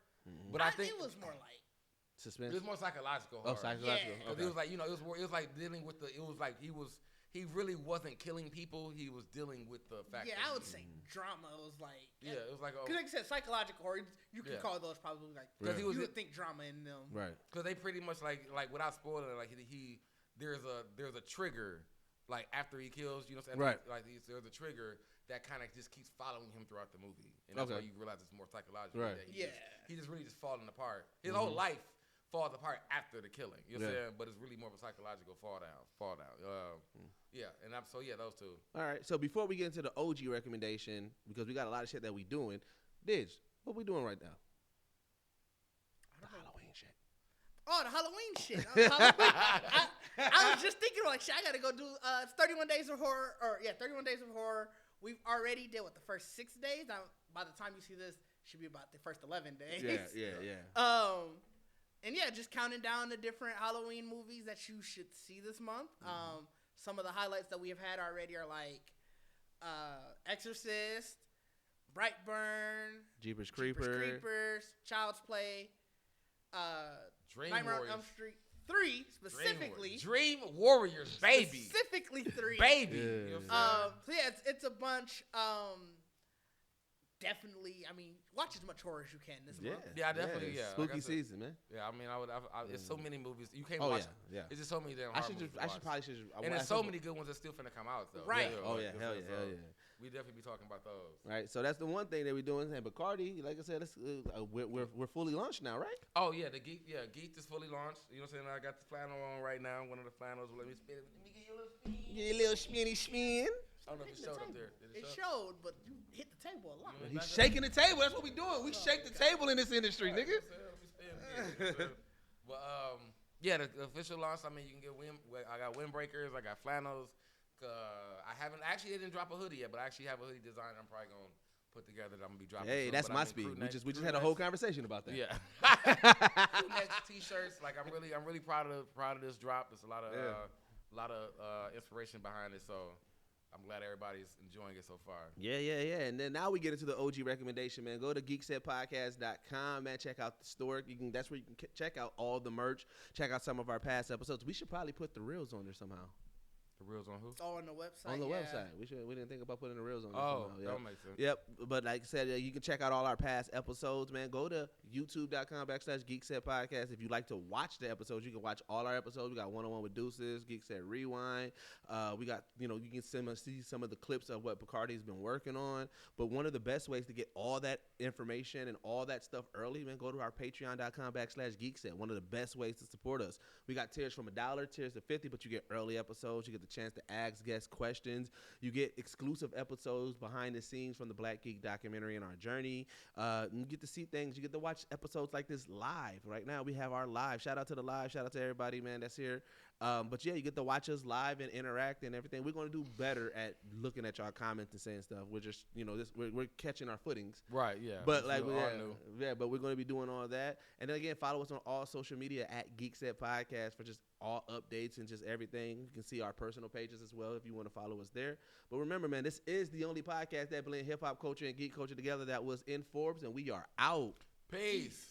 but I think it was more like suspense. It was more psychological horror. Oh, psychological. Yeah. Okay. It was like it was like dealing with it was like he really wasn't killing people. He was dealing with the fact. Yeah, I would say drama was like. Yeah, it was like. Because like I said, psychological horror. You can call those probably like. Because you would think drama in them. Right. Because they pretty much like without spoiling it, like there's a trigger like after he kills. You know what I'm saying? Right. Like there's a trigger that kind of just keeps following him throughout the movie, and that's why you realize it's more psychological. Right. He just really falling apart. His whole life falls apart after the killing. You know what I'm saying? But it's really more of a psychological fall down. Yeah, and those 2. All right. So before we get into the OG recommendation, because we got a lot of shit that we doing, Didge, what we doing right now? The Halloween shit. Oh, the Halloween shit. I was just thinking like, shit, I gotta go do 31 Days of Horror, 31 Days of Horror. We've already did the first 6 days. Now, by the time you see this, should be about the first 11 days. Yeah. And yeah, just counting down the different Halloween movies that you should see this month. Some of the highlights that we have had already are like Exorcist, Brightburn, Jeepers Creepers, Child's Play, Dream Nightmare Warriors. on Elm Street 3 specifically. Dream Warriors, baby. Specifically 3. Baby. Yeah. You know what I'm saying? So yeah, it's a bunch. definitely. I mean, watch as much horror as you can this month. Yeah, I definitely. Yeah, Spooky like I said, season, man. Yeah, I mean, it's so many movies you can't Oh watch. yeah. It's just so many damn. I horror should movies to I watch. should probably should. And there's so many good ones that still finna come out though. Right. Oh yeah, hell yeah, hell yeah. We definitely be talking about those. Right, so that's the one thing that we're doing. And Bacardi, like I said, we're fully launched now, right? Oh yeah, Geek is fully launched. You know what I'm saying? I got the flannel on right now. One of the flannels. Let me spin it. Let me get you a little spin. Get a little spin. I don't know if it showed up there. Did It show? showed, but you hit the table a lot. He's shaking the table. That's what we doing. We shake the table in this industry, nigga. But yeah, the official launch. I mean, you can get I got windbreakers. I got flannels. I didn't drop a hoodie yet, but I actually have a hoodie design. I'm probably gonna put together that I'm gonna be dropping. Hey, soon, that's but my I'm in speed. crew We just had a whole conversation about that. Yeah. Next t-shirts. Like I'm really proud of this drop. There's a lot of inspiration behind it. So I'm glad everybody's enjoying it so far. Yeah. And then now we get into the OG recommendation, man. Go to GeeksetPodcast.com, man. Check out the store. That's where you can check out all the merch. Check out some of our past episodes. We should probably put the reels on there somehow. The reels on who? Oh, on the website. On the website. We didn't think about putting the reels on there. Oh, somehow. that makes sense. Yep. But like I said, you can check out all our past episodes, man. Go to youtube.com/GeeksetPodcast. If you like to watch the episodes, you can watch all our episodes. We got one-on-one with Deuces, Geekset Rewind. We got, you can see some of the clips of what Bacardi's been working on. But one of the best ways to get all that information and all that stuff early, man, go to our patreon.com/Geekset. One of the best ways to support us. We got tiers from $1, tiers to $50, but you get early episodes. You get the chance to ask guest questions. You get exclusive episodes behind the scenes from the Black Geek documentary and our journey. You get to see things. You get to watch episodes like this live. Right now we have our live. Shout out to the live. Shout out to everybody, man, that's here. But yeah, you get to watch us live and interact and everything. We're going to do better at looking at y'all comments and saying stuff. We're just, we're catching our footings. Right, yeah. But like, but we're going to be doing all that. And then again, follow us on all social media at Geekset Podcast for just all updates and just everything. You can see our personal pages as well if you want to follow us there. But remember, man, this is the only podcast that blends hip hop culture and geek culture together that was in Forbes, and we are out. Peace.